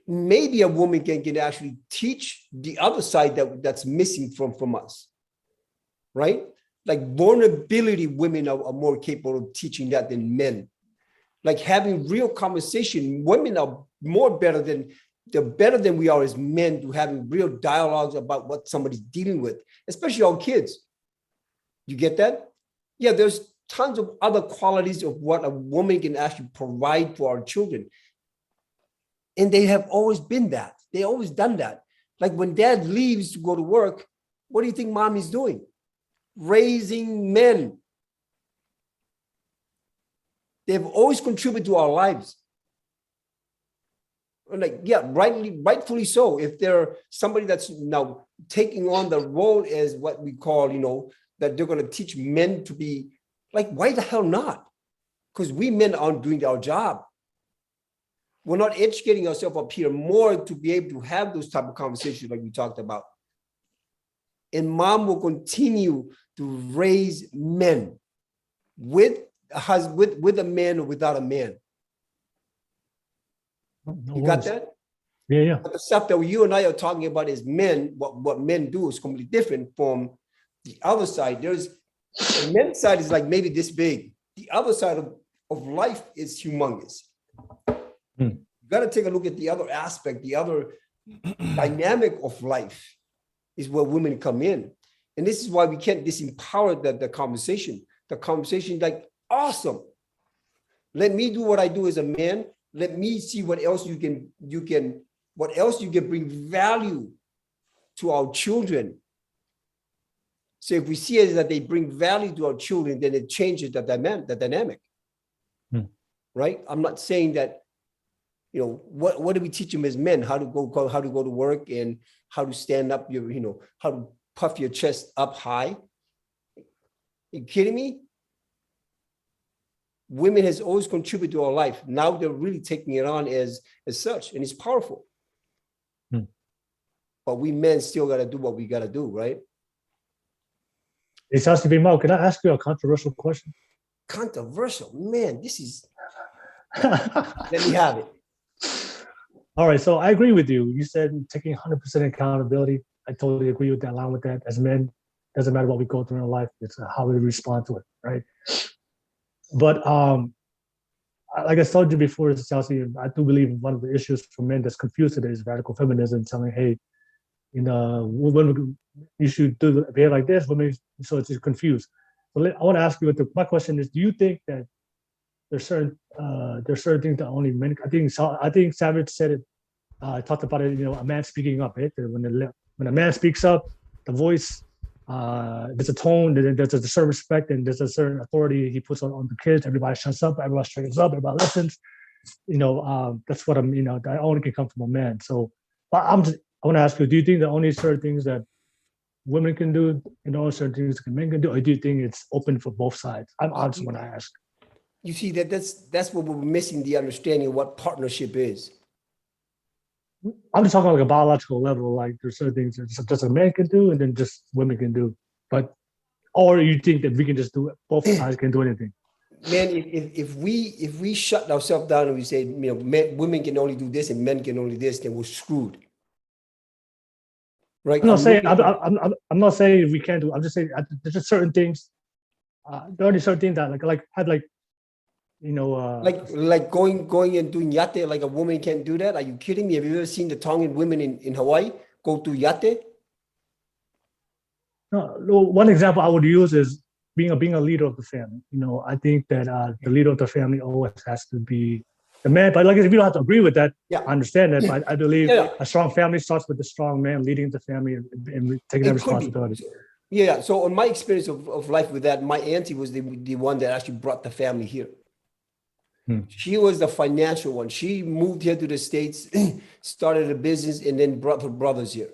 maybe a woman can actually teach the other side that's missing from us, right? Like, vulnerability, women are more capable of teaching that than men. Like, having real conversation, women are they're better than we are as men to having real dialogues about what somebody's dealing with, especially our kids. You get that? Yeah, there's tons of other qualities of what a woman can actually provide for our children. And they have always been that. They always done that. Like, when dad leaves to go to work, what do you think mommy's doing? Raising men. They've always contributed to our lives. Like, yeah, rightfully so. If they're somebody that's now taking on the role as what we call, that they're going to teach men to be, like, why the hell not? Because we men aren't doing our job. We're not educating ourselves up here more to be able to have those type of conversations like we talked about. And mom will continue to raise men with a man or without a man. You got that? Yeah. But the stuff that you and I are talking about as men, what men do is completely different from the other side. The men's side is like maybe this big. The other side of life is humongous. You got to take a look at the other aspect, the other dynamic of life is where women come in. And this is why we can't disempower the conversation. The conversation is like, awesome. Let me do what I do as a man. Let me see what else you can bring value to our children. So if we see it that they bring value to our children, then it changes the dynamic. Right? I'm not saying that, what do we teach them as men? How to go to work and how to stand up how to puff your chest up high. Are you kidding me? Women has always contributed to our life. Now they're really taking it on as such, and it's powerful. But we men still got to do what we got to do, right? Siaosi Veimau, can I ask you a controversial question? Controversial? Man, this is... Let me have it. All right, so I agree with you. You said taking 100% accountability. I totally agree with that, along with that. As men, doesn't matter what we go through in life, it's how we respond to it, right? But like I told you before, Siaosi, I do believe one of the issues for men that's confused today is radical feminism, telling, hey, women, you should behave like this, women, so it's just confused. So I want to ask you, my question is, do you think that there's certain things that only men, I think Savage said it, talked about it, a man speaking up, right? When a man speaks up, the voice, there's a tone, there's a certain respect, and there's a certain authority he puts on the kids. Everybody shuts up, everybody straightens up, everybody listens. That's what that only can come from a man. So I want to ask you, do you think that only certain things that women can do, certain things that men can do, or do you think it's open for both sides? I'm honest when I ask. You see, that's what we're missing, the understanding of what partnership is. I'm just talking like a biological level. Like there's certain things that just a man can do, and then just women can do. But or you think that we can just do it? Both sides can do anything. Man, if we shut ourselves down and we say, women can only do this and men can only this, then we're screwed. Right? I'm not saying we can't do. I'm just saying there's just certain things. There are certain things that like going and doing yate, like a woman can't do that. Are you kidding me? Have you ever seen the Tongan women in Hawaii go to yate? No, one example I would use is being a leader of the family. I think that the leader of the family always has to be the man. But like if you don't have to agree with that, I understand that. But I believe a strong family starts with the strong man leading the family and taking that responsibility. Yeah. So on my experience of life with that, my auntie was the one that actually brought the family here. She was the financial one. She moved here to the States, started a business, and then brought her brothers here.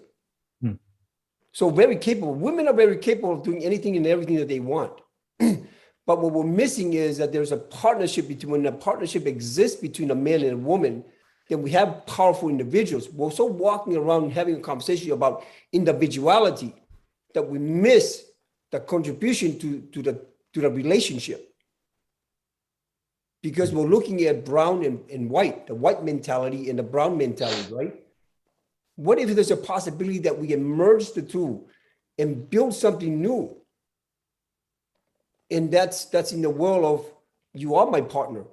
So very capable. Women are very capable of doing anything and everything that they want. But what we're missing is that there's a partnership when a partnership exists between a man and a woman, then we have powerful individuals. We're so walking around having a conversation about individuality that we miss the contribution to the relationship. Because we're looking at brown and white, the white mentality and the brown mentality, right? What if there's a possibility that we can merge the two and build something new? And that's in the world of, you are my partner.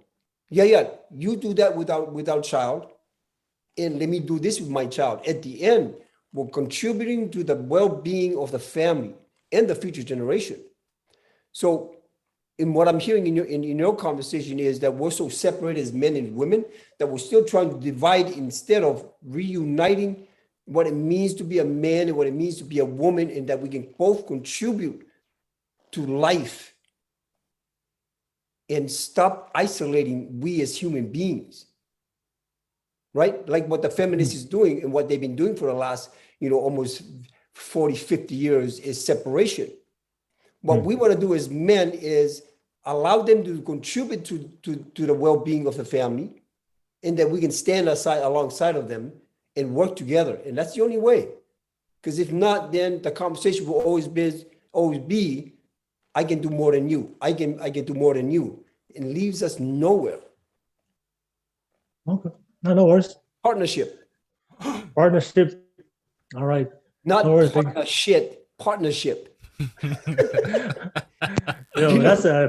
Yeah, you do that without child, and let me do this with my child. At the end, we're contributing to the well-being of the family and the future generation. So, in what I'm hearing in your conversation is that we're so separated as men and women that we're still trying to divide instead of reuniting what it means to be a man and what it means to be a woman, and that we can both contribute to life and stop isolating we as human beings, right? Like what the feminist is doing and what they've been doing for the last, almost 40, 50 years is separation. What we want to do as men is allow them to contribute to the well-being of the family, and that we can stand alongside of them and work together. And that's the only way. Because if not, then the conversation will always be, I can do more than you. I can do more than you. It leaves us nowhere. Okay. No worries. Partnership. All right. Not partnership.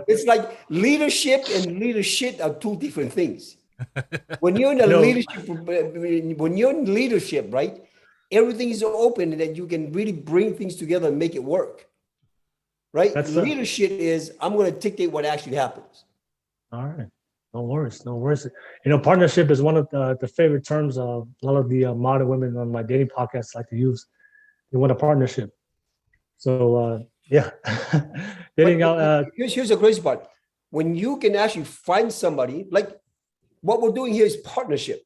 It's like leadership and leadership are two different things. When you're in leadership, right? Everything is open and that you can really bring things together and make it work. Right? Leadership is, I'm going to dictate what actually happens. All right. No worries. Partnership is one of the favorite terms of a lot of the modern women on my dating podcasts like to use. They want a partnership. So, getting out. Here's the crazy part. When you can actually find somebody, like what we're doing here is partnership.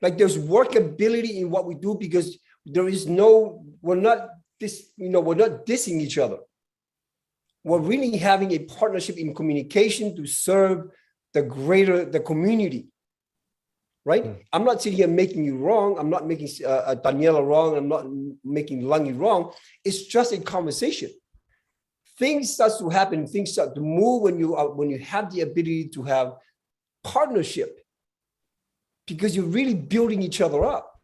Like there's workability in what we do, because we're not dissing each other. We're really having a partnership in communication to serve the community, right? I'm not sitting here making you wrong. I'm not making Taniela wrong. I'm not making Langi wrong. It's just a conversation. Things start to happen. Things start to move when you have the ability to have partnership, because you're really building each other up.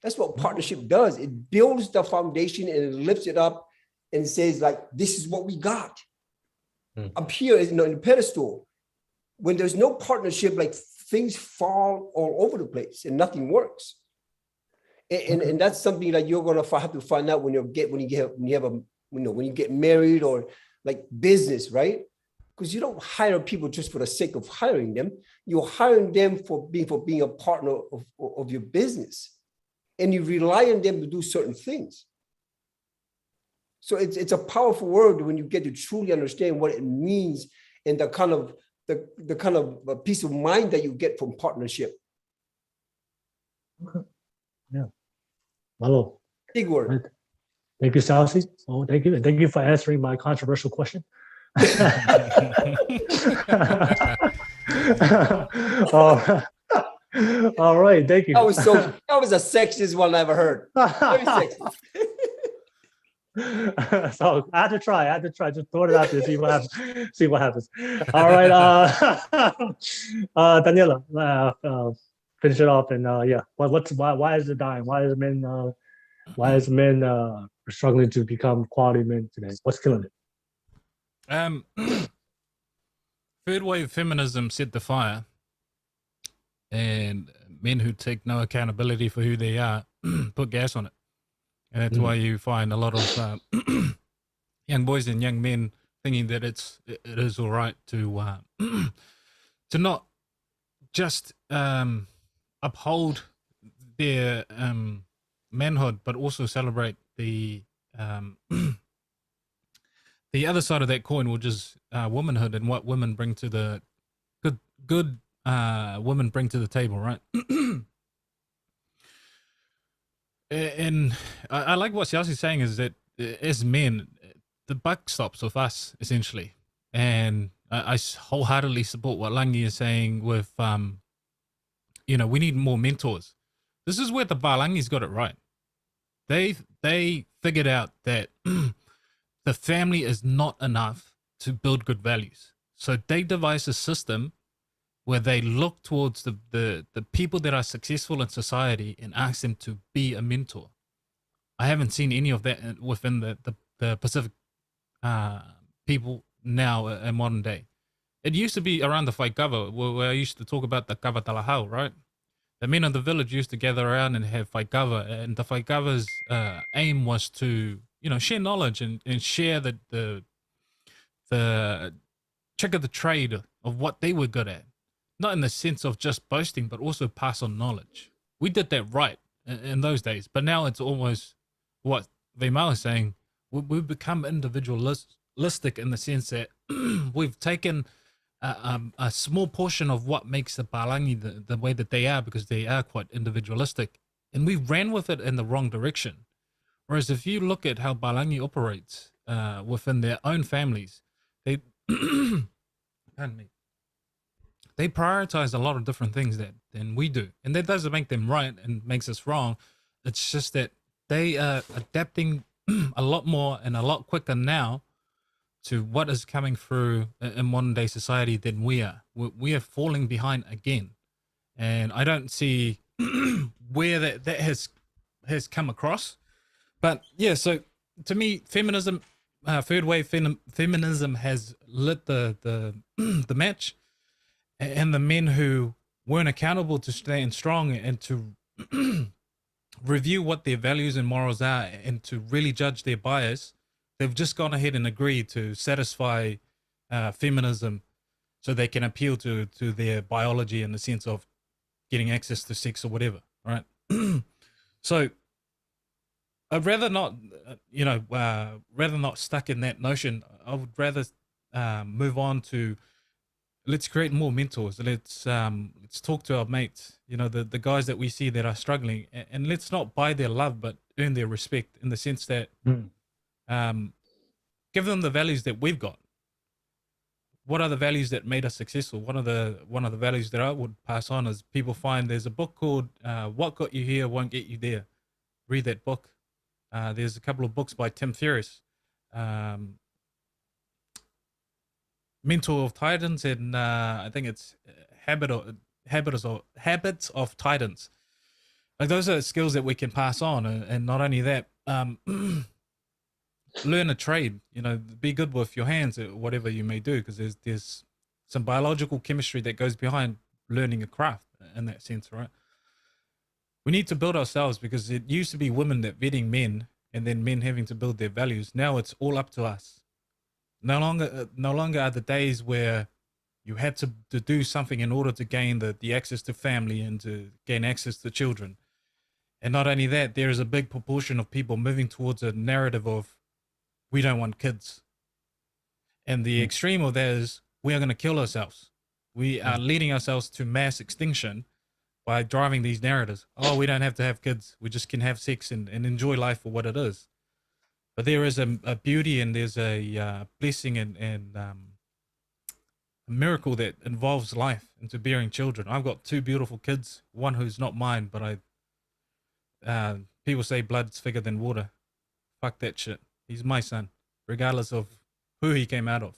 That's what partnership does. It builds the foundation and it lifts it up and says, like, this is what we got. Up here, in the pedestal. When there's no partnership, like things fall all over the place and nothing works. And that's something that you're gonna have to find out when you get married or like business, right? Because you don't hire people just for the sake of hiring them. You're hiring them for being a partner of your business, and you rely on them to do certain things. So it's a powerful word when you get to truly understand what it means and the kind of peace of mind that you get from partnership. Okay. Yeah. Hello. Big word. Right. Thank you, Siaosi. Oh, thank you. And thank you for answering my controversial question. All right, thank you. That was the sexiest one I ever heard. Very sexy. So I had to try. Just throw it out there, see what happens. All right, Daniela, finish it off, and yeah, why is it dying? Why is men struggling to become quality men today? What's killing it? Third wave feminism set the fire, and men who take no accountability for who they are put gas on it. And that's why you find a lot of young boys and young men thinking that it is all right to not just uphold their manhood, but also celebrate the the other side of that coin, which is womanhood and what women bring to the good women bring to the table, right? And I like what Siaosi's saying is that as men, the buck stops with us essentially, and I wholeheartedly support what Langi is saying with we need more mentors. This is where the Balangis got it right. They figured out that the family is not enough to build good values, so they devised a system where they look towards the people that are successful in society and ask them to be a mentor. I haven't seen any of that within the Pacific people now in modern day. It used to be around the whaikava, where I used to talk about the kava talahau, right? The men of the village used to gather around and have whaikava, and the whaikava's aim was to, share knowledge and share the trick of the trade of what they were good at. Not in the sense of just boasting, but also pass on knowledge. We did that right in those days, but now it's almost what Veimau is saying. We've become individualistic in the sense that we've taken a small portion of what makes the Palangi the way that they are, because they are quite individualistic, and we ran with it in the wrong direction. Whereas if you look at how Palangi operates within their own families, they pardon me, they prioritize a lot of different things than we do. And that doesn't make them right and makes us wrong. It's just that they are adapting a lot more and a lot quicker now to what is coming through in modern day society than we are. We are falling behind again. And I don't see where that has come across. But yeah, so to me, feminism, third wave feminism has lit the match. And the men who weren't accountable to stand strong and to review what their values and morals are and to really judge their bias, they've just gone ahead and agreed to satisfy feminism so they can appeal to their biology in the sense of getting access to sex or whatever, right? So I'd rather not, rather not stuck in that notion. I would rather move on to, let's create more mentors. Let's talk to our mates, the guys that we see that are struggling, and let's not buy their love, but earn their respect in the sense that give them the values that we've got. What are the values that made us successful? One of the values that I would pass on is people find there's a book called What Got You Here Won't Get You There. Read that book. There's a couple of books by Tim Ferriss. Mentor of Titans, and I think it's Habits of Titans. Like, those are skills that we can pass on, and not only that, learn a trade. Be good with your hands, whatever you may do, because there's some biological chemistry that goes behind learning a craft in that sense, right? We need to build ourselves, because it used to be women that vetting men, and then men having to build their values. Now it's all up to us. No longer are the days where you had to do something in order to gain the access to family and to gain access to children. And not only that, there is a big proportion of people moving towards a narrative of, we don't want kids. And the extreme of that is, we are going to kill ourselves. We are leading ourselves to mass extinction by driving these narratives. Oh, we don't have to have kids. We just can have sex and enjoy life for what it is. But there is a beauty, and there's a blessing and miracle that involves life into bearing children. I've got 2 beautiful kids, one who's not mine, but people say blood's thicker than water. Fuck that shit. He's my son, regardless of who he came out of.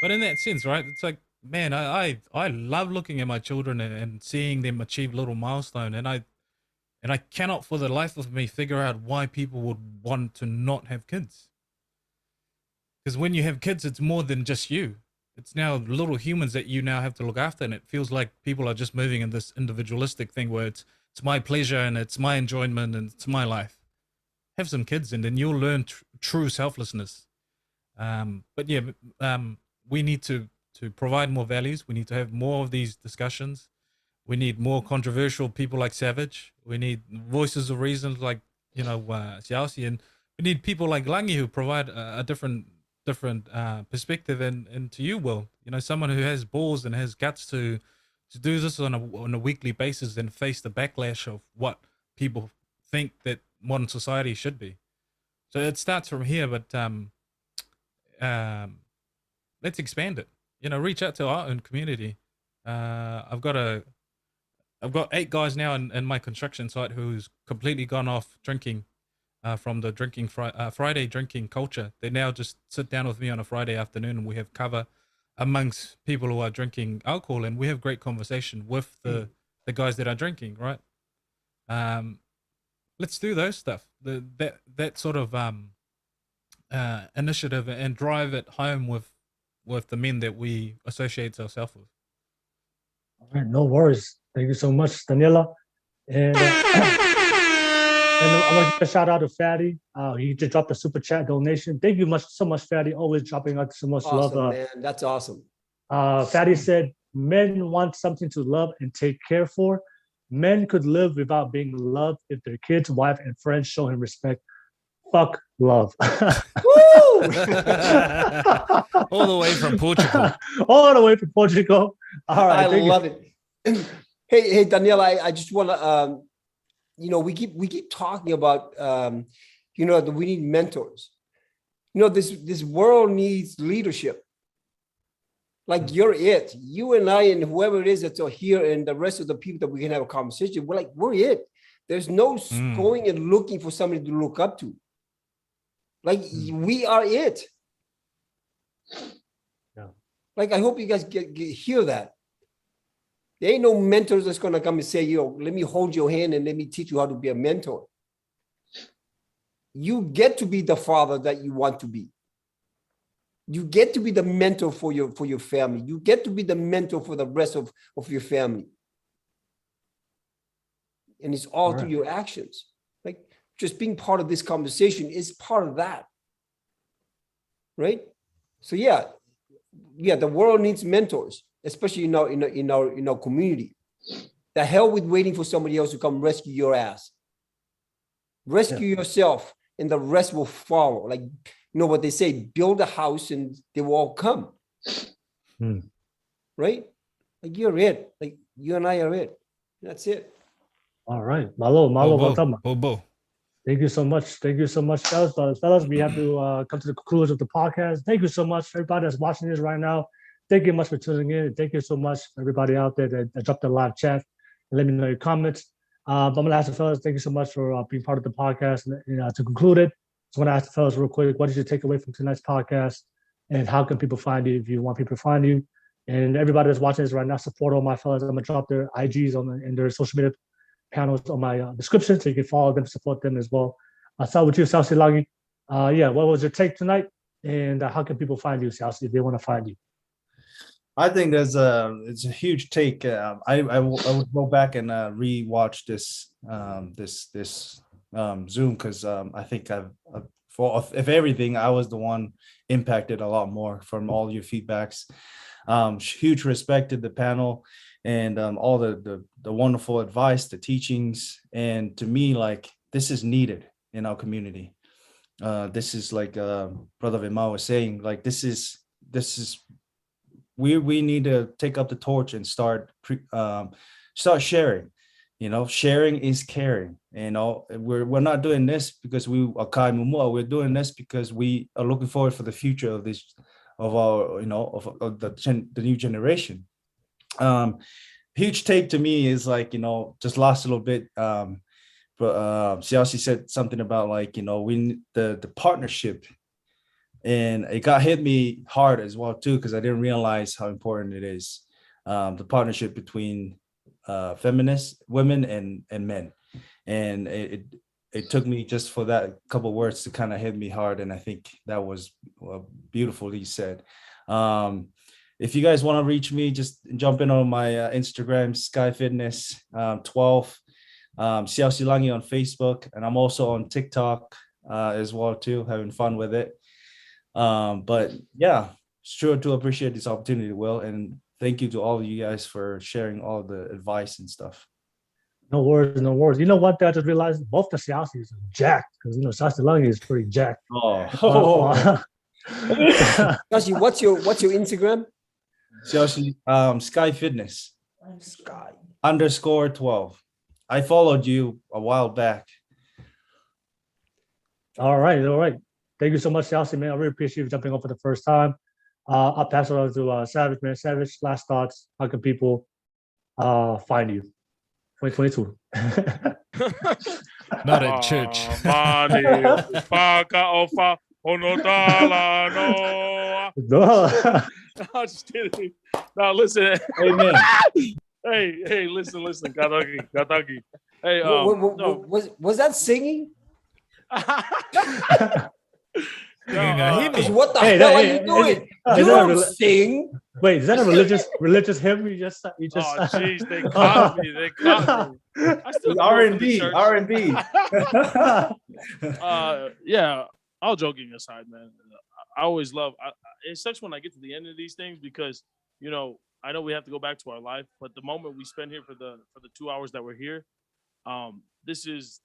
But in that sense, right, it's like, man, I love looking at my children and seeing them achieve little milestone, and I cannot for the life of me figure out why people would want to not have kids. Because when you have kids, it's more than just you. It's now little humans that you now have to look after, and it feels like people are just moving in this individualistic thing where it's my pleasure and it's my enjoyment and it's my life. Have some kids, and then you'll learn true selflessness. But yeah, we need to provide more values. We need to have more of these discussions. We need more controversial people like Savage. We need voices of reason like, Siaosi, and we need people like Langi who provide a different perspective, and to you, Will, someone who has balls and has guts to do this on a weekly basis and face the backlash of what people think that modern society should be. So it starts from here, but let's expand it. Reach out to our own community. I've got 8 guys now in my construction site who's completely gone off drinking. From the drinking Friday drinking culture. They now just sit down with me on a Friday afternoon, and we have cover amongst people who are drinking alcohol, and we have great conversation with the guys that are drinking, right? Let's do those stuff. That sort of initiative, and drive it home with the men that we associate ourselves with. All right, no worries. Thank you so much, Taniela. And I want to give a shout out to Fatty. He just dropped a super chat donation. Thank you so much, Fatty. Always dropping out so much Awesome, love. man. That's awesome. Fatty said, men want something to love and take care for. Men could live without being loved if their kids, wife, and friends show him respect. Fuck love. Woo! All the way from Portugal. All the way from Portugal. All right. I love it. Hey, Daniela, I just want to, we keep talking about, that we need mentors. This world needs leadership. Like you're it. You and I and whoever it is that's here and the rest of the people that we can have a conversation, we're it. There's no going and looking for somebody to look up to. Like we are it. Yeah. Like I hope you guys hear that. There ain't no mentors that's gonna come and say, let me hold your hand and let me teach you how to be a mentor. You get to be the father that you want to be. You get to be the mentor for your family. You get to be the mentor for the rest of your family. And it's all through your actions. Like just being part of this conversation is part of that. Right? So yeah, the world needs mentors, especially in our community. The hell with waiting for somebody else to come rescue your ass. Rescue yourself, and the rest will follow. Like, what they say, build a house and they will all come. Right? Like you're it. Like you and I are it. That's it. All right. Malo, Bobo. Thank you so much. Thank you so much, fellas. We have to come to the conclusion of the podcast. Thank you so much, everybody that's watching this right now. Thank you much for tuning in. Thank you so much, everybody out there that dropped the live chat and let me know your comments. I'm going to ask the fellas, thank you so much for being part of the podcast. And to conclude it, I want to ask the fellas real quick, what did you take away from tonight's podcast? And how can people find you if you want people to find you? And everybody that's watching this right now, support all my fellas. I'm going to drop their IGs in their social media panels on my description, so you can follow them, support them as well. I'll start with you, Siaosi Langi. What was your take tonight? And how can people find you, Siaosi, if they want to find you? I think it's a huge take. I would go back and re-watch this Zoom, because I think if everything, I was the one impacted a lot more from all your feedbacks. Huge respect to the panel and all the wonderful advice, the teachings, and to me, like, this is needed in our community. This is like Brother Veimau was saying, like this is we need to take up the torch and start sharing. Sharing is caring. We're not doing this because we are kai mumua. We're doing this because we are looking forward for the future of our, of the new generation. Huge take to me is like, just last little bit. But Siaosi said something about like, the partnership, and it hit me hard as well too, because I didn't realize how important it is. The partnership between feminist women and men. And it took me just for that couple words to kind of hit me hard. And I think that was beautifully said. If you guys want to reach me, just jump in on my Instagram, Sky Fitness 12, Siaosi Langi on Facebook. And I'm also on TikTok as well too, having fun with it. But yeah, sure to appreciate this opportunity, Will. And thank you to all of you guys for sharing all the advice and stuff. No worries, no worries. You know what? I just realized both the Siaosis are jacked, because Siaosi Langi is pretty jacked. Siaosi, what's your Instagram? Siaosi, Sky Fitness. Sky _12. I followed you a while back. All right. Thank you so much, Siaosi, man. I really appreciate you jumping on for the first time. I'll pass it on to Savage, man. Savage, last thoughts. How can people find you? 2022. Not at church. No. I'm just kidding. No, listen. Amen. Hey, listen. Kataki. Hey, was that singing? What the hell are you doing? You don't sing. Wait, is that a religious hymn? You just. Oh, jeez, they caught me. I still R&B. Yeah. All joking aside, man. I always love. It sucks when I get to the end of these things because I know we have to go back to our life, but the moment we spend here for the 2 hours that we're here, this is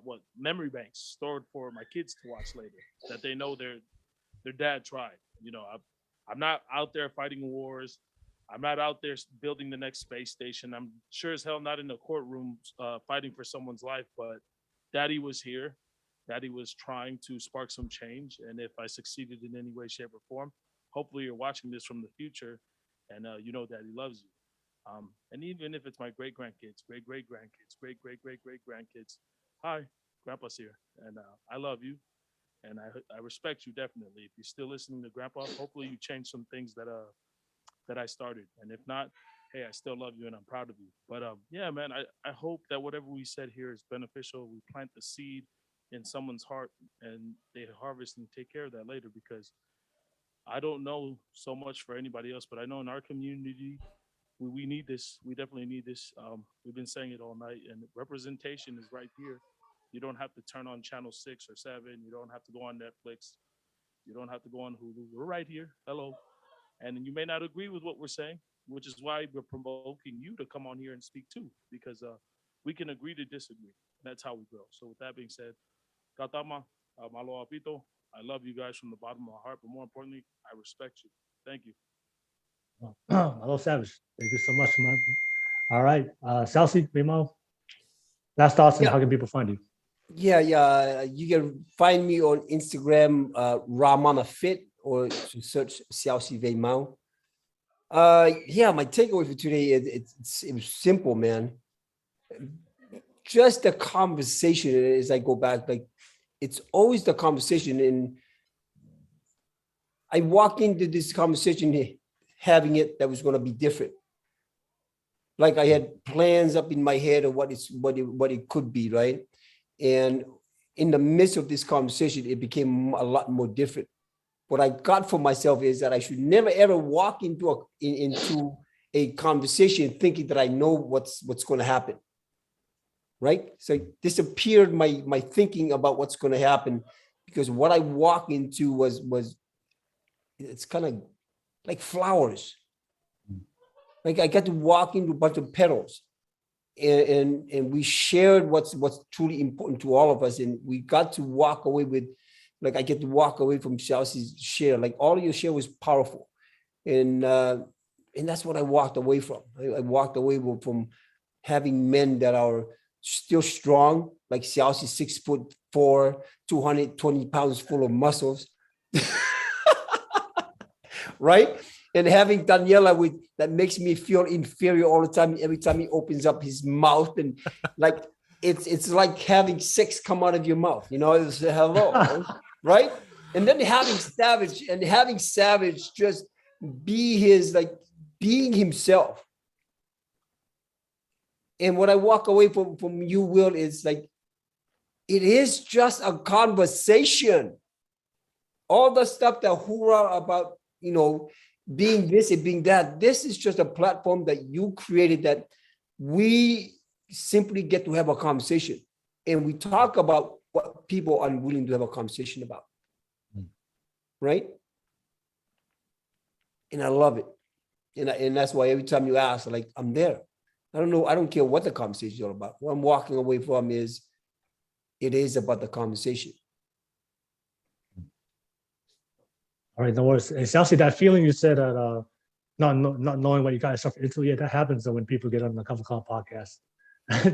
what memory banks stored for my kids to watch later, that they know their dad tried. I'm not out there fighting wars. I'm not out there building the next space station. I'm sure as hell not in the courtroom fighting for someone's life, but Daddy was here. Daddy was trying to spark some change. And if I succeeded in any way, shape, or form, hopefully you're watching this from the future and Daddy loves you. And even if it's my great-grandkids, great-great-grandkids, great-great-great-great-grandkids, hi, Grandpa's here. And I love you. And I respect you definitely. If you're still listening to Grandpa, hopefully you change some things that I started. And if not, hey, I still love you and I'm proud of you. But yeah, man, I hope that whatever we said here is beneficial. We plant the seed in someone's heart and they harvest and take care of that later, because I don't know so much for anybody else, but I know in our community, we need this. We definitely need this. We've been saying it all night, and representation is right here. You don't have to turn on channel 6 or 7. You don't have to go on Netflix. You don't have to go on Hulu. We're right here. Hello. And you may not agree with what we're saying, which is why we're provoking you to come on here and speak too, because we can agree to disagree. That's how we grow. So with that being said, Katama, Malo Apito, I love you guys from the bottom of my heart, but more importantly, I respect you. Thank you. Hello, Savage. Thank you so much, man. All right. Siaosi Veimau, last thoughts and how can people find you? Yeah. You can find me on Instagram, Ramana Fit, or search Siaosi Veimau. My takeaway for today it was simple, man. Just the conversation as I go back, like it's always the conversation. And I walked into this conversation having it that was going to be different. Like I had plans up in my head of what it could be, right? And in the midst of this conversation, it became a lot more different. What I got for myself is that I should never ever walk into a conversation thinking that I know what's going to happen, right? So it disappeared my thinking about what's going to happen, because what I walked into was it's kind of like flowers. Like I got to walk into a bunch of petals, and we shared what's truly important to all of us, and we got to walk away with, like I get to walk away from Siaosi's share. Like all of your share was powerful, and that's what I walked away from. I walked away from having men that are still strong, like Siaosi, 6'4", 220 pounds, full of muscles. right? And having Taniela that makes me feel inferior all the time. Every time he opens up his mouth, and like it's like having sex come out of your mouth. It's hello, right? And then having Savage just being himself. And what I walk away from you, Will, is like, it is just a conversation. All the stuff that hoorah about, being this and being that, this is just a platform that you created that we simply get to have a conversation. And we talk about what people are unwilling to have a conversation about. Right? And I love it. And that's why every time you ask, like, I'm there. I don't care what the conversation is all about. What I'm walking away from is, it is about the conversation. All right, no worries. And Siaosi, that feeling you said that not knowing what you got yourself into, yeah, that happens when people get on the Cover Call podcast.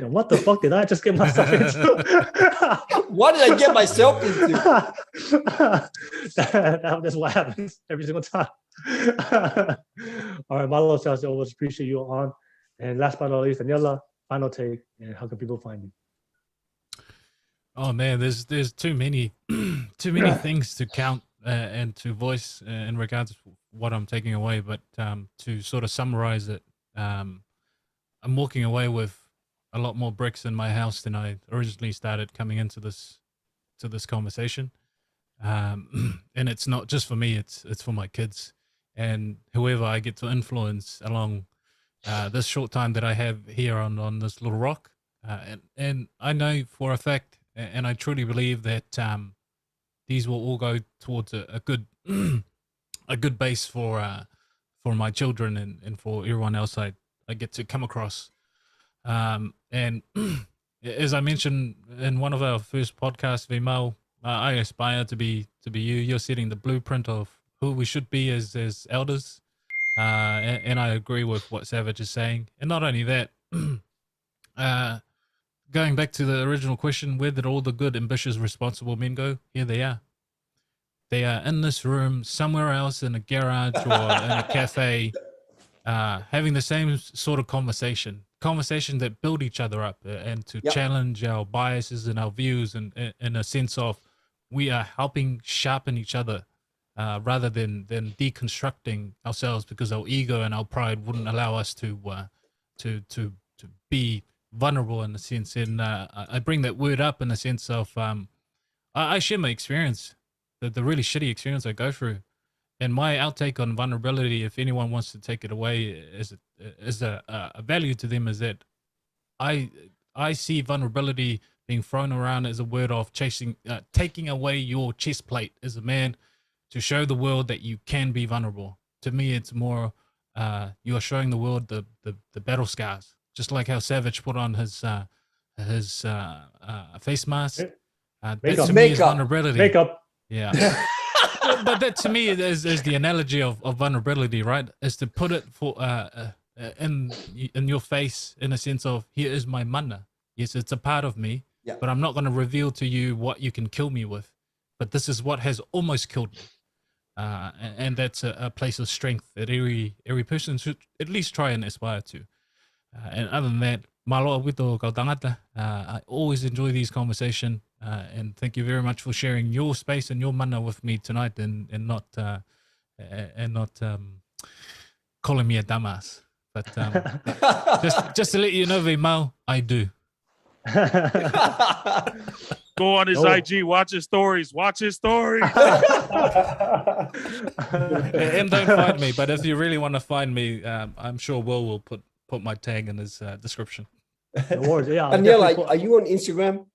What the fuck did I just get myself into? What did I get myself into? That's what happens every single time. All right, Malo, Siaosi, always appreciate you on. And last but not least, Taniela, final take, and how can people find you? Oh man, there's too many things to count and to voice in regards to what I'm taking away. But to sort of summarize it, I'm walking away with a lot more bricks in my house than I originally started coming into this conversation. And it's not just for me; it's for my kids and whoever I get to influence along this short time that I have here on this little rock. And I know for a fact, and I truly believe that these will all go towards a good a good base for my children and for everyone else I get to come across. And as I mentioned in one of our first podcasts, Veimau, I aspire to be you. You're setting the blueprint of who we should be as elders. And I agree with what Savage is saying. And not only that, going back to the original question, where did all the good, ambitious, responsible men go? Here they are. They are in this room, somewhere else in a garage or in a cafe, having the same sort of conversation that build each other up and to challenge our biases and our views, and in a sense of we are helping sharpen each other rather than deconstructing ourselves because our ego and our pride wouldn't allow us to be vulnerable in a sense. And I bring that word up in the sense of I share my experience, the really shitty experience I go through. And my outtake on vulnerability, if anyone wants to take it away as a value to them, is that I see vulnerability being thrown around as a word of taking away your chest plate as a man to show the world that you can be vulnerable. To me, it's more you are showing the world the battle scars, just like how Savage put on his face mask. That to me is vulnerability. Makeup. Yeah. But that to me is the analogy of vulnerability, right? Is to put it for in your face in a sense of, here is my mana. Yes, it's a part of me, but I'm not going to reveal to you what you can kill me with. But this is what has almost killed me. And that's a place of strength that every person should at least try and aspire to. And other than that, malo wito kau tangata. I always enjoy these conversations. And thank you very much for sharing your space and your mana with me tonight, and not calling me a dumbass. But just to let you know, Veimau, I do. Go on his IG, watch his stories. And don't find me, but if you really want to find me, I'm sure Will put my tag in his description. No worries. Yeah. Taniela, are you on Instagram?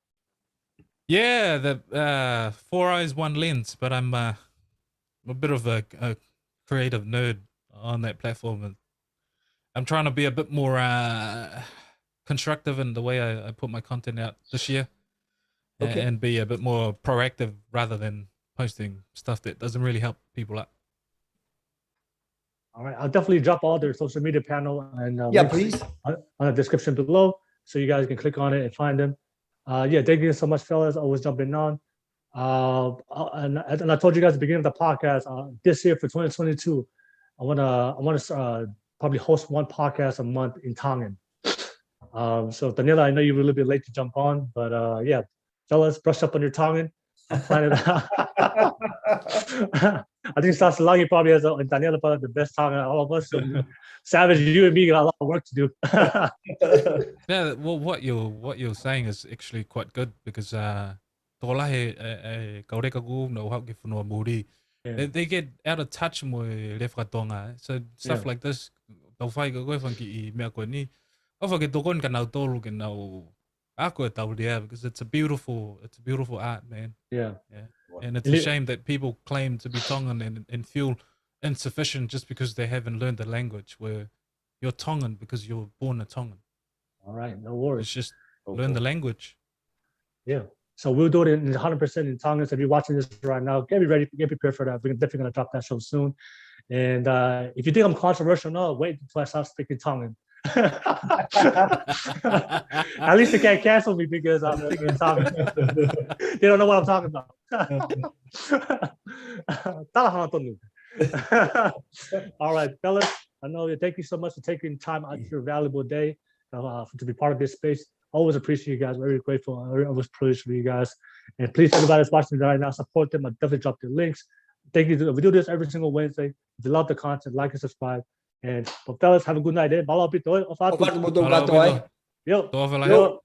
Yeah, the 4 eyes, 1 lens, but I'm a bit of a creative nerd on that platform, and I'm trying to be a bit more constructive in the way I put my content out this year, and be a bit more proactive rather than posting stuff that doesn't really help people out. All right, I'll definitely drop all their social media panel and please on the description below, so you guys can click on it and find them. Thank you so much, fellas. Always jumping on. And I told you guys at the beginning of the podcast, this year for 2022, I wanna probably host one podcast a month in Tongan. So Taniela, I know you were a little bit late to jump on, but yeah, fellas, brush up on your Tongan. I'll plan it out. I think Siaosi Langi probably has and Taniela probably the best Tongan out of all of us. So Savage, you and me got a lot of work to do. Yeah, well, what you're saying is actually quite good because they get out of touch with Lefratonga. So stuff like this, because it's a beautiful art, man. Yeah. And it's a shame that people claim to be Tongan and feel insufficient just because they haven't learned the language, where you're Tongan because you're born a Tongan. All right, no worries. It's just learn the language. Yeah. So we'll do it in 100% in Tongan. So if you're watching this right now, get prepared for that. We're definitely going to drop that show soon. And if you think I'm controversial, no, wait until I start speaking Tongan. At least they can't cancel me because I'm speaking Tongan. They don't know what I'm talking about. All right, fellas. I know. Thank you so much for taking time out of your valuable day to be part of this space. Always appreciate you guys. Very grateful. I was privileged for you guys. And please, everybody that's watching right now, support them. I definitely drop their links. Thank you. We do this every single Wednesday. If you love the content, like and subscribe. And fellas, have a good night. Yo.